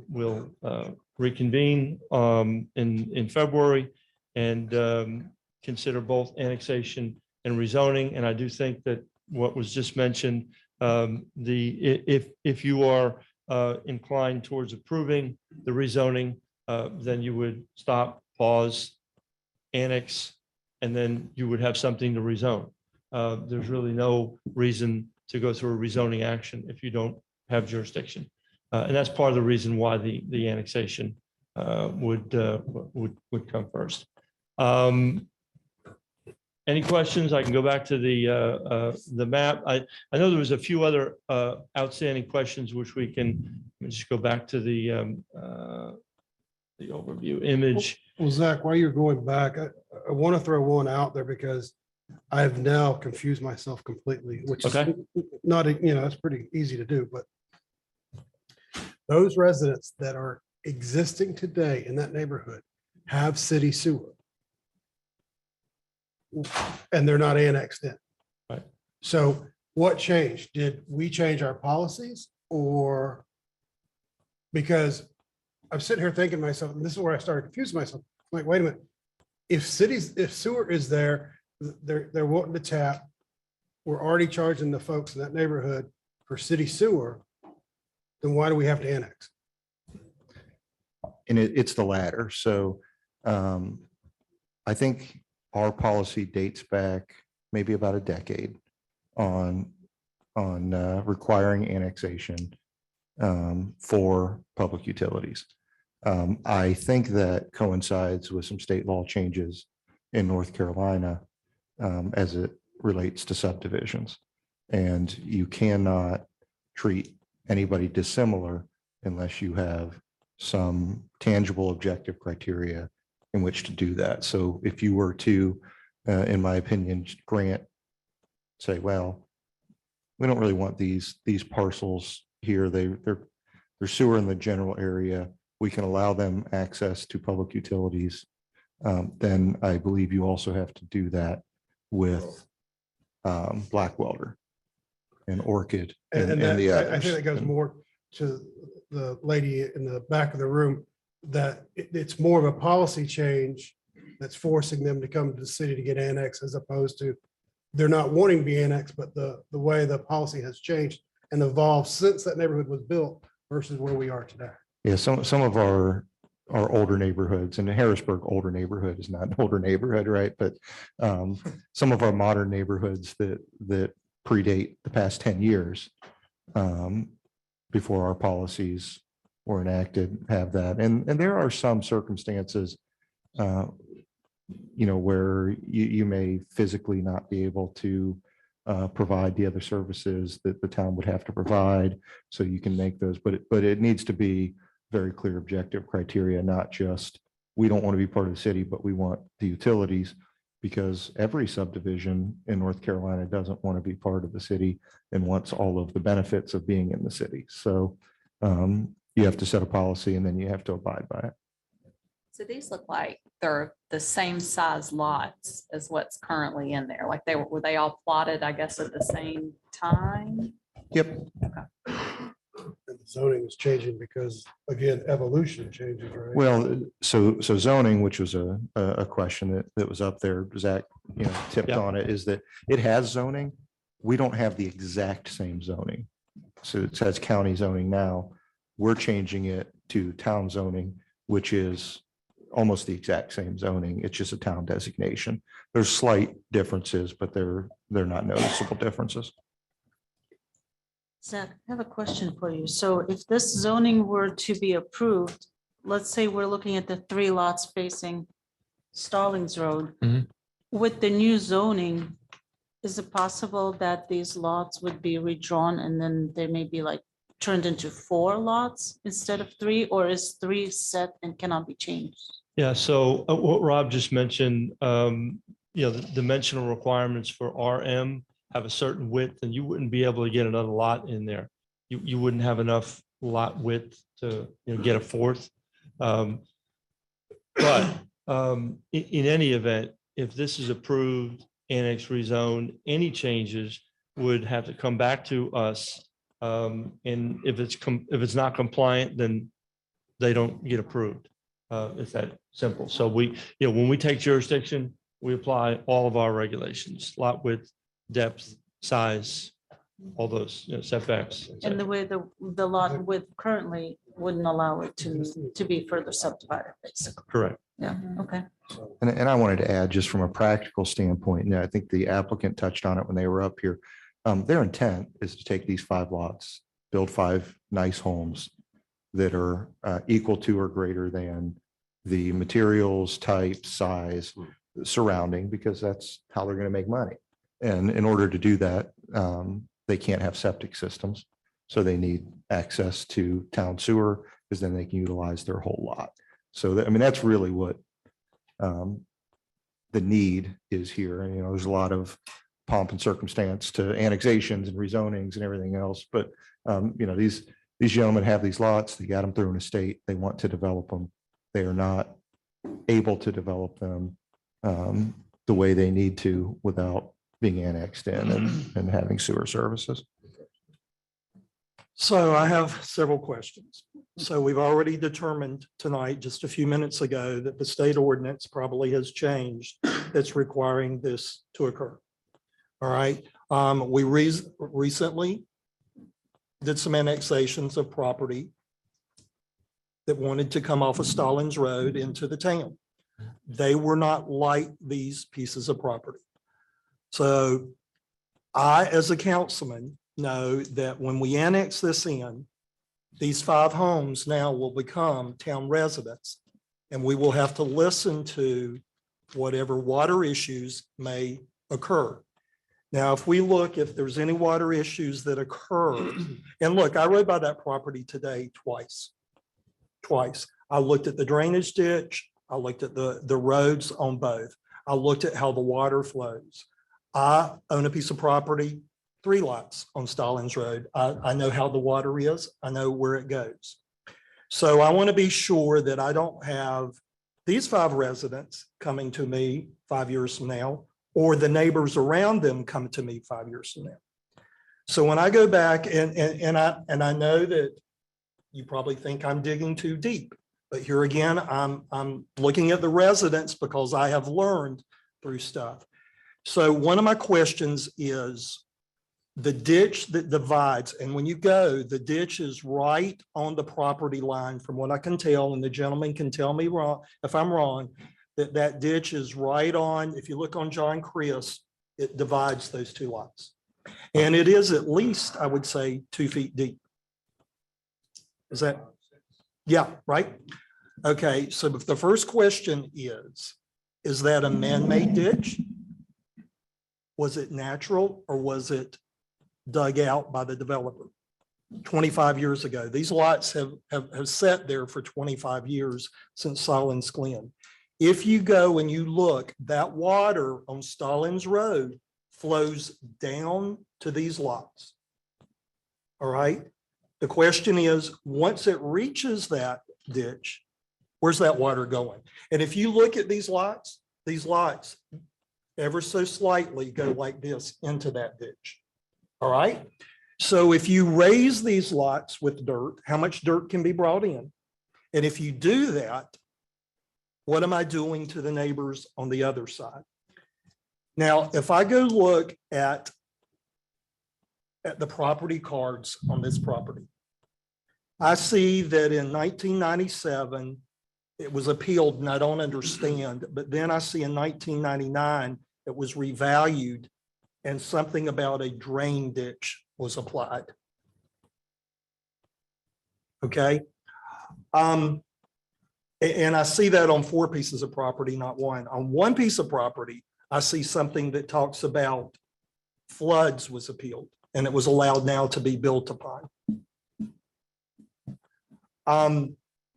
we'll reconvene in February and consider both annexation and rezoning. And I do think that what was just mentioned, if you are inclined towards approving the rezoning, then you would stop, pause, annex, and then you would have something to rezone. There's really no reason to go through a rezoning action if you don't have jurisdiction. And that's part of the reason why the annexation would come first. Any questions? I can go back to the map. I know there was a few other outstanding questions which we can, let me just go back to the overview image. Well, Zach, while you're going back, I want to throw one out there because I've now confused myself completely, which is Okay. not, it's pretty easy to do, but those residents that are existing today in that neighborhood have city sewer. And they're not annexed in. Right. So what changed? Did we change our policies or? Because I'm sitting here thinking to myself, and this is where I started confusing myself. I'm like, wait a minute. If sewer is there, they're wanting to tap. We're already charging the folks in that neighborhood for city sewer. Then why do we have to annex? And it's the latter. So I think our policy dates back maybe about a decade on requiring annexation for public utilities. I think that coincides with some state law changes in North Carolina as it relates to subdivisions. And you cannot treat anybody dissimilar unless you have some tangible objective criteria in which to do that. So if you were to, in my opinion, grant, say, well, we don't really want these parcels here. They're sewer in the general area. We can allow them access to public utilities. Then I believe you also have to do that with Blackwelder and Orchid and the others. I think that goes more to the lady in the back of the room, that it's more of a policy change that's forcing them to come to the city to get annexed, as opposed to they're not wanting to be annexed, but the way the policy has changed and evolved since that neighborhood was built versus where we are today. Yeah, some of our older neighborhoods, and Harrisburg older neighborhood is not an older neighborhood, right? But some of our modern neighborhoods that predate the past 10 years before our policies were enacted have that. And there are some circumstances, where you may physically not be able to provide the other services that the town would have to provide. So you can make those, but it needs to be very clear objective criteria, not just, we don't want to be part of the city, but we want the utilities, because every subdivision in North Carolina doesn't want to be part of the city and wants all of the benefits of being in the city. So you have to set a policy and then you have to abide by it. So these look like they're the same size lots as what's currently in there. Like were they all plotted, I guess, at the same time? Yep. And the zoning is changing because, again, evolution changes, right? Well, so zoning, which was a question that was up there, Zach, tipped on it, is that it has zoning. We don't have the exact same zoning. So it says county zoning now. We're changing it to town zoning, which is almost the exact same zoning. It's just a town designation. There's slight differences, but they're not noticeable differences. Zach, I have a question for you. So if this zoning were to be approved, let's say we're looking at the 3 lots facing Stallings Road. Mhm. With the new zoning, is it possible that these lots would be redrawn and then they may be like turned into 4 lots instead of 3, or is 3 set and cannot be changed? Yeah, so what Rob just mentioned, the dimensional requirements for RM have a certain width, and you wouldn't be able to get another lot in there. You wouldn't have enough lot width to, get a 4th. But in any event, if this is approved, annex rezoned, any changes would have to come back to us. And if it's not compliant, then they don't get approved. It's that simple. So when we take jurisdiction, we apply all of our regulations, lot width, depth, size, all those setbacks. And the way the lot width currently wouldn't allow it to be further subdivided, basically. Correct. Yeah, okay. And I wanted to add, just from a practical standpoint, and I think the applicant touched on it when they were up here. Their intent is to take these 5 lots, build 5 nice homes that are equal to or greater than the materials, type, size surrounding, because that's how they're going to make money. And in order to do that, they can't have septic systems. So they need access to town sewer, because then they can utilize their whole lot. So that's really what the need is here. And, there's a lot of pomp and circumstance to annexations and rezonings and everything else. But, these gentlemen have these lots, they got them through an estate, they want to develop them. They are not able to develop them the way they need to without being annexed in and having sewer services. So I have several questions. So we've already determined tonight, just a few minutes ago, that the state ordinance probably has changed that's requiring this to occur. All right. We recently did some annexations of property that wanted to come off of Stallings Road into the town. They were not like these pieces of property. So I, as a councilman, know that when we annex this in, these 5 homes now will become town residents, and we will have to listen to whatever water issues may occur. Now, if there's any water issues that occur, and look, I rode by that property today twice. I looked at the drainage ditch. I looked at the roads on both. I looked at how the water flows. I own a piece of property, 3 lots on Stallings Road. I know how the water is. I know where it goes. So I want to be sure that I don't have these 5 residents coming to me 5 years from now, or the neighbors around them come to me 5 years from now. So when I go back and I know that you probably think I'm digging too deep, but here again, I'm looking at the residents because I have learned through stuff. So one of my questions is the ditch that divides, and when you go, the ditch is right on the property line from what I can tell, and the gentleman can tell me wrong if I'm wrong, that ditch is right on, if you look on John Chris, it divides those 2 lots. And it is at least, I would say, 2 feet deep. Is that? Yeah, right? Okay, so the first question is that a man-made ditch? Was it natural, or was it dug out by the developer 25 years ago? These lots have sat there for 25 years since Stallings Glen. If you go and you look, that water on Stallings Road flows down to these lots. All right. The question is, once it reaches that ditch, where's that water going? And if you look at these lots ever so slightly go like this into that ditch. All right. So if you raise these lots with dirt, how much dirt can be brought in? And if you do that, what am I doing to the neighbors on the other side? Now, if I go look at the property cards on this property, I see that in 1997, it was appealed and I don't understand, but then I see in 1999, it was revalued and something about a drain ditch was applied. Okay. And I see that on 4 pieces of property, not one. On one piece of property, I see something that talks about floods was appealed and it was allowed now to be built upon.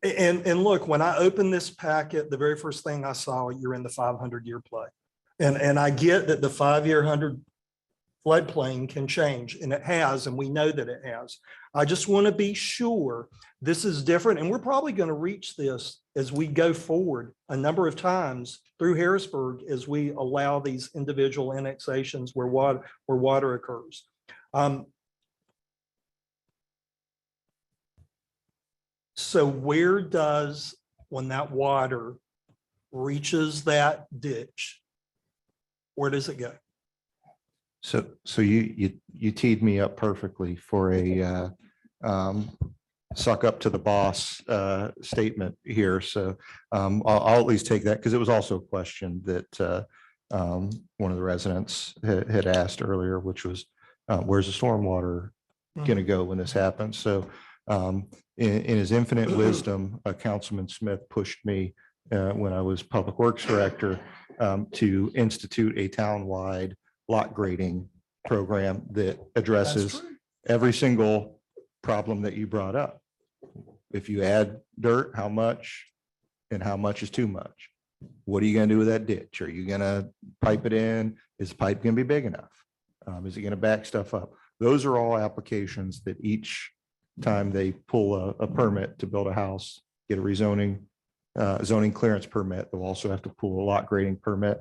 And look, when I opened this packet, the very first thing I saw, you're in the 500-year flood. And I get that the 5-year 100 floodplain can change, and it has, and we know that it has. I just want to be sure this is different, and we're probably going to reach this as we go forward a number of times through Harrisburg as we allow these individual annexations where water occurs. So where does, when that water reaches that ditch, where does it go? So you teed me up perfectly for a suck up to the boss statement here. So I'll at least take that because it was also a question that one of the residents had asked earlier, which was where's the stormwater going to go when this happens? So in his infinite wisdom, Councilman Smith pushed me when I was Public Works Director to institute a townwide lot grading program that addresses every single problem that you brought up. If you add dirt, how much and how much is too much? What are you going to do with that ditch? Are you going to pipe it in? Is the pipe going to be big enough? Is it going to back stuff up? Those are all applications that each time they pull a permit to build a house, get a rezoning, zoning clearance permit, they'll also have to pull a lot grading permit.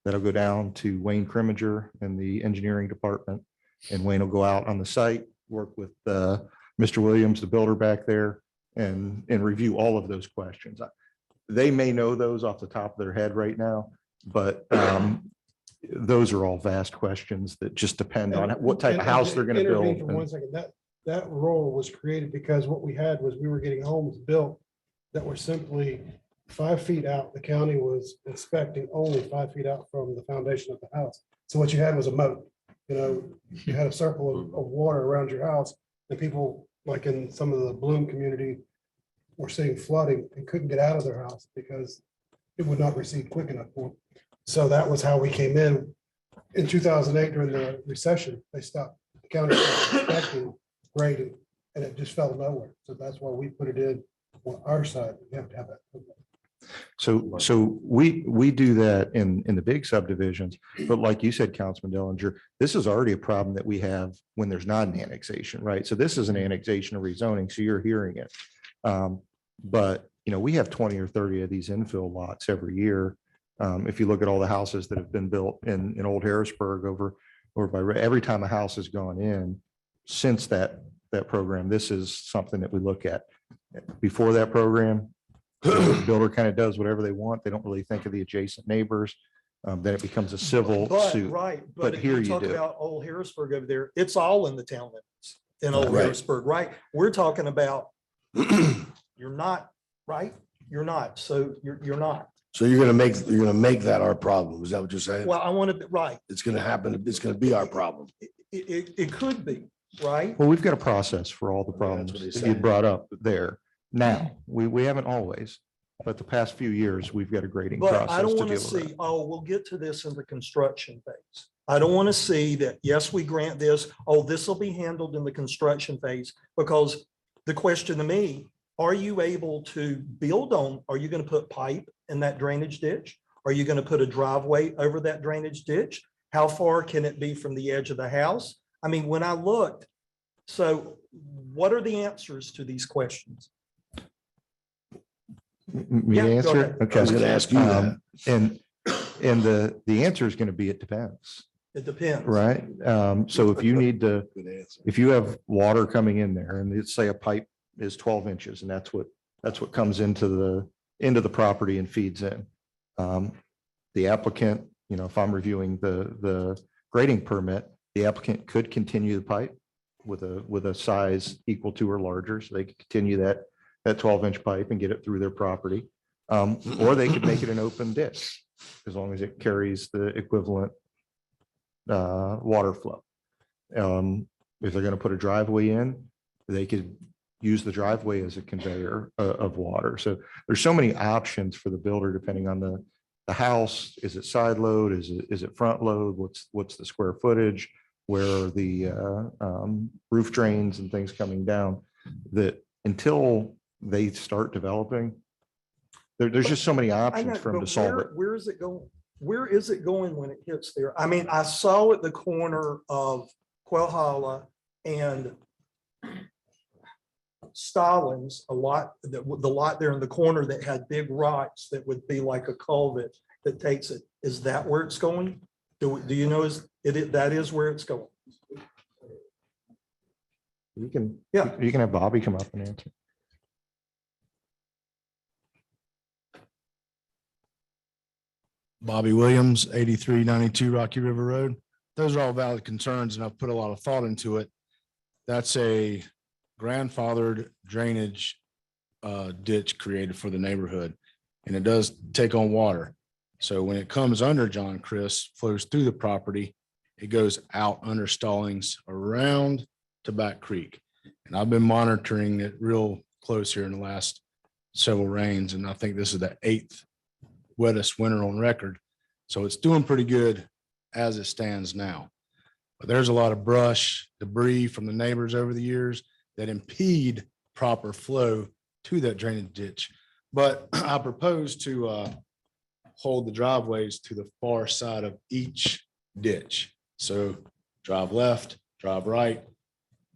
That'll go down to Wayne Kriminger in the engineering department. And Wayne will go out on the site, work with Mr. Williams, the builder back there, and review all of those questions. They may know those off the top of their head right now, but those are all vast questions that just depend on what type of house they're going to Intervene build. For 1 second, that role was created because what we had was we were getting homes built that were simply 5 feet out. The county was inspecting only 5 feet out from the foundation of the house. So what you had was a moat. You know, you had a circle of water around your house, and people, like in some of the Bloom community, were seeing flooding and couldn't get out of their house because it would not recede quick enough for them. So that was how we came in. In 2008, during the recession, they stopped, the county stopped inspecting, grading, and it just fell nowhere. So that's why we put it in on our side. We have to have that. So we do that in the big subdivisions, but like you said, Councilman Dillinger, this is already a problem that we have when there's not an annexation, right? So this is an annexation or rezoning, so you're hearing it. But you know, we have 20 or 30 of these infill lots every year. If you look at all the houses that have been built in Old Harrisburg over by every time a house has gone in since that program, this is something that we look at. Before that program, the builder kind of does whatever they want. They don't really think of the adjacent neighbors. Then it becomes a civil suit. Right, But but here you you talk do. about Old Harrisburg over there, it's all in the town limits in Old Right. Harrisburg, right? We're talking about, you're not, right? You're not, so you're not. So you're gonna make that our problem. Is that what you're saying? Well, I want to, right, It's gonna happen. It's gonna be our problem. it could be, right? Well, we've got a process for all the problems what he that you said. brought up there. Now, we haven't always, but the past few years, we've got a grading But I process don't to want to deal with see, it. oh, we'll get to this in the construction phase. I don't want to see that, yes, we grant this, oh, this will be handled in the construction phase, because the question to me, are you able to build on, are you going to put pipe in that drainage ditch? Are you going to put a driveway over that drainage ditch? How far can it be from the edge of the house? I mean, when I looked, so what are the answers to these questions? Me Yeah, go answer? ahead. Okay. I was gonna ask you that. And the answer is going to be, it depends, It depends. right? So if you need to, Good answer. if you have water coming in there and let's say a pipe is 12 inches and that's what comes into the property and feeds in. The applicant, you know, if I'm reviewing the grading permit, the applicant could continue the pipe with a size equal to or larger, so they could continue that 12-inch pipe and get it through their property. Or they could make it an open ditch, as long as it carries the equivalent water flow. If they're going to put a driveway in, they could use the driveway as a conveyor of water. So there's so many options for the builder, depending on the house. Is it side load? Is it front load? What's the square footage? Where are the roof drains and things coming down? That until they start developing, there's just so many I know, options for them but to solve it. where is it going? Where is it going when it hits there? I mean, I saw at the corner of Quahala and Stallings, the lot there in the corner that had big rocks that would be like a culvert that takes it. Is that where it's going? Do you know, that is where it's going? You can have Bobby come up and answer. Bobby Williams, 8392 Rocky River Road. Those are all valid concerns, and I've put a lot of thought into it. That's a grandfathered drainage ditch created for the neighborhood, and it does take on water. So when it comes under John Chris, flows through the property, it goes out under Stallings around to Back Creek. And I've been monitoring it real close here in the last several rains, and I think this is the 8th wettest winter on record. So it's doing pretty good as it stands now. But there's a lot of brush, debris from the neighbors over the years that impede proper flow to that drainage ditch. But I propose to hold the driveways to the far side of each ditch. So drive left, drive right,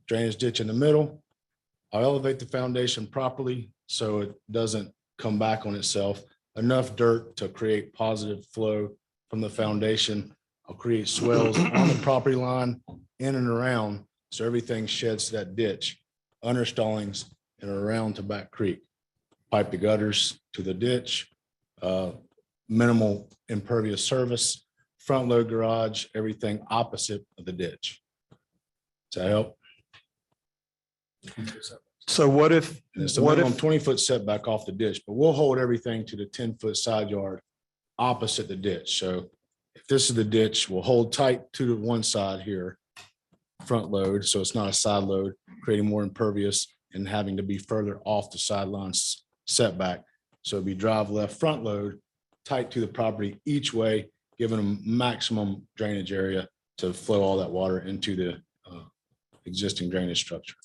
drainage ditch in the middle. I'll elevate the foundation properly so it doesn't come back on itself. Enough dirt to create positive flow from the foundation. I'll create swells on the property line in and around, so everything sheds to that ditch, under Stallings and around to Back Creek. Pipe the gutters to the ditch, minimal impervious surface, front load garage, everything opposite of the ditch. Does that help? So what if, And it's a what minimum if, 20-foot setback off the ditch, but we'll hold everything to the 10-foot side yard opposite the ditch. So if this is the ditch, we'll hold tight to the one side here, front load, so it's not a side load, creating more impervious and having to be further off the sidelines setback. So it'd be drive left, front load, tight to the property each way, giving them maximum drainage area to flow all that water into the existing drainage structure.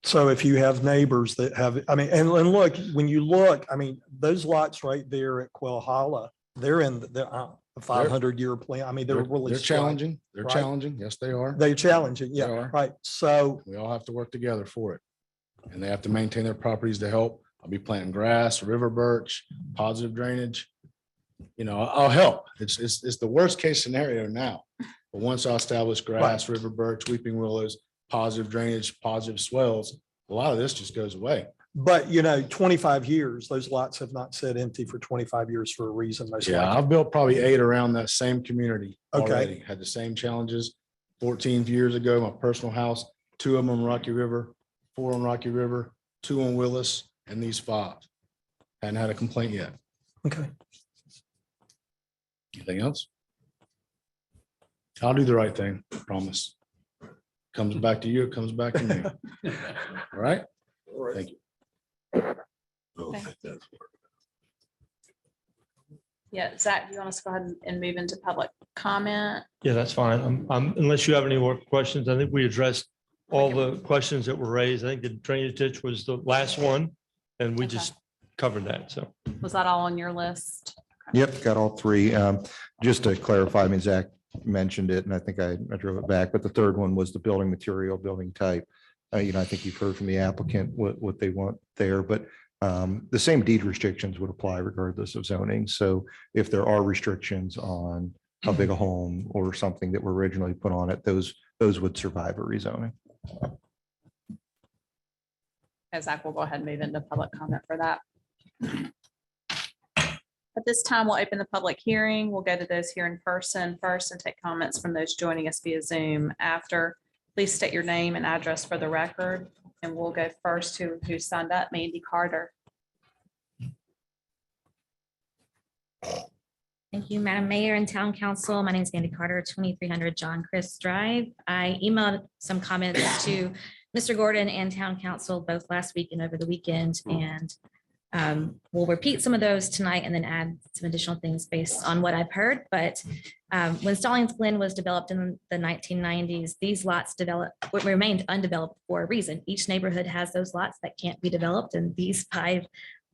so if you have neighbors that have, I mean, and look, when you look, I mean, those lots right there at Quahala, they're in the 500-year plan. I mean, they're really. They're challenging. They're right? challenging. Yes, they are. They're challenging. They Yeah, are. right. So We all have to work together for it. And they have to maintain their properties to help. I'll be planting grass, river birch, positive drainage. You know, I'll help. It's the worst case scenario now. But once I establish grass, river birch, weeping willows, positive drainage, positive swells, a lot of this just goes away. but 25 years, those lots have not sat empty for 25 years for a reason. Most Yeah, likely. I've built probably 8 around that same community Okay. already. Had the same challenges. 14 years ago, my personal house, 2 of them on Rocky River, 4 on Rocky River, 2 on Willis, and these 5. Hadn't had a complaint yet. Okay. Anything else? I'll do the right thing, promise. Comes back to you, it comes back to me. All right? Thank you. Yeah, Zach, do you want us to go ahead and move into public comment? Yeah, that's fine. Unless you have any more questions, I think we addressed all the questions that were raised. I think the drainage ditch was the last one, and we just covered that, so. Was that all on your list? Yep, got all 3. Just to clarify, I mean, Zach mentioned it, and I think I drove it back, but the third one was the building material, building type. I think you've heard from the applicant what they want there, but the same deed restrictions would apply regardless of zoning. So if there are restrictions on how big a home or something that were originally put on it, those would survive a rezoning. Zach, we'll go ahead and move into public comment for that. At this time, we'll open the public hearing. We'll go to those here in person first and take comments from those joining us via Zoom after. Please state your name and address for the record, and we'll go first to who signed up, Mandy Carter. Thank you, Madam Mayor and Town Council. My name is Mandy Carter, 2300 John Chris Drive. I emailed some comments to Mr. Gordon and Town Council both last week and over the weekend, and we'll repeat some of those tonight and then add some additional things based on what I've heard. But when Stallings Glen was developed in the 1990s, these lots remained undeveloped for a reason. Each neighborhood has those lots that can't be developed, and these 5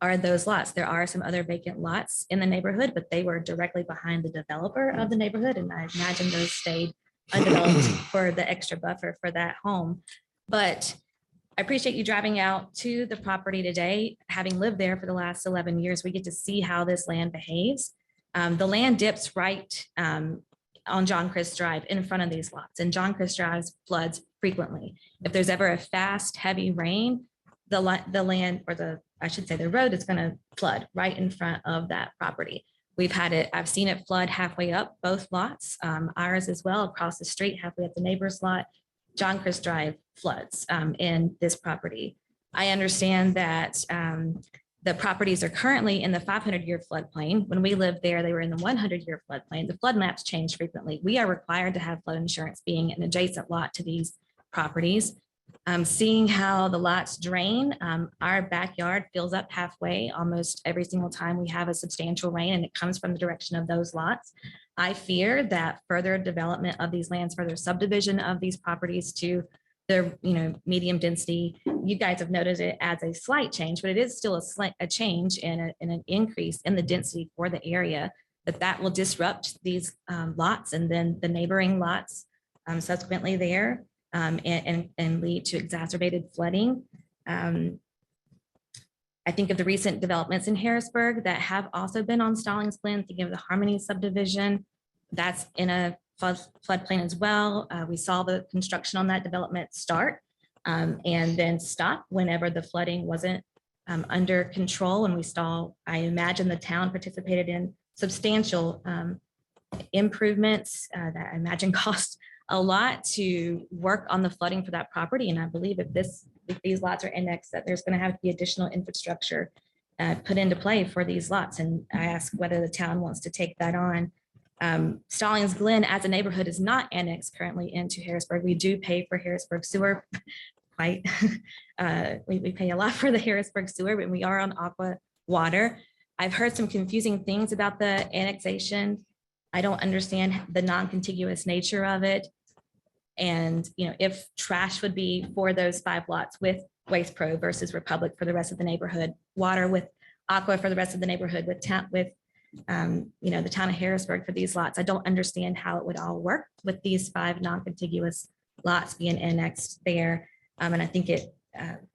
are those lots. There are some other vacant lots in the neighborhood, but they were directly behind the developer of the neighborhood, and I imagine those stayed undeveloped for the extra buffer for that home. But I appreciate you driving out to the property today. Having lived there for the last 11 years, we get to see how this land behaves. The land dips right on John Chris Drive in front of these lots, and John Chris Drive floods frequently. If there's ever a fast, heavy rain, the land, or I should say the road, is going to flood right in front of that property. I've seen it flood halfway up both lots, ours as well, across the street, halfway up the neighbor's lot. John Chris Drive floods in this property. I understand that the properties are currently in the 500-year floodplain. When we lived there, they were in the 100-year floodplain. The flood maps change frequently. We are required to have flood insurance being an adjacent lot to these properties. Seeing how the lots drain, our backyard fills up halfway almost every single time we have a substantial rain, and it comes from the direction of those lots. I fear that further development of these lands, further subdivision of these properties to their, medium density, you guys have noted it as a slight change, but it is still a change and an increase in the density for the area, that will disrupt these lots and then the neighboring lots subsequently there. And lead to exacerbated flooding. I think of the recent developments in Harrisburg that have also been on Stallings Glen, thinking of the Harmony subdivision, that's in a floodplain as well. We saw the construction on that development start and then stop whenever the flooding wasn't under control. And I imagine the town participated in substantial improvements that I imagine cost a lot to work on the flooding for that property. And I believe if these lots are annexed, that there's going to have to be additional infrastructure put into play for these lots. And I ask whether the town wants to take that on. Stallings Glen as a neighborhood is not annexed currently into Harrisburg. We do pay for Harrisburg sewer. We pay a lot for the Harrisburg sewer, but we are on Aqua water. I've heard some confusing things about the annexation. I don't understand the non-contiguous nature of it. And, if trash would be for those 5 lots with Waste Pro versus Republic for the rest of the neighborhood, water with Aqua for the rest of the neighborhood, with the town of Harrisburg for these lots. I don't understand how it would all work with these 5 non-contiguous lots being annexed there. And I think it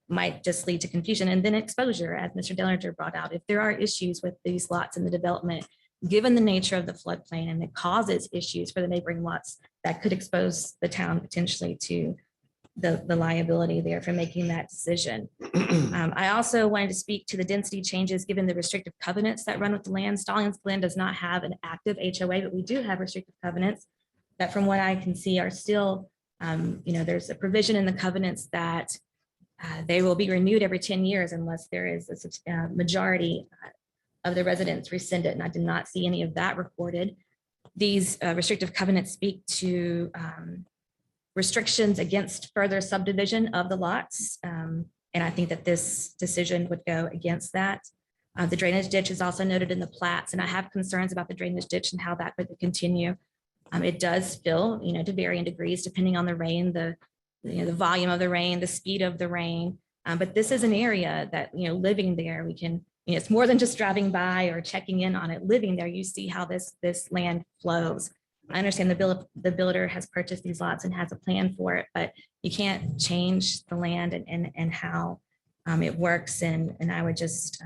might just lead to confusion and then exposure, as Mr. Dillinger brought out. If there are issues with these lots in the development, given the nature of the floodplain, and it causes issues for the neighboring lots, that could expose the town potentially to the liability there for making that decision. I also wanted to speak to the density changes given the restrictive covenants that run with the land. Stallings Glen does not have an active HOA, but we do have restrictive covenants that, from what I can see, are still, there's a provision in the covenants that they will be renewed every 10 years unless there is a majority of the residents rescind it, and I did not see any of that recorded. These restrictive covenants speak to restrictions against further subdivision of the lots, and I think that this decision would go against that. The drainage ditch is also noted in the plats, and I have concerns about the drainage ditch and how that could continue. It does fill, to varying degrees depending on the rain, the volume of the rain, the speed of the rain. But this is an area that, living there, we can. It's more than just driving by or checking in on it. Living there, you see how this land flows. I understand the builder has purchased these lots and has a plan for it, but you can't change the land and how it works. And I would just,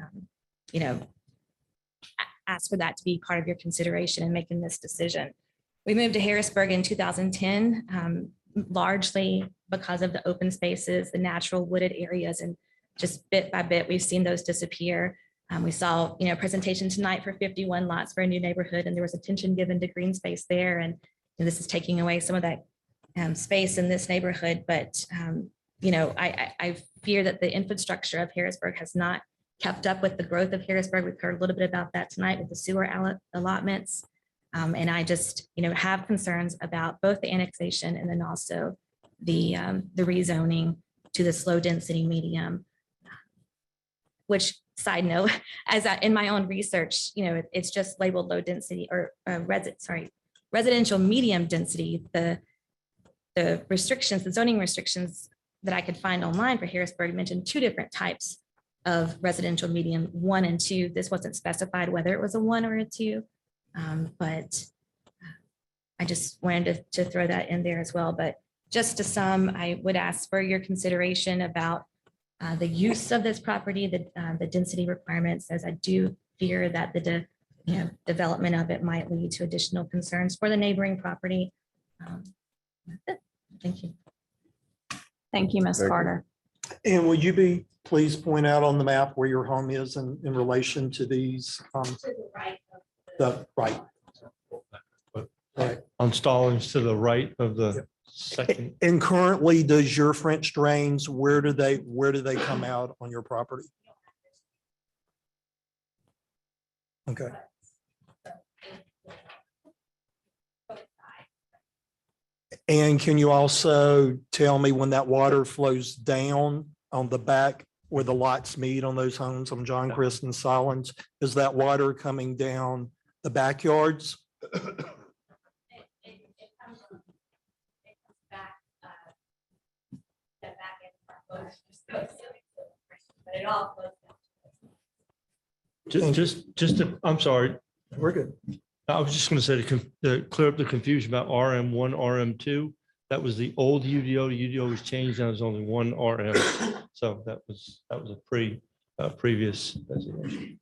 ask for that to be part of your consideration in making this decision. We moved to Harrisburg in 2010, largely because of the open spaces, the natural wooded areas, and just bit by bit, we've seen those disappear. We saw, a presentation tonight for 51 lots for a new neighborhood, and there was attention given to green space there. And this is taking away some of that space in this neighborhood. But, I fear that the infrastructure of Harrisburg has not kept up with the growth of Harrisburg. We've heard a little bit about that tonight with the sewer allotments. And I just, have concerns about both the annexation and then also the rezoning to this low density medium. Which, side note, in my own research, it's just labeled low density or residential medium density. The restrictions, the zoning restrictions that I could find online for Harrisburg mentioned 2 different types of residential medium, 1 and 2. This wasn't specified whether it was a 1 or a 2. But I just wanted to throw that in there as well. But just to sum, I would ask for your consideration about the use of this property, the density requirements, as I do fear that the development of it might lead to additional concerns for the neighboring property. That's it. Thank you. Thank you, Ms. Carter. And would you please point out on the map where your home is in relation to these? Right. On Stallings to the right of the second. And currently, does your French drains, where do they come out on your property? Okay. And can you also tell me when that water flows down on the back where the lots meet on those homes on John Chris and Solons, is that water coming down the backyards? I'm sorry. We're good. I was just going to say to clear up the confusion about RM1, RM2. That was the old UDO. The UDO was changed. Now there's only one RM. So that was a previous designation.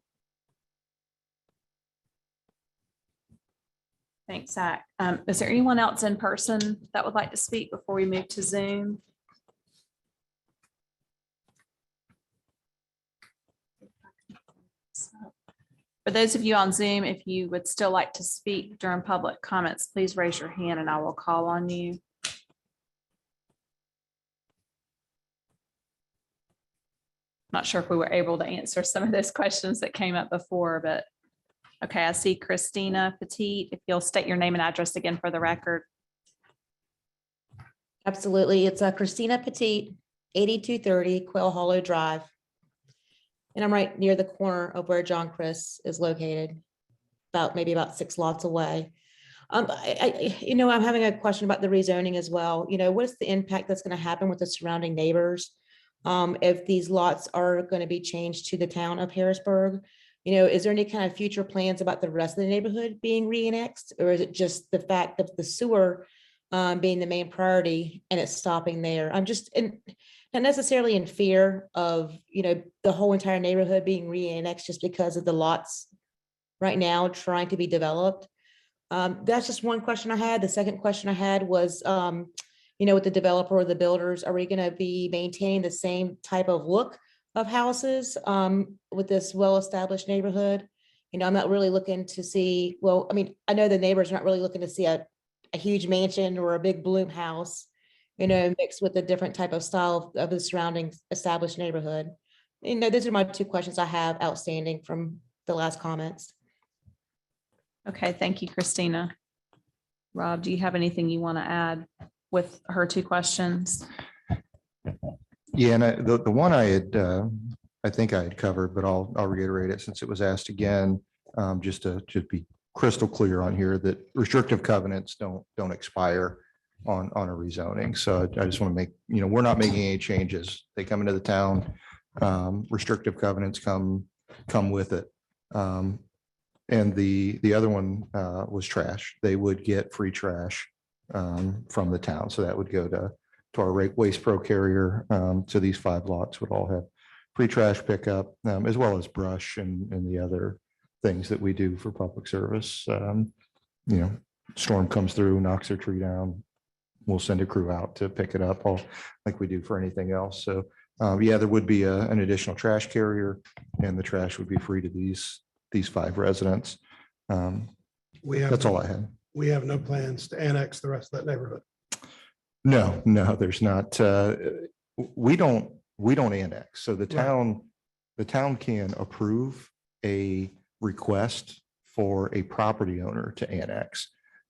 Thanks, Zach. Is there anyone else in person that would like to speak before we move to Zoom? For those of you on Zoom, if you would still like to speak during public comments, please raise your hand and I will call on you. Not sure if we were able to answer some of those questions that came up before, but okay, I see Christina Petit. If you'll state your name and address again for the record. Absolutely. It's Christina Petit, 8230 Quail Hollow Drive. And I'm right near the corner of where John Chris is located, maybe about 6 lots away. I'm having a question about the rezoning as well. What's the impact that's going to happen with the surrounding neighbors? If these lots are going to be changed to the town of Harrisburg, is there any kind of future plans about the rest of the neighborhood being re-annexed? Or is it just the fact of the sewer being the main priority and it's stopping there? I'm just not necessarily in fear of, the whole entire neighborhood being re-annexed just because of the lots right now trying to be developed. That's just one question I had. The second question I had was, with the developer or the builders, are we going to be maintaining the same type of look of houses with this well-established neighborhood? I'm not really looking to see, I know the neighbors are not really looking to see a huge mansion or a big bloom house, mixed with a different type of style of the surrounding established neighborhood. Those are my 2 questions I have outstanding from the last comments. Okay, thank you, Christina. Rob, do you have anything you want to add with her 2 questions? Yeah, and the one I think I had covered, but I'll reiterate it since it was asked again, just to be crystal clear on here that restrictive covenants don't expire on a rezoning. So I just want to make, we're not making any changes. They come into the town, restrictive covenants come with it. And the other one was trash. They would get free trash from the town. So that would go to our waste pro carrier. So these 5 lots would all have free trash pickup, as well as brush and the other things that we do for public service. Storm comes through, knocks their tree down, we'll send a crew out to pick it up, all like we do for anything else. So yeah, there would be an additional trash carrier, and the trash would be free to these 5 residents. That's all I had. We have no plans to annex the rest of that neighborhood. No, there's not. We don't annex. So the the town can approve a request for a property owner to annex.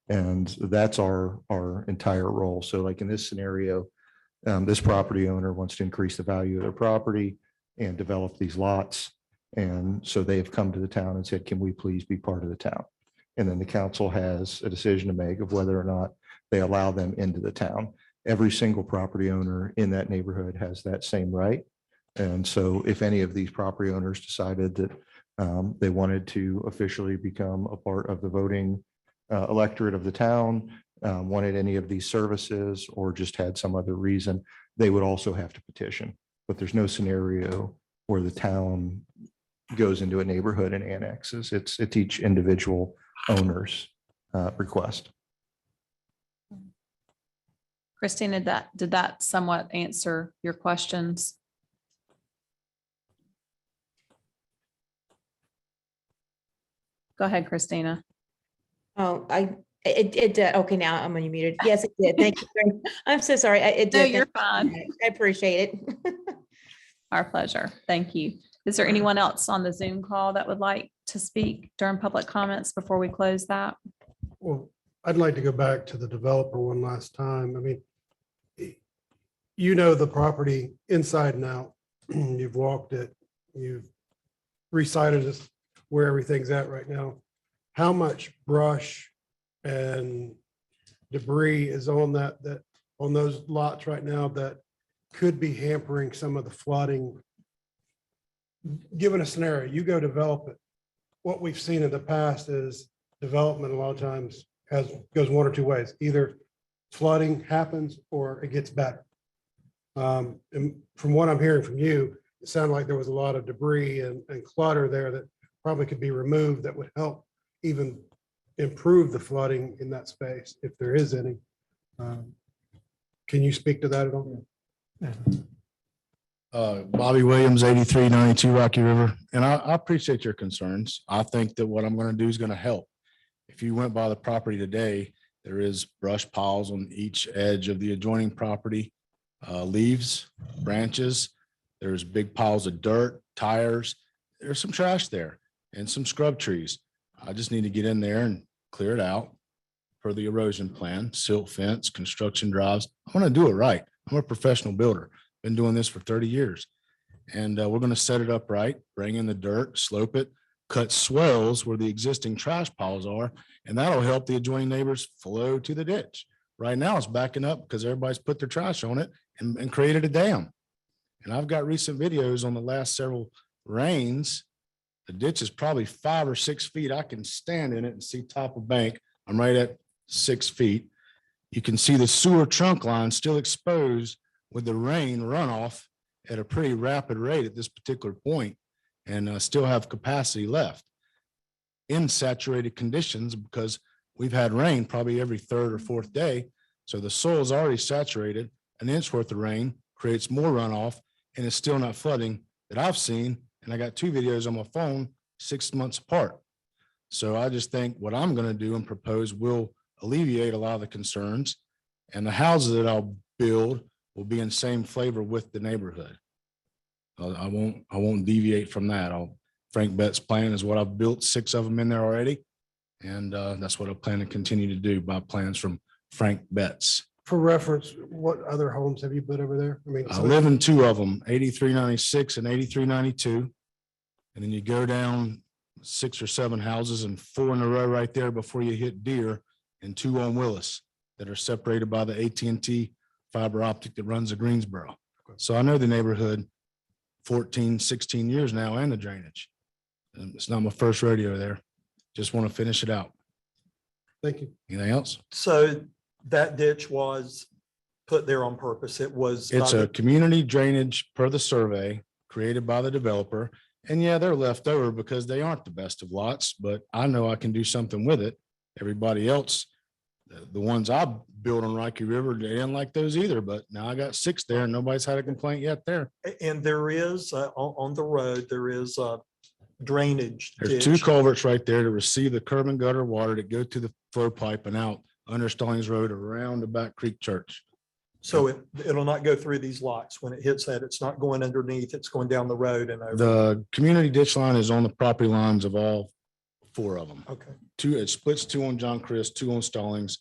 And that's our entire role. So like in this scenario, this property owner wants to increase the value of their property and develop these lots. And so they have come to the town and said, can we please be part of the town? And then the council has a decision to make of whether or not they allow them into the town. Every single property owner in that neighborhood has that same right. And so if any of these property owners decided that they wanted to officially become a part of the voting electorate of the town, wanted any of these services, or just had some other reason, they would also have to petition. But there's no scenario where the town goes into a neighborhood and annexes. It's each individual owner's request. Christina, did that somewhat answer your questions? Go ahead, Christina. Oh, it did. Okay, now I'm unmuted. Yes, it did. Thank you. I'm so sorry. It No, did. you're Thank you. fine. I appreciate it. Our pleasure. Thank you. Is there anyone else on the Zoom call that would like to speak during public comments before we close that? Well, I'd like to go back to the developer one last time. I mean, you know the property inside and out. You've walked it, you've recited this where everything's at right now. How much brush and debris is on that on those lots right now that could be hampering some of the flooding? Given a scenario, you go develop it. What we've seen in the past is development a lot of times goes one or two ways. Either flooding happens or it gets better. And from what I'm hearing from you, it sounded like there was a lot of debris and clutter there that probably could be removed that would help even improve the flooding in that space, if there is any. Can you speak to that at all? Bobby Williams, 8392 Rocky River. And I appreciate your concerns. I think that what I'm going to do is going to help. If you went by the property today, there is brush piles on each edge of the adjoining property, leaves, branches. There's big piles of dirt, tires. There's some trash there and some scrub trees. I just need to get in there and clear it out per the erosion plan, silt fence, construction drives. I want to do it right. I'm a professional builder. Been doing this for 30 years. And we're going to set it up right, bring in the dirt, slope it, cut swells where the existing trash piles are, and that'll help the adjoining neighbors flow to the ditch. Right now it's backing up because everybody's put their trash on it and created a dam. And I've got recent videos on the last several rains. The ditch is probably 5 or 6 feet. I can stand in it and see top of bank. I'm right at 6 feet. You can see the sewer trunk line still exposed with the rain runoff at a pretty rapid rate at this particular point, and still have capacity left in saturated conditions because we've had rain probably every third or fourth day. So the soil is already saturated. An inch worth of rain creates more runoff and it's still not flooding that I've seen. And I got 2 videos on my phone 6 months apart. So I just think what I'm going to do and propose will alleviate a lot of the concerns, and the houses that I'll build will be in same flavor with the neighborhood. I won't deviate from that. Frank Bett's plan is what I've built, 6 of them in there already. And that's what I plan to continue to do by plans from Frank Betts. For reference, what other homes have you put over there? I mean, I live in 2 of them, 8396 and 8392. And then you go down 6 or 7 houses and 4 in a row right there before you hit Deer, and 2 on Willis that are separated by the AT&T fiber optic that runs to Greensboro. So I know the neighborhood 14, 16 years now, and the drainage. And it's not my first rodeo there. Just want to finish it out. Thank you. Anything else? So that ditch was put there on purpose. It's a community drainage per the survey created by the developer. And yeah, they're left over because they aren't the best of lots, but I know I can do something with it. Everybody else, the ones I built on Rocky River, they didn't like those either, but now I got 6 there and nobody's had a complaint yet there. And there is on the road, there is drainage. There's ditch. 2 culverts right there to receive the curb and gutter water that go to the flow pipe and out under Stallings Road around the Back Creek Church. So it'll not go through these lots. When it hits that, it's not going underneath, it's going down the road and over. The community ditch line is on the property lines of all 4 of them. Okay. It splits 2 on John Chris, 2 on Stallings.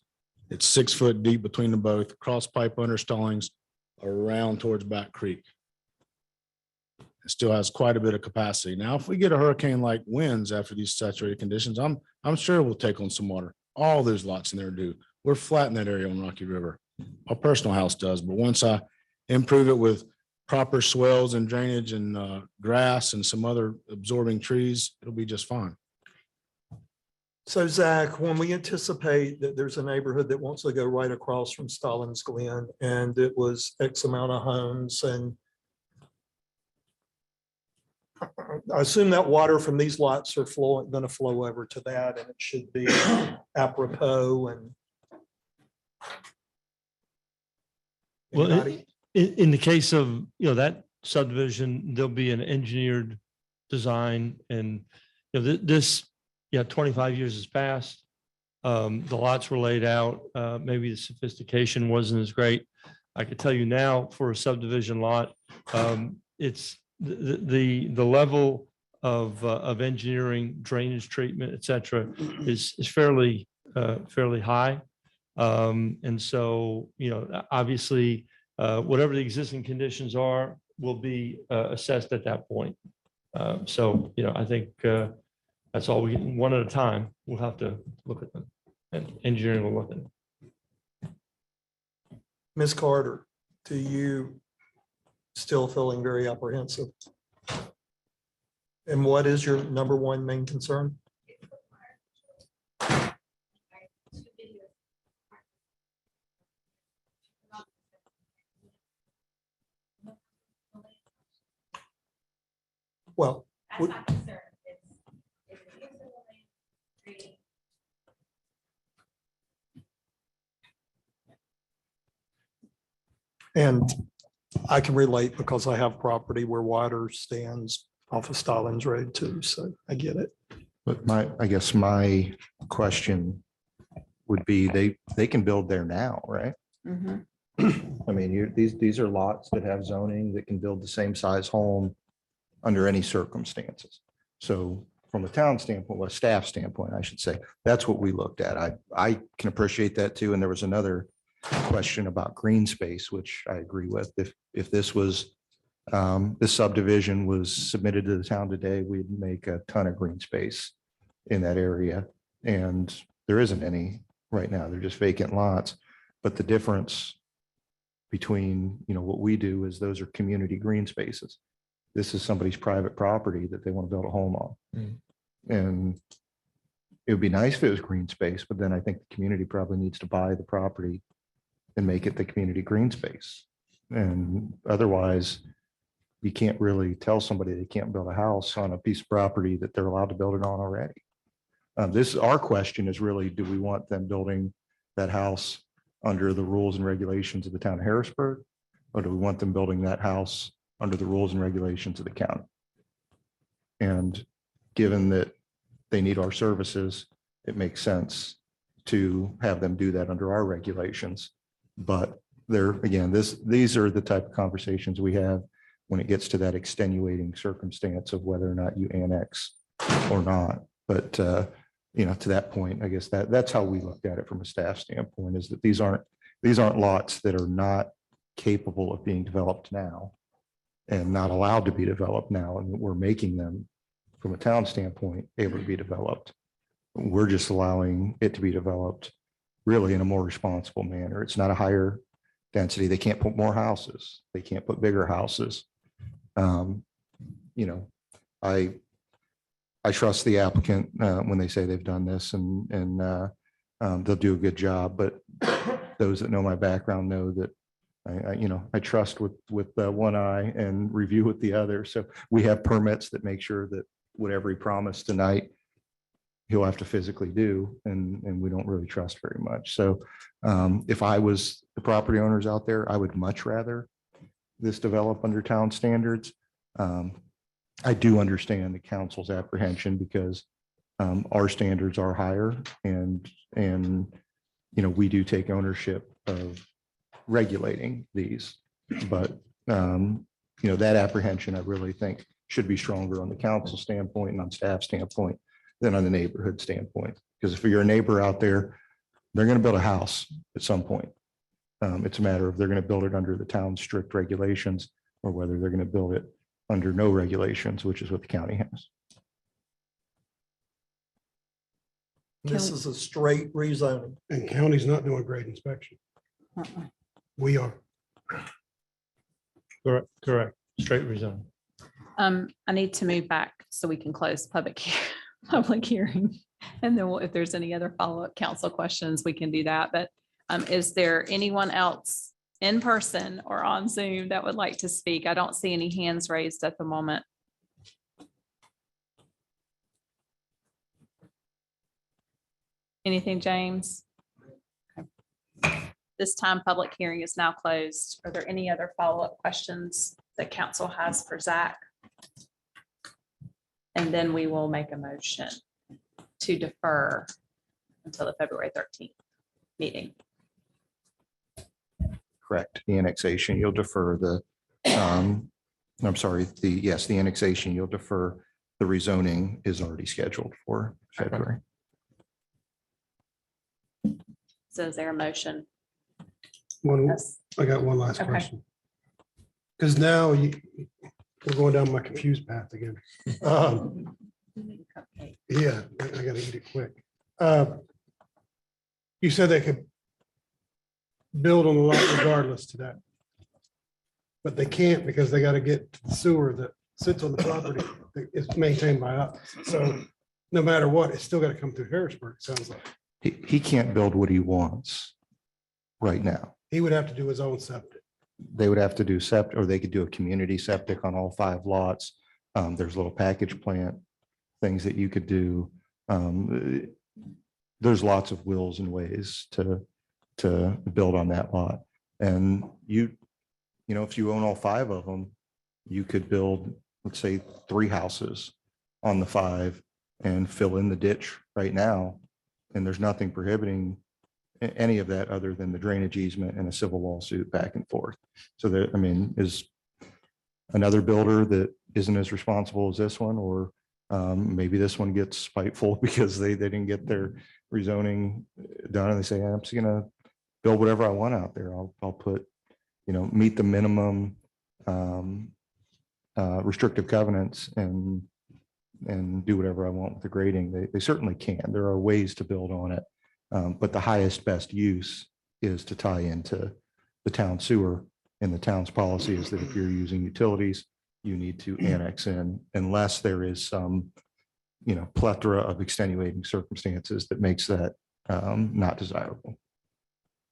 It's 6 foot deep between them both, cross pipe under Stallings around towards Back Creek. It still has quite a bit of capacity. Now, if we get a hurricane-like winds after these saturated conditions, I'm sure we'll take on some water. All those lots in there do. We're flat in that area on Rocky River. My personal house does, but once I improve it with proper swells and drainage and grass and some other absorbing trees, it'll be just fine. So Zach, when we anticipate that there's a neighborhood that wants to go right across from Stallings Glen and it was X amount of homes, and I assume that water from these lots are going to flow over to that, and it should be apropos and. Well, Anybody? in the case of, that subdivision, there'll be an engineered design and, this, 25 years has passed. The lots were laid out. Maybe the sophistication wasn't as great. I could tell you now for a subdivision lot, it's the level of engineering, drainage treatment, et cetera, is fairly high. And so, obviously, whatever the existing conditions are will be assessed at that point. So, I think that's all we can, one at a time. We'll have to look at them, and engineering will look at them. Ms. Carter, do you still feeling very apprehensive? And what is your number one main concern? Well, and I can relate because I have property where water stands off of Stallings Road too, so I get it. But I guess my question would be, they can build there now, right? I mean, these are lots that have zoning that can build the same size home under any circumstances. So from a town standpoint, well, a staff standpoint, I should say, that's what we looked at. I can appreciate that too. And there was another question about green space, which I agree with. If this was, this subdivision was submitted to the town today, we'd make a ton of green space in that area. And there isn't any right now. They're just vacant lots. But the difference between, what we do is those are community green spaces. This is somebody's private property that they want to build a home on. And it would be nice if it was green space, but then I think the community probably needs to buy the property and make it the community green space. And otherwise, you can't really tell somebody they can't build a house on a piece of property that they're allowed to build it on already. Our question is really, do we want them building that house under the rules and regulations of the town of Harrisburg? Or do we want them building that house under the rules and regulations of the county? And given that they need our services, it makes sense to have them do that under our regulations. But these are the type of conversations we have when it gets to that extenuating circumstance of whether or not you annex or not. But to that point, I guess that's how we looked at it from a staff standpoint, is that these aren't lots that are not capable of being developed now and not allowed to be developed now. And we're making them, from a town standpoint, able to be developed. We're just allowing it to be developed really in a more responsible manner. It's not a higher density. They can't put more houses. They can't put bigger houses. I trust the applicant when they say they've done this, and they'll do a good job. But those that know my background know that I trust with one eye and review with the other. So we have permits that make sure that whatever he promised tonight, he'll have to physically do, and we don't really trust very much. So if I was the property owners out there, I would much rather this develop under town standards. I do understand the council's apprehension because our standards are higher, and we do take ownership of regulating these. But, that apprehension, I really think should be stronger on the council standpoint and on staff standpoint than on the neighborhood standpoint. Because if you're a neighbor out there, they're going to build a house at some point. It's a matter of they're going to build it under the town's strict regulations or whether they're going to build it under no regulations, which is what the county has. This is a straight rezoning. And county's not doing great inspection. We are. Correct. Straight rezone. I need to move back so we can close public hearing. And then if there's any other follow-up council questions, we can do that. But is there anyone else in person or on Zoom that would like to speak? I don't see any hands raised at the moment. Anything, James? Okay. This time, public hearing is now closed. Are there any other follow-up questions that council has for Zach? And then we will make a motion to defer until the February 13th meeting. Correct. The annexation, you'll defer the, the annexation, you'll defer. The rezoning is already scheduled for February. So is there a motion? I got one last Okay. question. Because now we're going down my confused path again. Yeah, I gotta eat it quick. You said they could build on the lot regardless to that. But they can't because they gotta get to the sewer that sits on the property that is maintained by us. So no matter what, it's still gotta come through Harrisburg, it sounds like. He can't build what he wants right now. He would have to do his own septic. They would have to do septic, or they could do a community septic on all 5 lots. There's little package plant things that you could do. There's lots of wills and ways to build on that lot. And if you own all 5 of them, you could build, let's say, 3 houses on the 5 and fill in the ditch right now. And there's nothing prohibiting any of that other than the drainage easement and a civil lawsuit back and forth. So there, is another builder that isn't as responsible as this one, or maybe this one gets spiteful because they didn't get their rezoning done and they say, I'm just gonna build whatever I want out there. I'll put, meet the minimum restrictive covenants and do whatever I want with the grading. They certainly can. There are ways to build on it. But the highest best use is to tie into the town sewer, and the town's policy is that if you're using utilities, you need to annex in unless there is some, plethora of extenuating circumstances that makes that not desirable.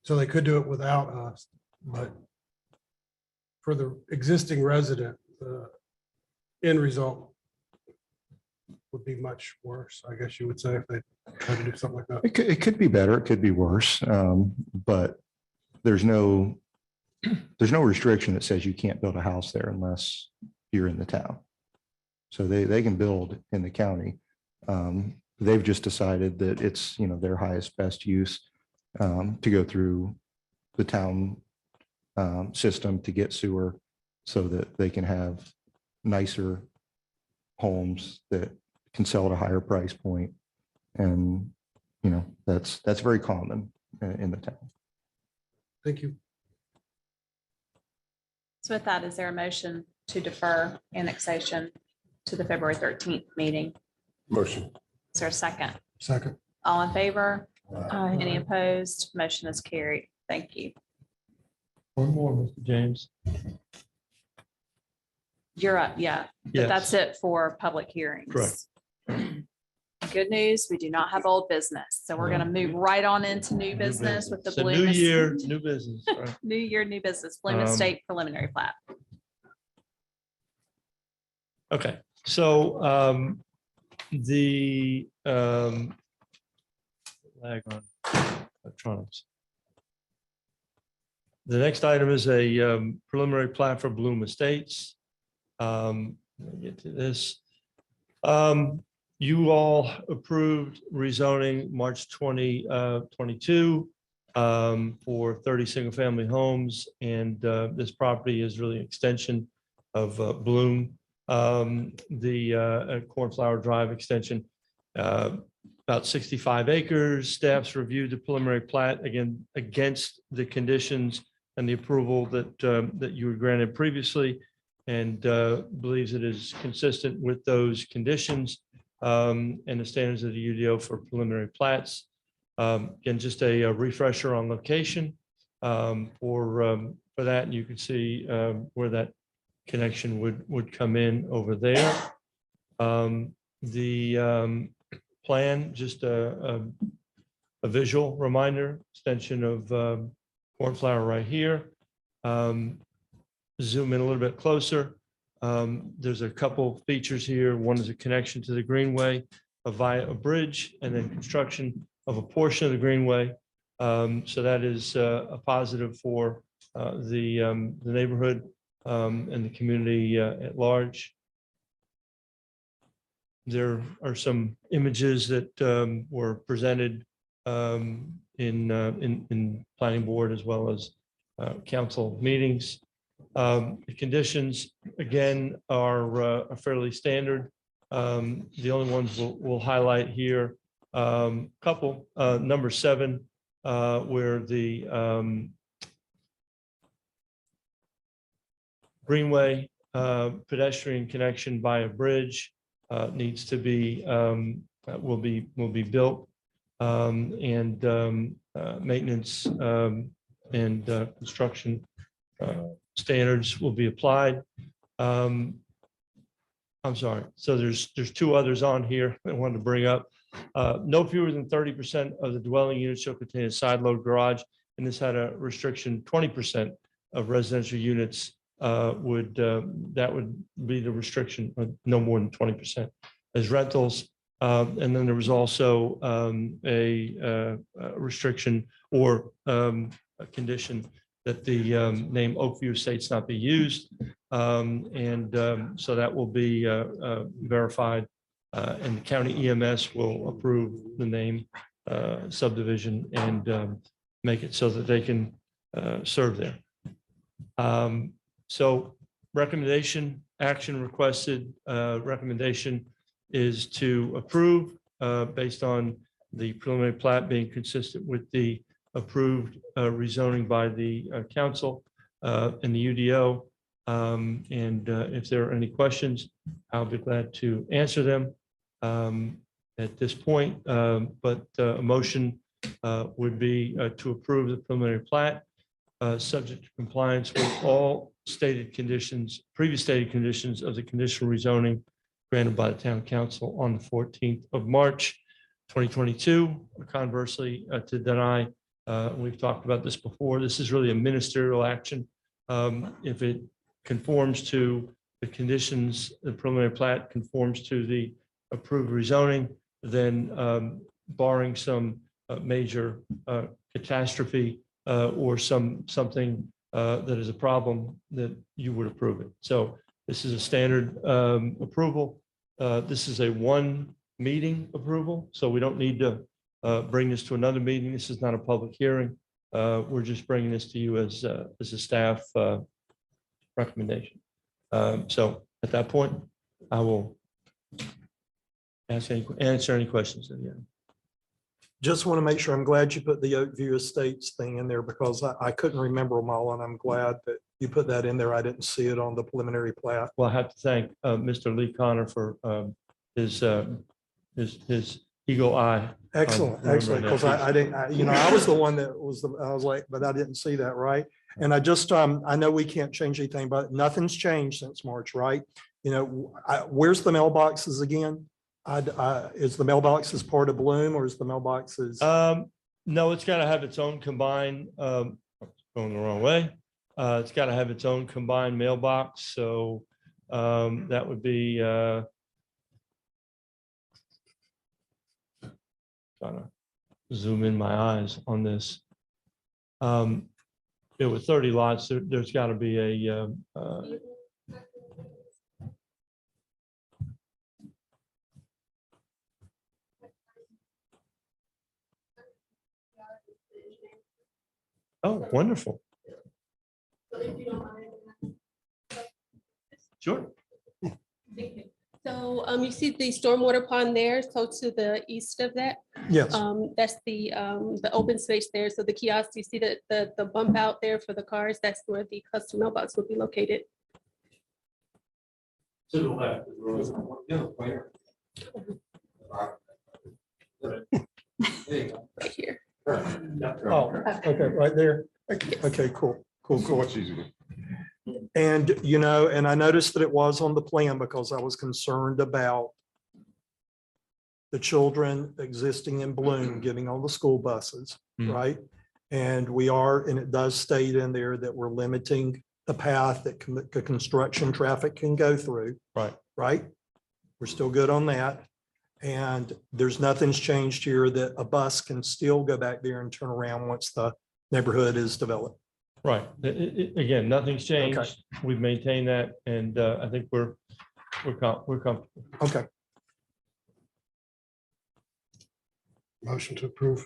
So they could do it without us, but for the existing resident, the end result would be much worse, I guess you would say, if they tried to do something like that. It could be better, it could be worse, but there's no restriction that says you can't build a house there unless you're in the town. So they can build in the county. They've just decided that it's, their highest best use to go through the town system to get sewer so that they can have nicer homes that can sell at a higher price point. And, that's very common in the town. Thank you. So with that, is there a motion to defer annexation to the February 13th meeting? Motion. Is there a second? Second. All in favor? Any opposed? Motion is carried. Thank you. One more, Mr. James. You're up, yeah. But Yes. that's it for public hearings. Correct. Good news, we do not have old business. So we're going to move right on into new business with the It's a Bloom. new year, new business. Right? New year, new business, Bloom Estate preliminary plat. Okay, so the lag on electronics. The next item is a preliminary plat for Bloom Estates. Let me get to this. You all approved rezoning March 2022. for 30 single-family homes. And this property is really an extension of Bloom, the Cornflower Drive extension. About 65 acres. Staff's reviewed the preliminary plat again against the conditions and the approval that you were granted previously, and believes it is consistent with those conditions and the standards of the UDO for preliminary plats. Again, just a refresher on location for that, and you can see where that connection would come in over there. The plan, just a visual reminder, extension of Cornflower right here. Zoom in a little bit closer. There's a couple features here. One is a connection to the greenway via a bridge, and then construction of a portion of the greenway. So that is a positive for the neighborhood and the community at large. There are some images that were presented in planning board as well as council meetings. The conditions, again, are fairly standard. The only ones we'll highlight here, couple, number 7, where the greenway pedestrian connection by a bridge needs to be, will be built, and maintenance and construction standards will be applied. I'm sorry. So there's 2 others on here I wanted to bring up. No fewer than 30% of the dwelling units shall contain a side load garage, and this had a restriction 20% of residential units that would be the restriction, no more than 20% as rentals. And then there was also a restriction or a condition that the name Oakview Estates not be used. So that will be verified, and the county EMS will approve the name subdivision and make it so that they can serve there. So recommendation, action requested, recommendation is to approve based on the preliminary plat being consistent with the approved rezoning by the council and the UDO. And if there are any questions, I'll be glad to answer them at this point. But a motion would be to approve the preliminary plat, subject to compliance with all stated conditions, previous stated conditions of the conditional rezoning granted by the town council on the 14th of March, 2022. Conversely, to deny, we've talked about this before, this is really a ministerial action. If it conforms to the conditions, the preliminary plat conforms to the approved rezoning, then barring some major catastrophe or something that is a problem, that you would approve it. So this is a standard approval. This is a 1 meeting approval, so we don't need to bring this to another meeting. This is not a public hearing. We're just bringing this to you as a staff recommendation. So at that point, I will answer any questions at the end. Just want to make sure, I'm glad you put the Oakview Estates thing in there because I couldn't remember them all, and I'm glad that you put that in there. I didn't see it on the preliminary plat. Well, I have to thank Mr. Lee Connor for his eagle eye. Excellent, excellent, because I didn't, I was the one that was, I was like, but I didn't see that, right? And I just, I know we can't change anything, but nothing's changed since March, right? Where's the mailboxes again? Is the mailboxes part of Bloom, or is the mailboxes? No, it's got to have its own combined, going the wrong way. It's got to have its own combined mailbox. So that would be trying to zoom in my eyes on this. With 30 lots, there's got to be a Oh, wonderful. Sure. So you see the stormwater pond there, so to the east of that? Yes. That's the open space there. So the kiosk, you see the bump out there for the cars, that's where the custom mailbox would be located. To the left. Right here. Oh, okay, right there. Okay, cool, cool, cool. Much easier. And, you know, and I noticed that it was on the plan because I was concerned about the children existing in Bloom getting on the school buses, Mhm. right? And we are, and it does state in there that we're limiting the path that the construction traffic can go through. Right. Right? We're still good on that. And there's nothing's changed here that a bus can still go back there and turn around once the neighborhood is developed. Right. Again, nothing's changed. We've maintained that, and I think we're comfortable. Okay. Motion to approve.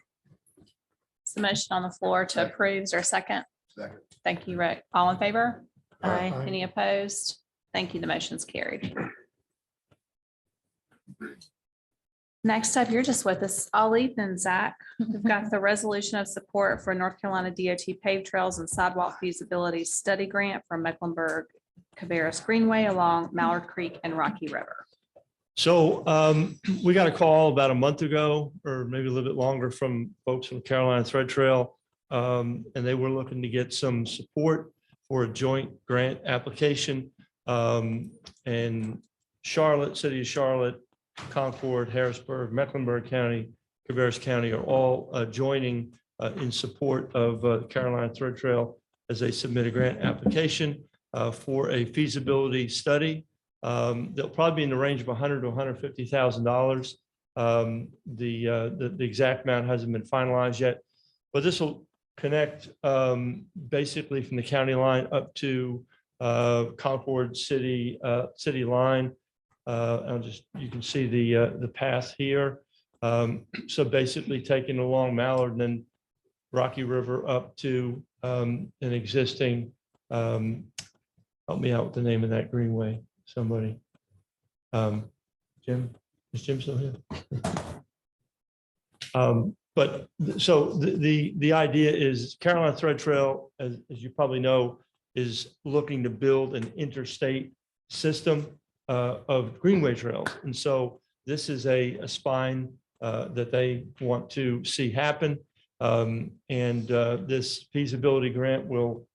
It's the motion on the floor to approve. Is there a second? Second. Thank you, Rick. All in favor? Aye. Any opposed? Thank you. The motion's carried. Next up, you're just with us, Ollie and Zach. We've got the resolution of support for North Carolina DOT paved trails and sidewalk feasibility study grant from Mecklenburg Cabarrus Greenway along Mallard Creek and Rocky River. So we got a call about a month ago, or maybe a little bit longer, from folks from Carolina Thread Trail. And they were looking to get some support for a joint grant application. And Charlotte, City of Charlotte, Concord, Harrisburg, Mecklenburg County, Cabarrus County are all joining in support of Carolina Thread Trail as they submit a grant application for a feasibility study. They'll probably be in the range of $100,000 to $150,000. The exact amount hasn't been finalized yet, but this will connect basically from the county line up to Concord City line. You can see the path here. So basically taking along Mallard and then Rocky River up to an existing, help me out with the name of that greenway, somebody. Jim, is Jim still here? But so the idea is Carolina Thread Trail, as you probably know, is looking to build an interstate system of greenway trails. And so this is a spine that they want to see happen. And this feasibility grant will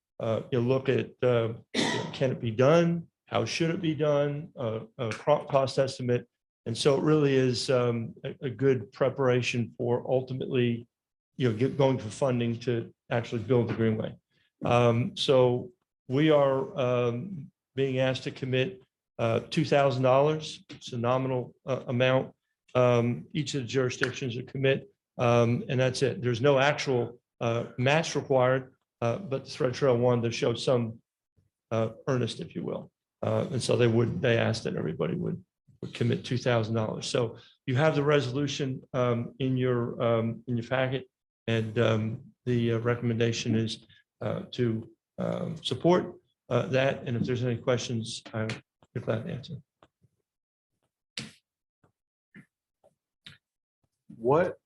look at can it be done? How should it be done? A cost estimate. And so it really is a good preparation for ultimately, going for funding to actually build the greenway. So we are being asked to commit $2,000. It's a nominal amount. Each of the jurisdictions will commit, and that's it. There's no actual match required, but the Thread Trail wanted to show some earnest, if you will. And so they asked that everybody would commit $2,000. So you have the resolution in your packet, and the recommendation is to support that. And if there's any questions, I'm glad to answer. What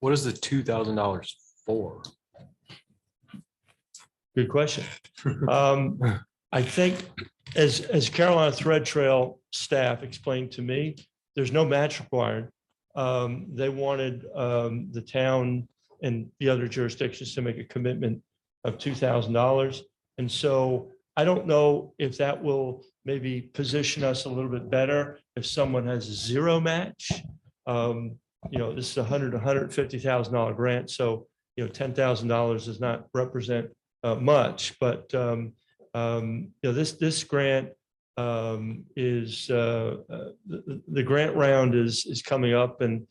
is the $2,000 for? Good question. I think as Carolina Thread Trail staff explained to me, there's no match required. They wanted the town and the other jurisdictions to make a commitment of $2,000. And so I don't know if that will maybe position us a little bit better if someone has zero match. This is $100,000 to $150,000 grant. So, $10,000 does not represent much, but this grant is the grant round is coming up, and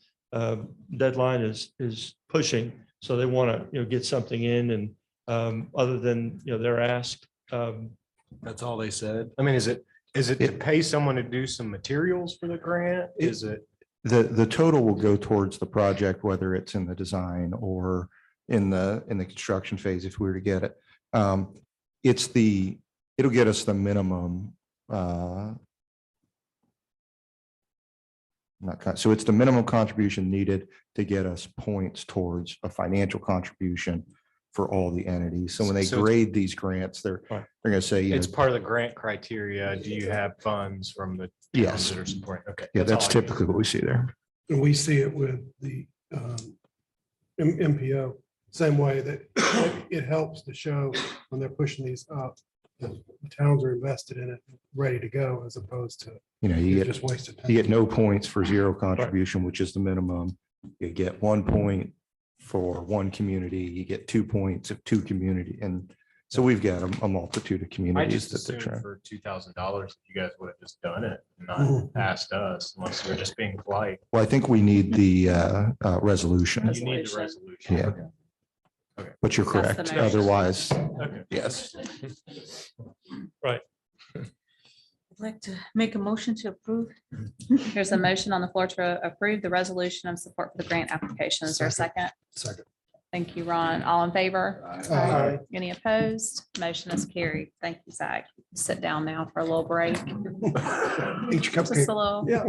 deadline is pushing. So they want to get something in, and other than their ask. That's all they said. I mean, is it to pay someone to do some materials for the grant? Is it? The total will go towards the project, whether it's in the design or in the construction phase if we were to get it. It'll get us the minimum. So it's the minimum contribution needed to get us points towards a financial contribution for all the entities. So when they So it's- grade these grants, they're going to say, It's part of the grant criteria. Do you have funds from the Yes. towns that are supporting? Okay. Yeah, that's all I need. typically what we see there. And we see it with the MPO, same way that it helps to show when they're pushing these up, that the towns are invested in it, ready to go, as opposed to, You just wasted time. you get no points for zero contribution, which is the minimum. You get 1 point for one community, you get 2 points of two community. And so we've got a multitude of I communities just that they're assumed trying. for $2,000, you guys would have just done it, and Mhm. not asked us, unless you're just being polite. Well, I think we need the resolution. You need the resolution. Yeah. Okay. But you're That's the correct. motion. Otherwise, Okay. yes. Right. I'd like to make a motion to approve. There's a motion on the floor to approve the resolution of support for the grant application. Is there a second? Second. Thank you, Ron. All in favor? Aye. Any opposed? Motion is carried. Thank you, Zach. Sit down now for a little break. Eat your Just cupcake. a little. Yeah.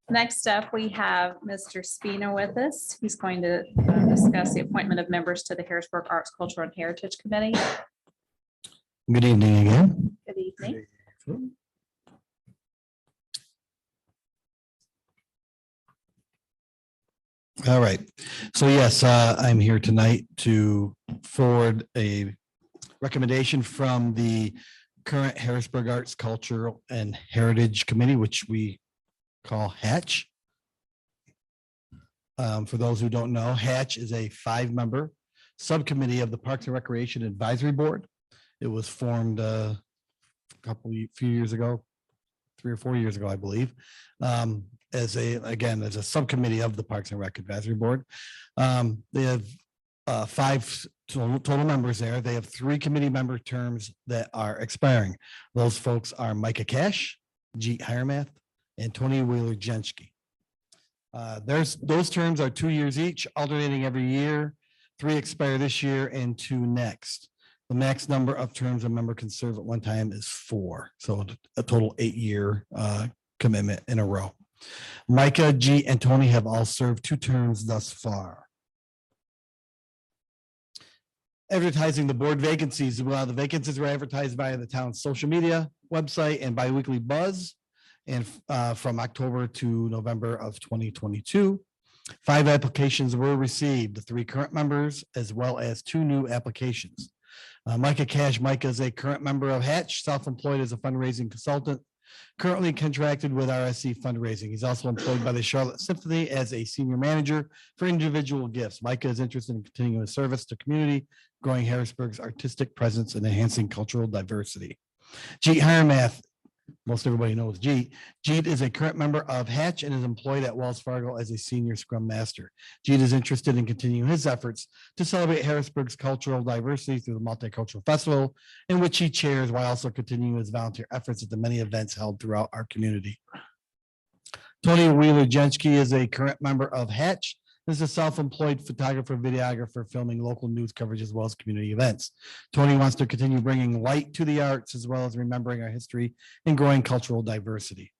Next up, we have Mr. Spina with us. He's going to discuss the appointment of members to the Harrisburg Arts, Culture, and Heritage Committee. Good evening again. Good evening. All right. So yes, I'm here tonight to forward a recommendation from the current Harrisburg Arts, Cultural, and Heritage Committee, which we call Hatch. For those who don't know, Hatch is a 5-member subcommittee of the Parks and Recreation Advisory Board. It was formed a few years ago, 3 or 4 years ago, I believe, as a subcommittee of the Parks and Rec Advisory Board. They have 5 total members there. They have 3 committee member terms that are expiring. Those folks are Micah Cash, Jeet Hiremath, and Tony Wheeler Jenschke. Those terms are 2 years each, alternating every year. 3 expire this year and 2 next. The max number of terms a member can serve at one time is 4. So a total 8-year commitment in a row. Micah, G, and Tony have all served 2 terms thus far. Advertising the board vacancies. Well, the vacancies were advertised via the town's social media website and biweekly buzz, and from October to November of 2022. 5 applications were received, 3 current members, as well as 2 new applications. Micah Cash. Micah is a current member of Hatch, self-employed as a fundraising consultant, currently contracted with RSC Fundraising. He's also employed by the Charlotte Symphony as a senior manager for individual gifts. Micah is interested in continuing his service to community, growing Harrisburg's artistic presence and enhancing cultural diversity. Jeet Hiremath. Most everybody knows Jeet. Jeet is a current member of Hatch and is employed at Wells Fargo as a senior scrum master. Jeet is interested in continuing his efforts to celebrate Harrisburg's cultural diversity through the Multicultural Festival, in which he chairs, while also continuing his volunteer efforts at the many events held throughout our community. Tony Wheeler Jenschke is a current member of Hatch. This is a self-employed photographer, videographer, filming local news coverage as well as community events. Tony wants to continue bringing light to the arts as well as remembering our history and growing cultural diversity.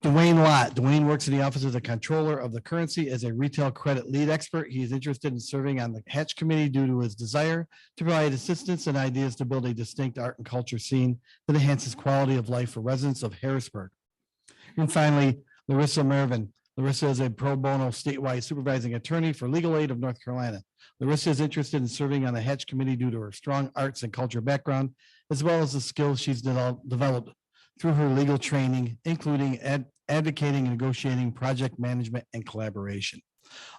Dwayne Lott. Dwayne works in the office of the controller of the currency as a retail credit lead expert. He is interested in serving on the Hatch committee due to his desire to provide assistance and ideas to build a distinct art and culture scene that enhances quality of life for residents of Harrisburg. And finally, Larissa Mervin. Larissa is a pro bono statewide supervising attorney for Legal Aid of North Carolina. Larissa is interested in serving on the Hatch committee due to her strong arts and culture background, as well as the skills she's developed through her legal training, including advocating and negotiating, project management, and collaboration.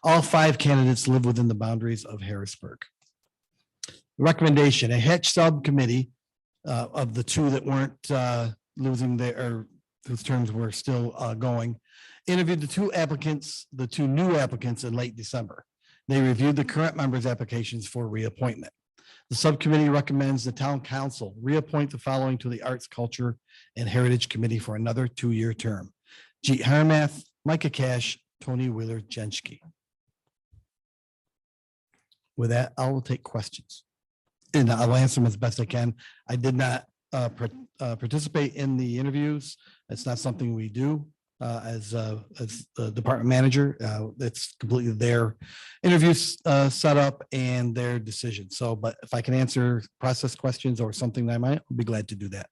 All 5 candidates live within the boundaries of Harrisburg. Recommendation: a Hatch subcommittee of the 2 that weren't losing their, whose terms were still going, interviewed the 2 new applicants in late December. They reviewed the current members' applications for reappointment. The subcommittee recommends the town council reappoint the following to the Arts, Culture, and Heritage Committee for another 2-year term: Jeet Hiremath, Micah Cash, Tony Wheeler Jenschke. With that, I will take questions. And I'll answer them as best I can. I did not participate in the interviews. It's not something we do as the department manager. It's completely their interviews set up and their decision. So, but if I can answer process questions or something that I might, I'll be glad to do that.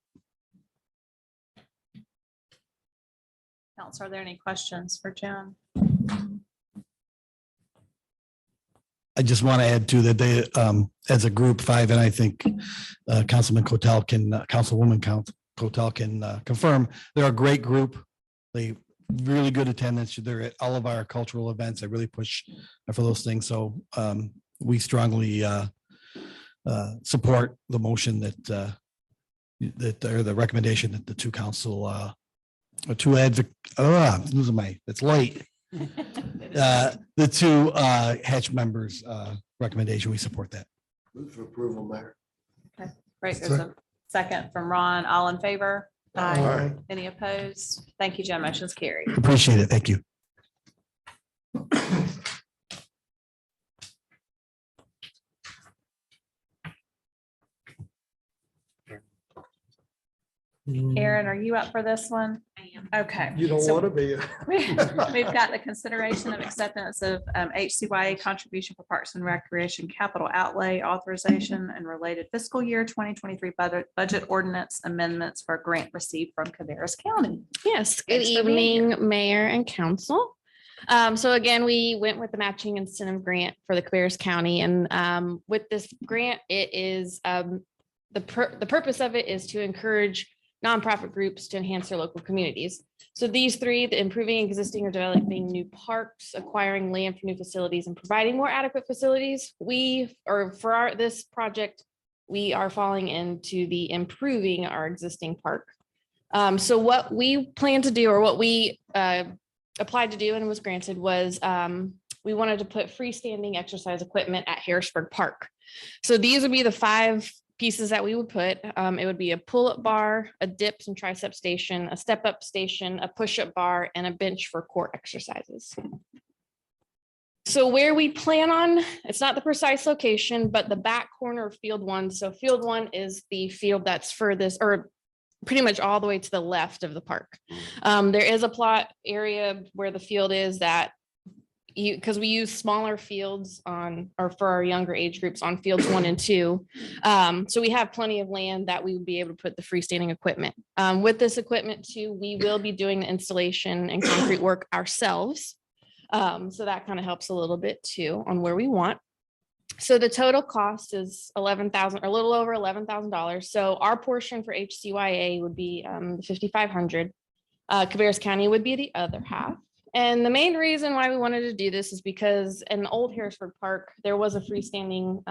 Council, are there any questions for Jim? I just want to add to that they, as a group 5, and I think Councilman Cotel can, Councilwoman Cotel can confirm, they're a great group. They really good attendance. They're at all of our cultural events. I really push for those things. So we strongly support the motion that or the recommendation that the two council two advocate, losing my, it's late. The two Hatch members recommendation, we support that. Move for approval, Mayor. Okay, great. There's a second from Ron. All in favor? Aye. Any opposed? Thank you, Jim. Motion's carried. Appreciate it. Thank you. Aaron, are you up for this one? I am. Okay. You don't So want to be. We've got the consideration of acceptance of HCYA contribution for Parks and Recreation capital outlay authorization and related fiscal year 2023 budget ordinance amendments for a grant received from Cabarrus County. Yes, good Thanks for being evening, Mayor and Council. So again, we went with the matching incentive grant for the Cabarrus County, and with this grant, it is the purpose of it is to encourage nonprofit groups to enhance their local communities. So these three, the improving existing or developing new parks, acquiring land for new facilities, and providing more adequate facilities, this project, we are falling into the improving our existing park. So what we plan to do, or what we applied to do and was granted, was we wanted to put freestanding exercise equipment at Harrisburg Park. So these would be the 5 pieces that we would put. It would be a pull-up bar, a dips and tricep station, a step-up station, a push-up bar, and a bench for core exercises. So where we plan on, it's not the precise location, but the back corner of field 1. So field 1 is the field that's furthest, or pretty much all the way to the left of the park. There is a plot area where the field is that because we use smaller fields for our younger age groups on fields 1 and 2. So we have plenty of land that we would be able to put the freestanding equipment. With this equipment too, we will be doing the installation and concrete work ourselves. So that kind of helps a little bit too on where we want. So the total cost is $11,000 or a little over $11,000. So our portion for HCYA would be $5,500. Cabarrus County would be the other half. And the main reason why we wanted to do this is because in old Harrisburg Park, there was a freestanding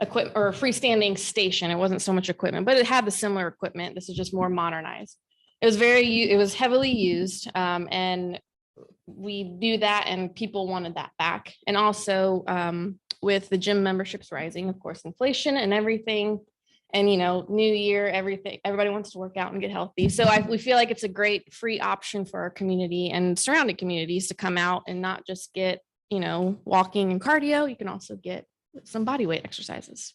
equipment or a freestanding station. It wasn't so much equipment, but it had the similar equipment. This is just more modernized. It was heavily used, and we knew that, and people wanted that back. And also with the gym memberships rising, of course, inflation and everything. And, new year, everybody wants to work out and get healthy. So we feel like it's a great free option for our community and surrounding communities to come out and not just get, walking and cardio. You can also get some body weight exercises.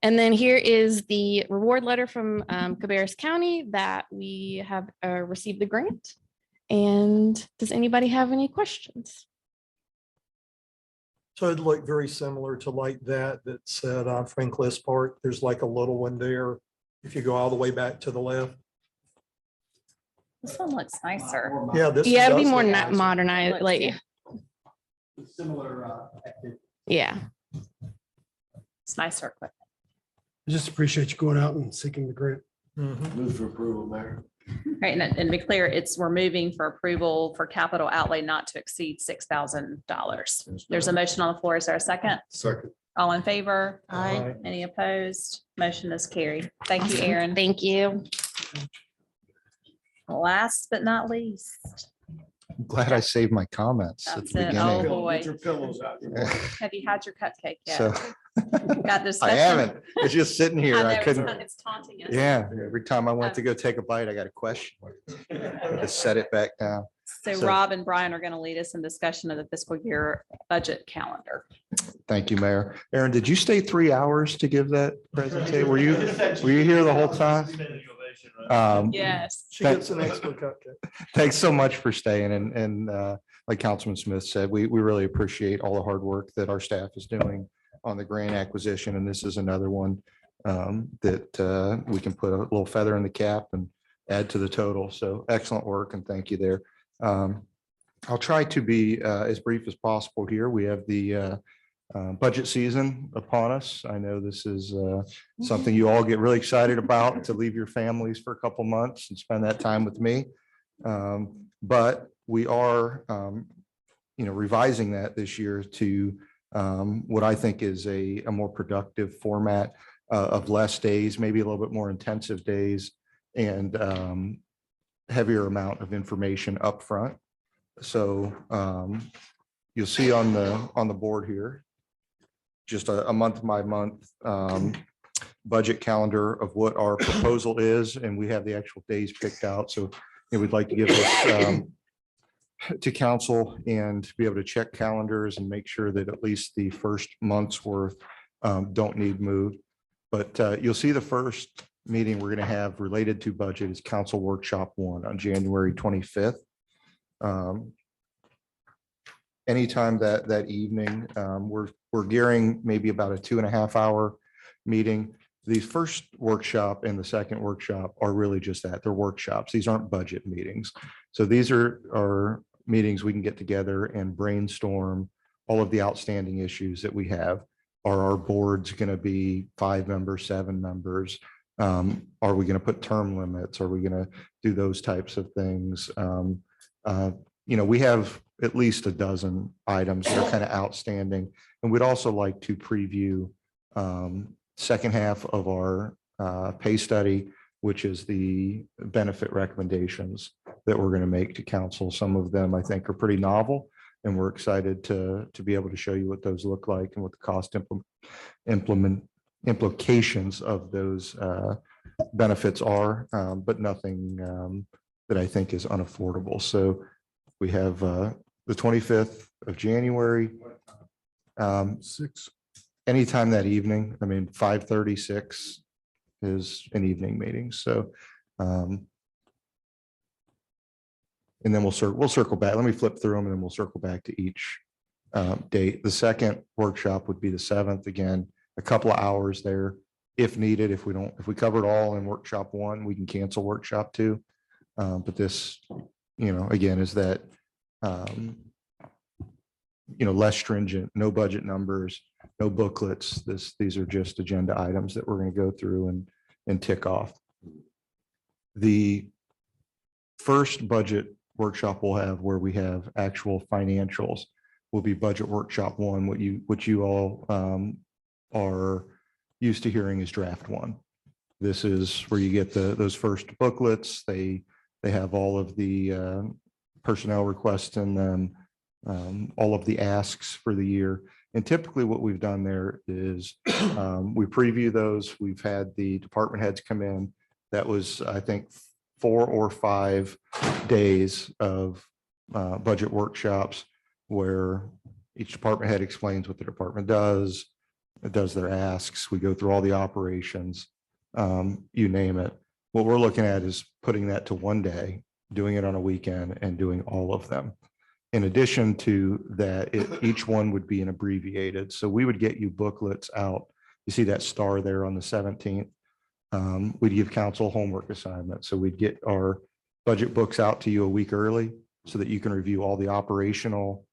And then here is the reward letter from Cabarrus County that we have received the grant. And does anybody have any questions? So it'd look very similar to like that's at Franklin Park. There's like a little one there. If you go all the way back to the left. This one looks nicer. Yeah, this It'd be does more look nicer. modernized, like, Similar. yeah. It's nicer equipment. I just appreciate you going out and seeking the grant. Move for approval, Mayor. Right, and to be clear, we're moving for approval for capital outlay not to exceed $6,000. There's a motion on the floor. Is there a second? Second. All in favor? Aye. Any opposed? Motion is carried. Thank you, Aaron. Thank you. Last but not least. I'm glad I saved my comments at That's the it. Oh, beginning. boy. Get your pillows out. Have you had your cupcake yet? So Got I discussion? haven't. It's just sitting here. I know, I it's couldn't. it's taunting us. Yeah, every time I went to go take a bite, I got a question. Just set it back down. So Rob and Brian are going to lead us in discussion of the fiscal year budget calendar. Thank you, Mayor. Aaron, did you stay 3 hours to give that presentation? Were you here the whole time? Yes. She gets an extra cupcake. Thanks so much for staying. And like Councilman Smith said, we really appreciate all the hard work that our staff is doing on the grant acquisition. And this is another one that we can put a little feather in the cap and add to the total. So excellent work and thank you there. I'll try to be as brief as possible here. We have the budget season upon us. I know this is something you all get really excited about, to leave your families for a couple months and spend that time with me. But we are, revising that this year to what I think is a more productive format of less days, maybe a little bit more intensive days, and heavier amount of information up front. So you'll see on the board here, just a month by month budget calendar of what our proposal is, and we have the actual days picked out. So we'd like to give this to council and be able to check calendars and make sure that at least the first month's worth don't need moved. But you'll see the first meeting we're going to have related to budget is Council Workshop 1 on January 25th. Anytime that evening, we're gearing maybe about a 2.5 hour meeting. The first workshop and the second workshop are really just that. They're workshops. These aren't budget meetings. So these are meetings we can get together and brainstorm all of the outstanding issues that we have. Are our boards going to be 5 members, 7 members? Are we going to put term limits? Are we going to do those types of things? We have at least a dozen items that are kind of outstanding. And we'd also like to preview second half of our pay study, which is the benefit recommendations that we're going to make to council. Some of them I think are pretty novel, and we're excited to be able to show you what those look like and what the cost implications of those benefits are, but nothing that I think is unaffordable. So we have the 25th of January. 6. Anytime that evening. I mean, 5:36 is an evening meeting. So, and then we'll circle back. Let me flip through them and then we'll circle back to each date. The second workshop would be the 7th. Again, a couple of hours there if needed. If we cover it all in workshop 1, we can cancel workshop 2. But this, again, is that, less stringent, no budget numbers, no booklets. These are just agenda items that we're going to go through and tick off. The first budget workshop we'll have, where we have actual financials, will be budget workshop 1. What you all are used to hearing is draft 1. This is where you get those first booklets. They have all of the personnel requests in them, all of the asks for the year. And typically what we've done there is we preview those. We've had the department heads come in. That was, I think, 4 or 5 days of budget workshops where each department head explains what the department does. It does their asks. We go through all the operations, you name it. What we're looking at is putting that to 1 day, doing it on a weekend, and doing all of them. In addition to that, each one would be an abbreviated. So we would get you booklets out. You see that star there on the 17th. We'd give council homework assignments. So we'd get our budget books out to you a week early so that you can review all the operational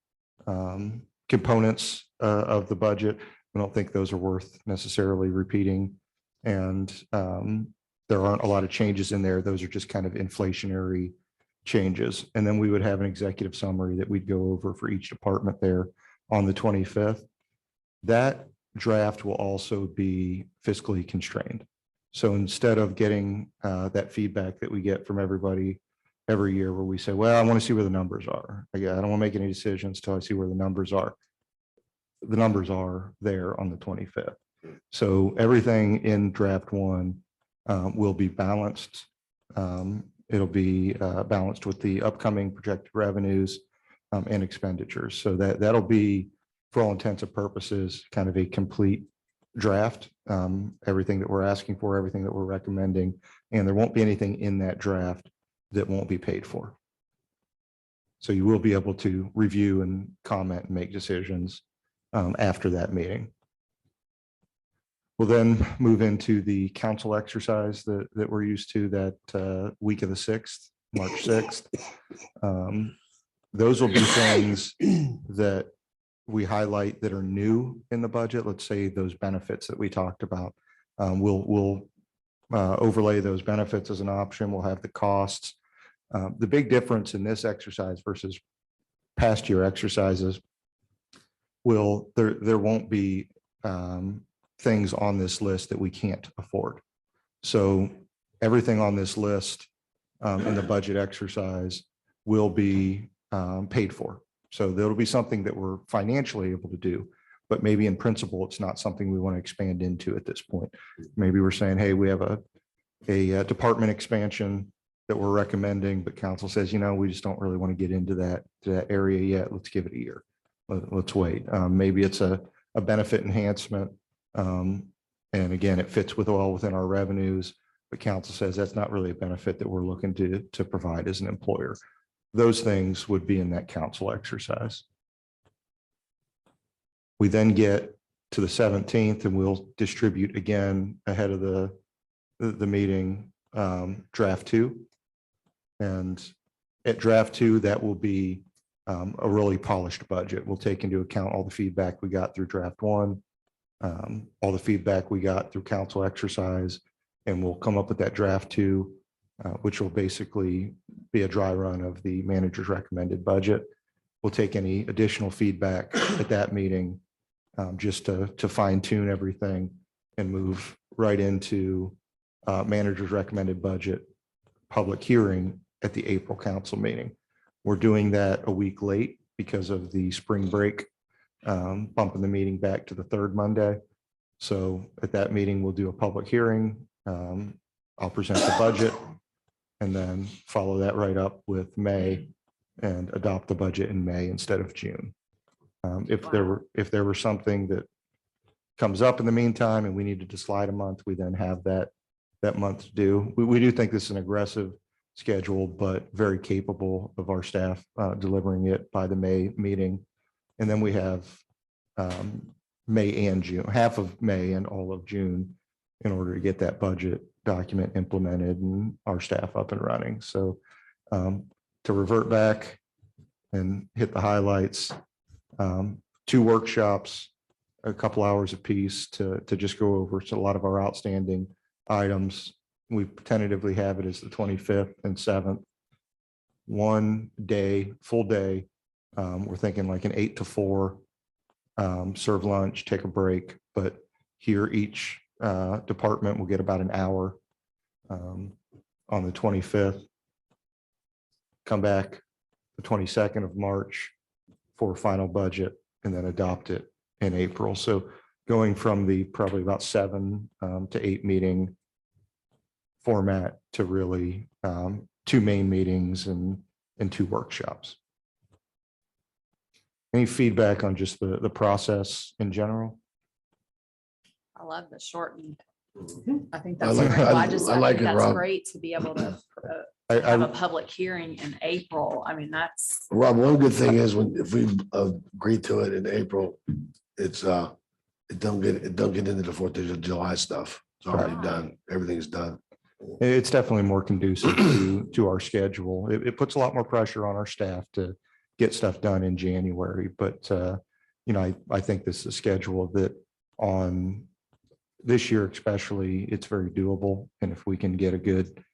components of the budget. We don't think those are worth necessarily repeating. And there aren't a lot of changes in there. Those are just kind of inflationary changes. And then we would have an executive summary that we'd go over for each department there on the 25th. That draft will also be fiscally constrained. So instead of getting that feedback that we get from everybody every year where we say, well, I want to see where the numbers are. I don't want to make any decisions till I see where the numbers are. The numbers are there on the 25th. So everything in draft 1 will be balanced. It'll be balanced with the upcoming projected revenues and expenditures. So that'll be for all intents and purposes, kind of a complete draft. Everything that we're asking for, everything that we're recommending, and there won't be anything in that draft that won't be paid for. So you will be able to review and comment and make decisions after that meeting. We'll then move into the council exercise that we're used to that week of the 6th, March 6th. Those will be things that we highlight that are new in the budget. Let's say those benefits that we talked about. We'll overlay those benefits as an option. We'll have the costs. The big difference in this exercise versus past year exercises there won't be things on this list that we can't afford. So everything on this list in the budget exercise will be paid for. So there'll be something that we're financially able to do, but maybe in principle, it's not something we want to expand into at this point. Maybe we're saying, hey, we have a department expansion that we're recommending, but council says, we just don't really want to get into that area yet. Let's give it a year. Let's wait. Maybe it's a benefit enhancement. And again, it fits well within our revenues, but council says that's not really a benefit that we're looking to provide as an employer. Those things would be in that council exercise. We then get to the 17th and we'll distribute again ahead of the meeting, draft 2. And at draft 2, that will be a really polished budget. We'll take into account all the feedback we got through draft 1, all the feedback we got through council exercise, and we'll come up with that draft 2, which will basically be a dry run of the manager's recommended budget. We'll take any additional feedback at that meeting just to fine tune everything and move right into manager's recommended budget public hearing at the April council meeting. We're doing that a week late because of the spring break, bumping the meeting back to the 3rd Monday. So at that meeting, we'll do a public hearing. I'll present the budget and then follow that right up with May and adopt the budget in May instead of June. If there were something that comes up in the meantime and we needed to slide a month, we then have that month to do. We do think this is an aggressive schedule, but very capable of our staff delivering it by the May meeting. And then we have May and June, half of May and all of June in order to get that budget document implemented and our staff up and running. So to revert back and hit the highlights, 2 workshops, a couple hours apiece to just go over a lot of our outstanding items. We tentatively have it as the 25th and 7th. 1 day, full day. We're thinking like an 8 to 4, serve lunch, take a break, but here each department will get about an hour on the 25th. Come back the 22nd of March for final budget and then adopt it in April. So going from the probably about 7 to 8 meeting format to really 2 main meetings and 2 workshops. Any feedback on just the process in general? I love the shortened. I think I that's like- great. I- I I think like it, that's Rob. great to be able to I- have a public hearing in April. I mean, that's, Rob, one good thing is if we agree to it in April, it's it don't get into the 4th of July stuff. It's already done. Everything's done. It's definitely more conducive to our schedule. It puts a lot more pressure on our staff to get stuff done in January, but I think this is a schedule that on this year especially, it's very doable. And if we can get a good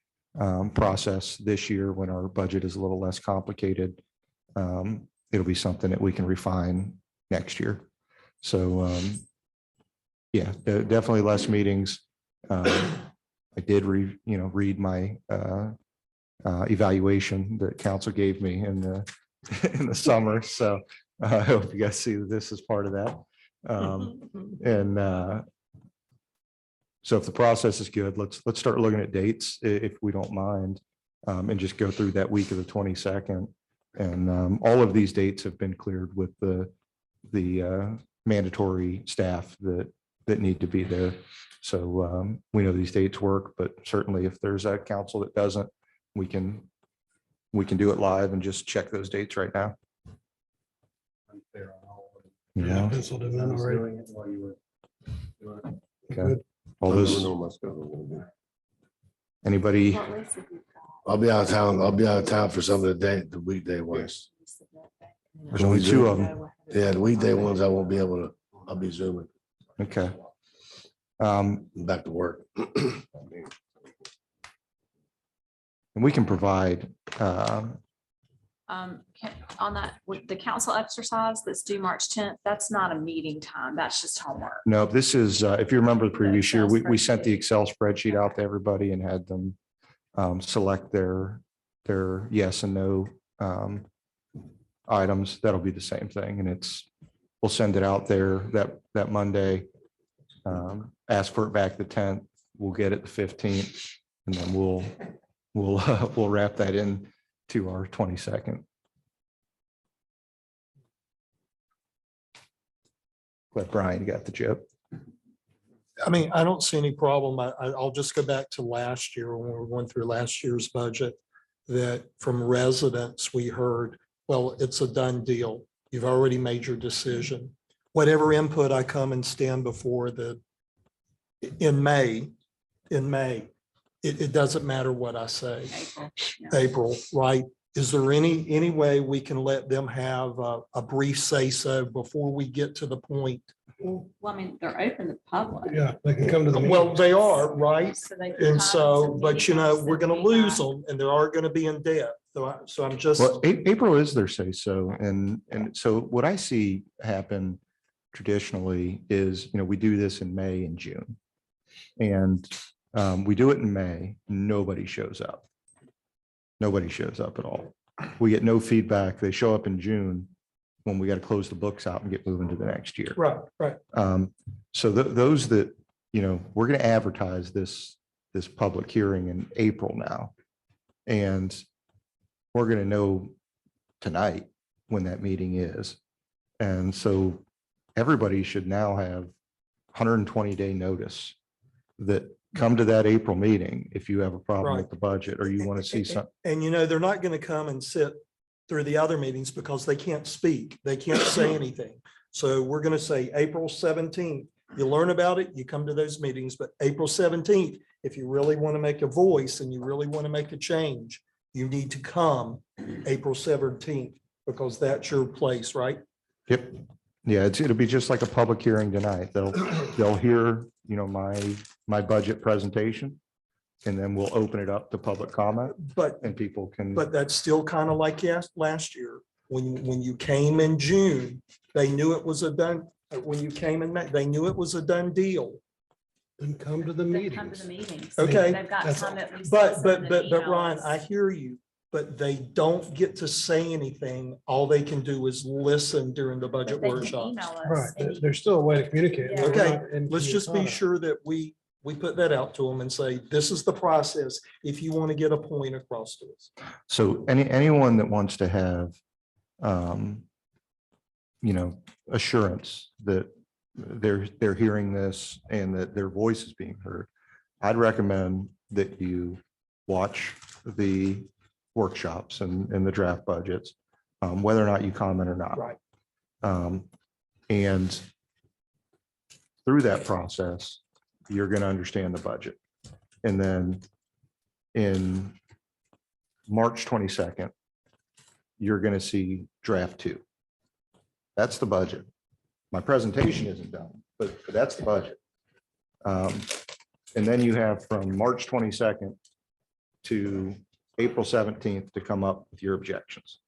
process this year when our budget is a little less complicated, it'll be something that we can refine next year. So yeah, definitely less meetings. I did read my evaluation that council gave me in the summer. So I hope you guys see that this is part of that. So if the process is good, let's start looking at dates if we don't mind, and just go through that week of the 22nd. And all of these dates have been cleared with the mandatory staff that need to be there. So we know these dates work, but certainly if there's a council that doesn't, we can do it live and just check those dates right now. Yeah. Penciled it in already. Okay. All those, anybody? I'll be out of town. I'll be out of town for some of the weekday ones. There's only two of them. Yeah, the weekday ones I won't be able to, I'll be zooming. Okay. Back to work. And we can provide, On that, with the council exercise that's due March 10th, that's not a meeting time. That's just homework. no, this is, if you remember the previous year, we sent the Excel spreadsheet out to everybody and had them select their yes and no items. That'll be the same thing. And we'll send it out there that Monday. Ask for it back the 10th. We'll get it the 15th. And then we'll wrap that in to our 22nd. But Brian, you got the joke. I mean, I don't see any problem. I'll just go back to last year when we were going through last year's budget, that from residents, we heard, well, it's a done deal. You've already made your decision. Whatever input I come and stand before in May, it doesn't matter what I say. April, right? Is there any way we can let them have a brief say-so before we get to the point? Well, I mean, they're open to the public. Yeah, they can come to the. Well, meetings. they are, right? So they can And come so, to but you know, meetings we're and gonna lose them and they are gonna be in debt. So I'm just, Well, April is their say-so. And so what I see happen traditionally is, we do this in May and June. And we do it in May, nobody shows up. Nobody shows up at all. We get no feedback. They show up in June when we got to close the books out and get moving to the next year. right. So those that, we're going to advertise this public hearing in April now. And we're going to know tonight when that meeting is. And so everybody should now have 120-day notice that come to that April meeting if you have a problem with the budget or you want to see something. And they're not gonna come and sit through the other meetings because they can't speak. They can't say anything. So we're gonna say April 17th. You learn about it, you come to those meetings, but April 17th, if you really want to make a voice and you really want to make a change, you need to come April 17th because that's your place, right? Yep. Yeah, it'll be just like a public hearing tonight. They'll hear, my budget presentation, and then we'll open it up to public comment and people can. But that's still kind of like last year, when you came in June, they knew it was a done, when you came in May, they knew it was a done deal. Then come to the They come to the meetings. meetings. Okay. They've got That's time to at least But listen to Ryan, emails. I hear you, but they don't get to say anything. All they can do is listen during the budget But they can workshops. email us Right, any- there's still a way to communicate. Yeah. We're Okay, not in let's just be Kiusana. sure that we put that out to them and say, this is the process if you want to get a point across to us. So anyone that wants to have, assurance that they're hearing this and that their voice is being heard, I'd recommend that you watch the workshops and the draft budgets, whether or not you comment or not. Right. And through that process, you're going to understand the budget. And then in March 22nd, you're going to see draft 2. That's the budget. My presentation isn't done, but that's the budget. And then you have from March 22nd to April 17th to come up with your objections.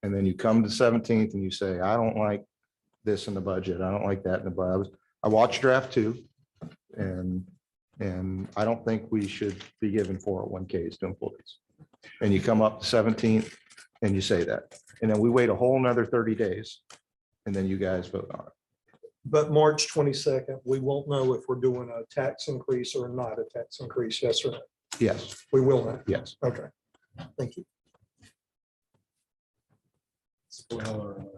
And then you come to 17th and you say, I don't like this in the budget. I don't like that in the budget. I watched draft 2 and I don't think we should be giving 401ks to employees. And you come up to 17th and you say that. And then we wait a whole nother 30 days and then you guys vote on it. But March 22nd, we won't know if we're doing a tax increase or not a tax increase, yes or no? Yes. We will know. Yes. Okay, thank you.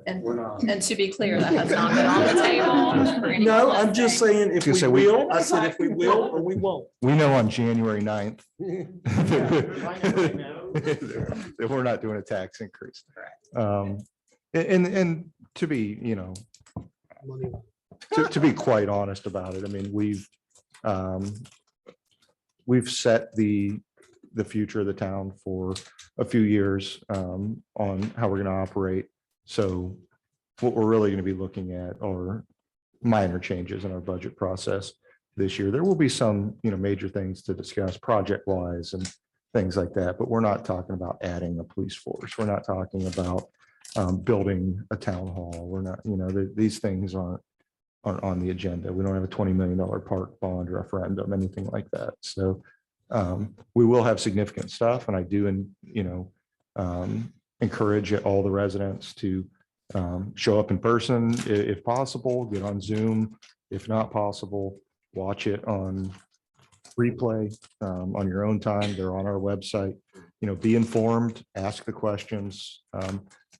And to be clear, that has not been on the table. for anyone No, I'm just listening. saying if Just say we we- will, I said if we will or we won't. We know on January 9th. That we're not doing a tax increase. And to be, to be quite honest about it, I mean, we've set the future of the town for a few years on how we're going to operate. So what we're really going to be looking at are minor changes in our budget process this year. There will be some, major things to discuss project wise and things like that, but we're not talking about adding a police force. We're not talking about building a town hall. We're not, these things aren't on the agenda. We don't have a $20 million park bond referendum, anything like that. So we will have significant stuff, and I do, encourage all the residents to show up in person if possible, get on Zoom, if not possible, watch it on replay on your own time. They're on our website. Be informed, ask the questions.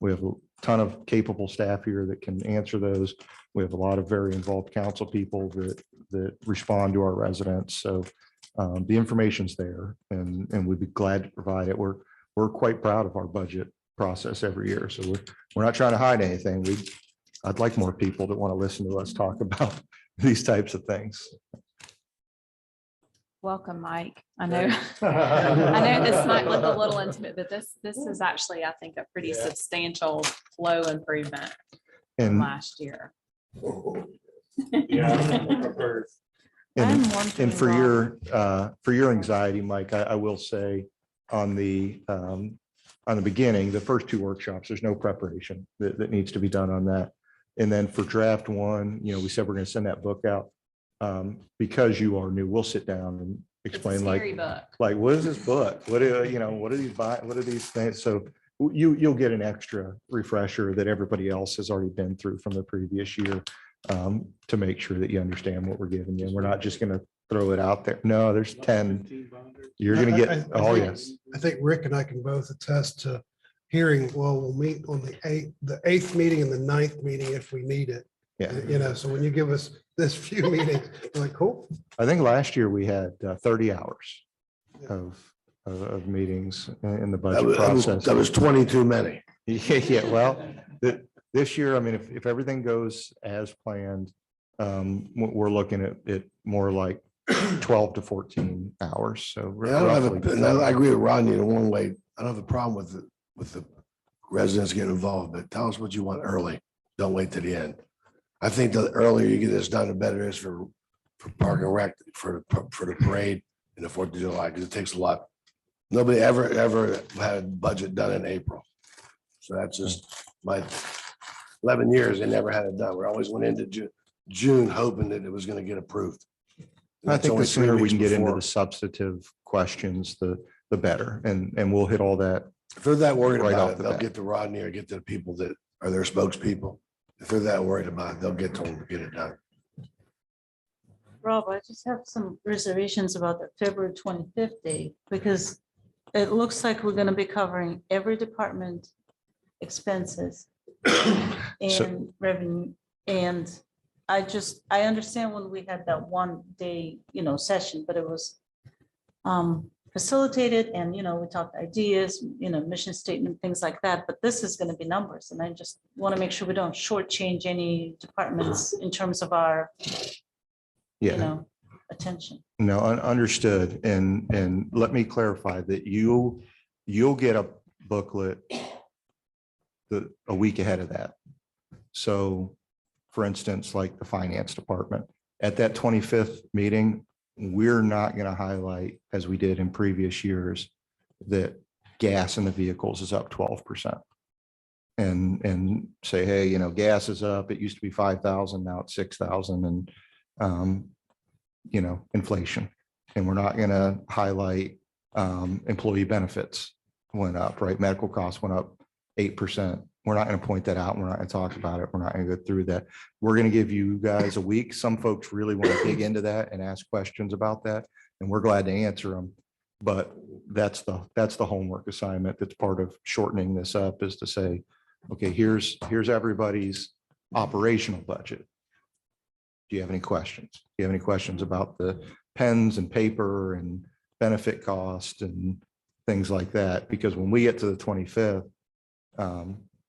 We have a ton of capable staff here that can answer those. We have a lot of very involved council people that respond to our residents. So the information's there, and we'd be glad to provide it. We're quite proud of our budget process every year. So we're not trying to hide anything. I'd like more people that want to listen to us talk about these types of things. Welcome, Mike. I know, I know this might look a little intimate, but this is actually, I think, a pretty substantial flow improvement from And last year. And for your anxiety, Mike, I will say on the beginning, the first two workshops, there's no preparation that needs to be done on that. And then for draft one, we said we're going to send that book out. Because you are new, we'll sit down and explain like, what is this book? What are these things? So you'll get an extra refresher that everybody else has already been through from the previous year to make sure that you understand what we're giving you. And we're not just going to throw it out there. No, there's 10. You're going to get, oh, yes. I think Rick and I can both attest to hearing, well, we'll meet on the eighth meeting and the ninth meeting if we need it. Yeah. So when you give us this few meetings, we're like, cool. I think last year we had 30 hours of meetings in the budget process. That was 20 too many. Yeah, well, this year, I mean, if everything goes as planned, we're looking at it more like 12 to 14 hours. So Yeah, I agree with Rodney in one way. I don't have a problem with the residents getting involved, but tell us what you want early. Don't wait to the end. I think the earlier you get this done, the better it is for Park and Rec, for the parade and the 4th of July, because it takes a lot. Nobody ever had a budget done in April. So that's just my 11 years, they never had it done. We always went into June hoping that it was going to get approved. And I that's think only the 3 sooner we weeks can get into before. the substantive questions, the better. And we'll hit all that. If they're that worried right about off it, the they'll bat. get to Rodney or get to the people that are their spokespeople. If they're that worried about it, they'll get to them to get it done. Rob, I just have some reservations about the February 25th date, because it looks like we're going to be covering every department expenses and revenue. And I understand when we had that 1 day, session, but it was facilitated and, we talked ideas, mission statement, things like that, but this is going to be numbers. And I just want to make sure we don't shortchange any departments in terms of our, attention. No, understood. And let me clarify that you'll get a booklet a week ahead of that. So for instance, like the finance department, at that 25th meeting, we're not going to highlight, as we did in previous years, that gas in the vehicles is up 12%. And say, hey, gas is up. It used to be 5,000, now it's 6,000, and inflation. And we're not going to highlight employee benefits went up, right? Medical costs went up 8%. We're not going to point that out. We're not going to talk about it. We're not going to go through that. We're going to give you guys a week. Some folks really want to dig into that and ask questions about that, and we're glad to answer them. But that's the homework assignment that's part of shortening this up, is to say, okay, here's everybody's operational budget. Do you have any questions? Do you have any questions about the pens and paper and benefit cost and things like that? Because when we get to the 25th,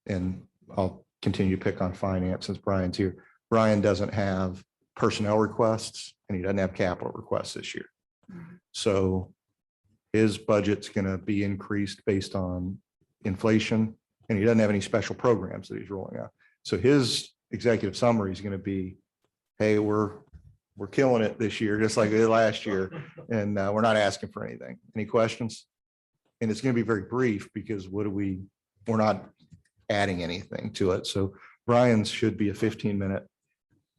and I'll continue to pick on finance since Brian's here, Brian doesn't have personnel requests and he doesn't have capital requests this year. So his budget's going to be increased based on inflation, and he doesn't have any special programs that he's rolling out. So his executive summary is going to be, hey, we're killing it this year, just like we did last year. And we're not asking for anything. Any questions? And it's going to be very brief because we're not adding anything to it. So Brian's should be a 15-minute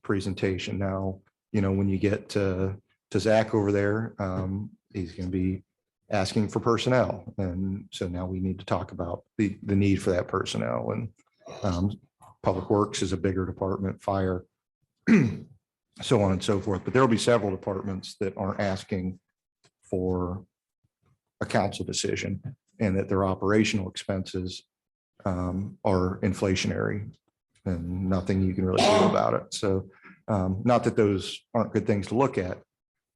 presentation. Now, when you get to Zach over there, he's going to be asking for personnel. And so now we need to talk about the need for that personnel, and Public Works is a bigger department, fire, so on and so forth. But there'll be several departments that aren't asking for a council decision, and that their operational expenses are inflationary and nothing you can really do about it. So not that those aren't good things to look at,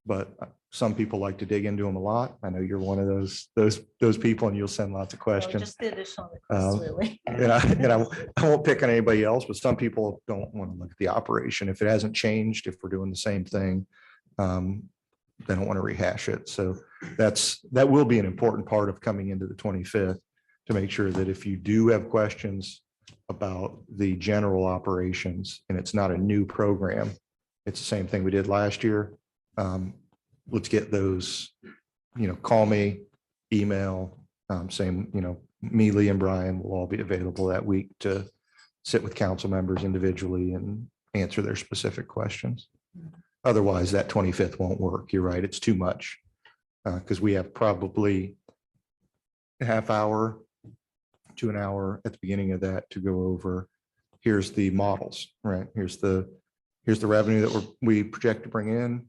but some people like to dig into them a lot. I know you're one of those people, and you'll send lots of questions. Just the additional requests, really. And I won't pick on anybody else, but some people don't want to look at the operation. If it hasn't changed, if we're doing the same thing, they don't want to rehash it. So that will be an important part of coming into the 25th, to make sure that if you do have questions about the general operations and it's not a new program, it's the same thing we did last year. Let's get those, call me, email, same, me, Lee, and Brian will all be available that week to sit with council members individually and answer their specific questions. Otherwise, that 25th won't work. You're right. It's too much, because we have probably a half hour to an hour at the beginning of that to go over, here's the models, right? Here's the revenue that we project to bring in.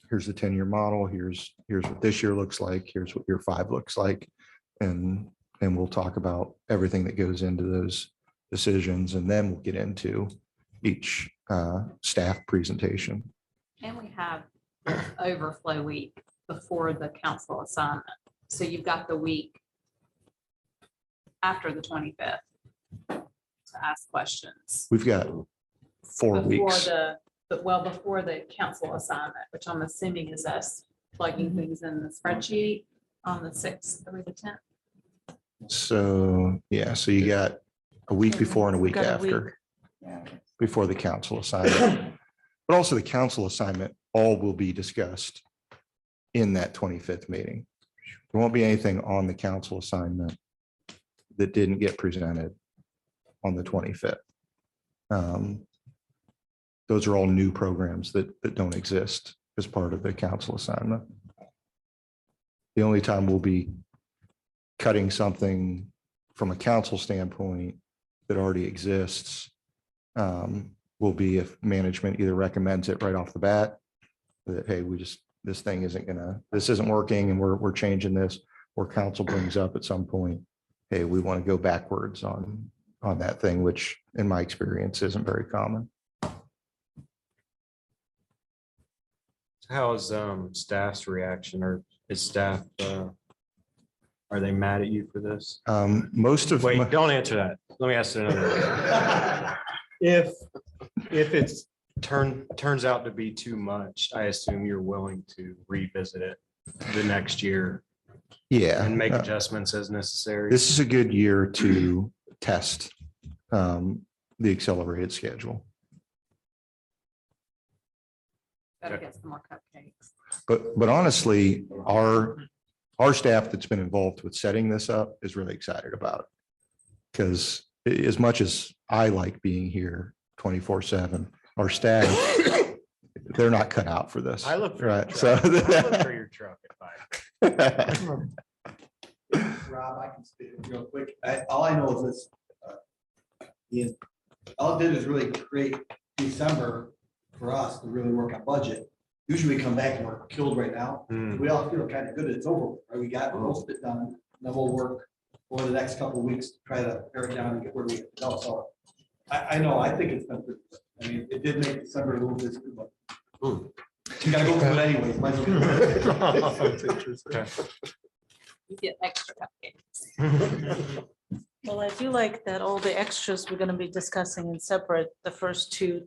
Here's the 10-year model. Here's what this year looks like. Here's what year 5 looks like. And we'll talk about everything that goes into those decisions. And then we'll get into each staff presentation. And we have overflow week before the council assignment. So you've got the week after the 25th to ask questions. We've got 4 Before weeks. before the council assignment, which I'm assuming is us plugging things in the spreadsheet on the 6th through the 10th. So, yeah, so you got a week before and a week Got a after, week. before the council assignment. But also the council assignment, all will be discussed in that 25th meeting. There won't be anything on the council assignment that didn't get presented on the 25th. Those are all new programs that don't exist as part of the council assignment. The only time we'll be cutting something from a council standpoint that already exists will be if management either recommends it right off the bat, that, hey, this thing this isn't working and we're changing this, or council brings up at some point, hey, we want to go backwards on that thing, which in my experience isn't very common. How is staff's reaction, or is staff, are they mad at you for this? Wait, don't answer that. Let me ask it another way. If it's turns out to be too much, I assume you're willing to revisit it the next year. Yeah. And make adjustments as necessary. This is a good year to test the accelerated schedule. Better get some more cupcakes. But honestly, our staff that's been involved with setting this up is really excited about it. Because as much as I like being here 24/7, our staff, they're not cut out for this. I look for right. your So truck. I look for your truck at 5. Rob, I can speak real quick. All I know is this. All it did is really create December for us to really work on budget. Usually we come back and we're killed right now. We all feel kind of good. It's over. Right? We got most of it done. Then we'll over the next couple of weeks to try to pare it down and get where we go. So I know, I think it's been, I mean, it did make December a little busy, but you gotta go through it anyways. Might as well. You get extra cupcakes. Well, I do like that all the extras we're gonna be discussing in separate, the first two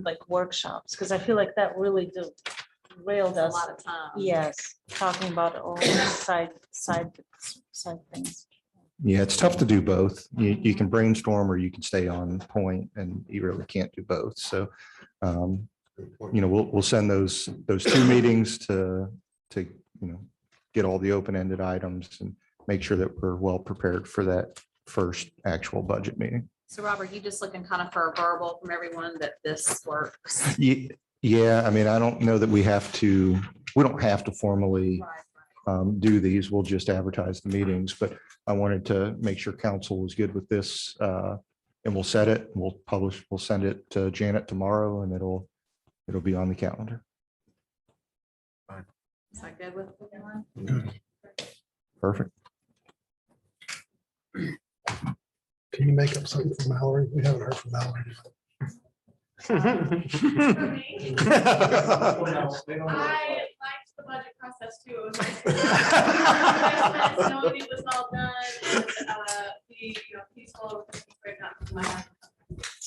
like workshops, because I feel like that really railed A us. lot of time. Yes, talking about all side things. Yeah, it's tough to do both. You can brainstorm or you can stay on point, and you really can't do both. So, we'll send those two meetings to, get all the open-ended items and make sure that we're well prepared for that first actual budget meeting. So Robert, you just looking kind of for a verbal from everyone that this works? Yeah, I mean, I don't know that we don't have to formally do these. We'll just advertise the meetings, but I wanted to make sure council was good with this. And we'll set it, we'll send it to Janet tomorrow, and it'll be on the calendar. Is that good with everyone? Perfect. Can you make up something for Mallory? We haven't heard from Mallory. I liked the budget process too. It was nice. Nobody was all done. And, peaceful.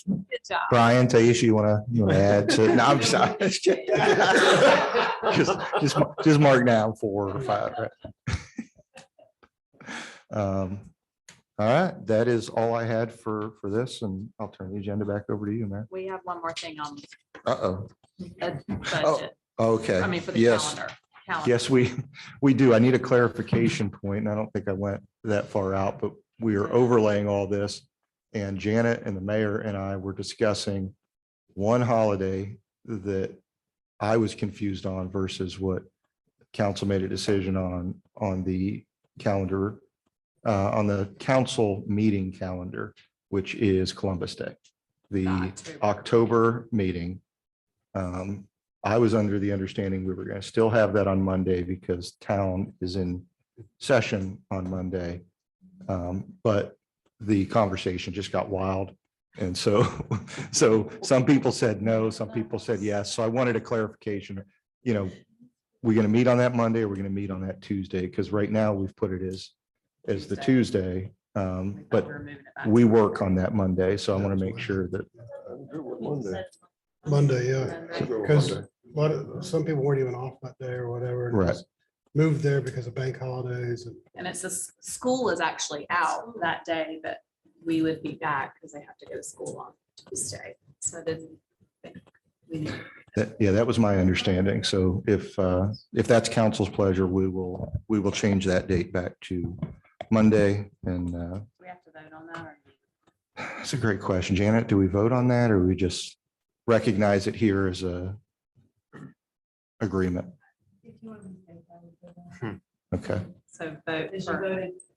Good job. Brian, Taisha, you want to add to? No, I'm sorry. Just mark down 4 or 5. Right? All right, that is all I had for this, and I'll turn the agenda back over to you, man. We have one more thing on Uh-oh. the budget. Okay. I mean, for the Yes. calendar. Yes, we do. I need a clarification point, and I don't think I went that far out, but we are overlaying all this. And Janet and the mayor and I were discussing one holiday that I was confused on versus what council made a decision on the calendar, on the council meeting calendar, which is Columbus Day, the October meeting. I was under the understanding we were going to still have that on Monday because town is in session on Monday. But the conversation just got wild. And so some people said no, some people said yes. So I wanted a clarification, we're going to meet on that Monday, or we're going to meet on that Tuesday? Because right now we've put it as the Tuesday. But we work on that Monday. So I want to make sure that. Monday, yeah. Because some people weren't even off that day or whatever. and it Right. was Moved there because of bank holidays. And it's school is actually out that day, but we would be back because they have to go to school on Tuesday. So I didn't think we need. Yeah, that was my understanding. So if that's council's pleasure, we will change that date back to Monday. And Do we have to vote on that? Or? that's a great question. Janet, do we vote on that, or we just recognize it here as a agreement? Okay, So vote.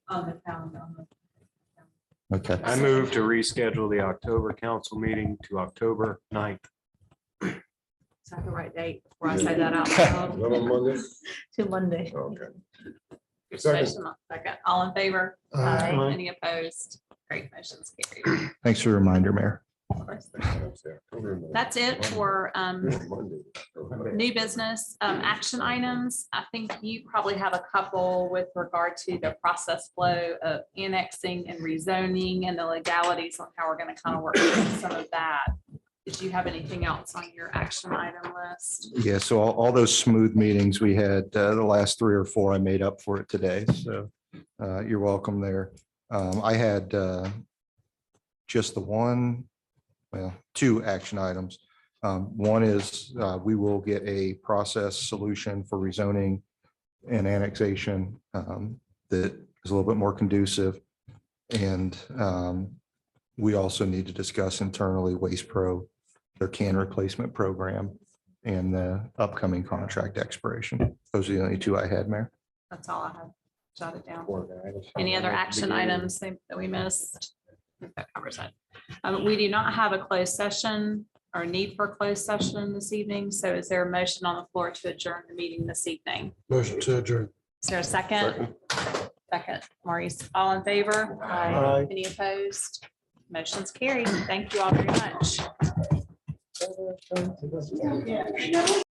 On the calendar. okay. I move to reschedule the October council meeting to October 9th. Is that the right date before I say that out loud? To Monday. Second. All in favor? Aye. Any opposed? Great, motion's carried. Thanks for the reminder, Mayor. Of course. That's it for new business action items. I think you probably have a couple with regard to the process flow of annexing and rezoning and the legalities on how we're going to kind of work through some of that. Did you have anything else on your action item list? Yeah, so all those smooth meetings we had, the last 3 or 4, I made up for it today. So you're welcome there. I had just the 2 action items. One is we will get a process solution for rezoning and annexation that is a little bit more conducive. And we also need to discuss internally Waste Pro, their can replacement program, and the upcoming contract expiration. Those are the only 2 I had, Mayor. That's all I have jotted down. Any other action items that we missed? I think that covers it. We do not have a closed session or need for a closed session this evening. So is there a motion on the floor to adjourn the meeting this evening? Motion to adjourn. Is there a second? Second, Maurice, all in favor? Aye. Any opposed? Motion's carried. Thank you all very much.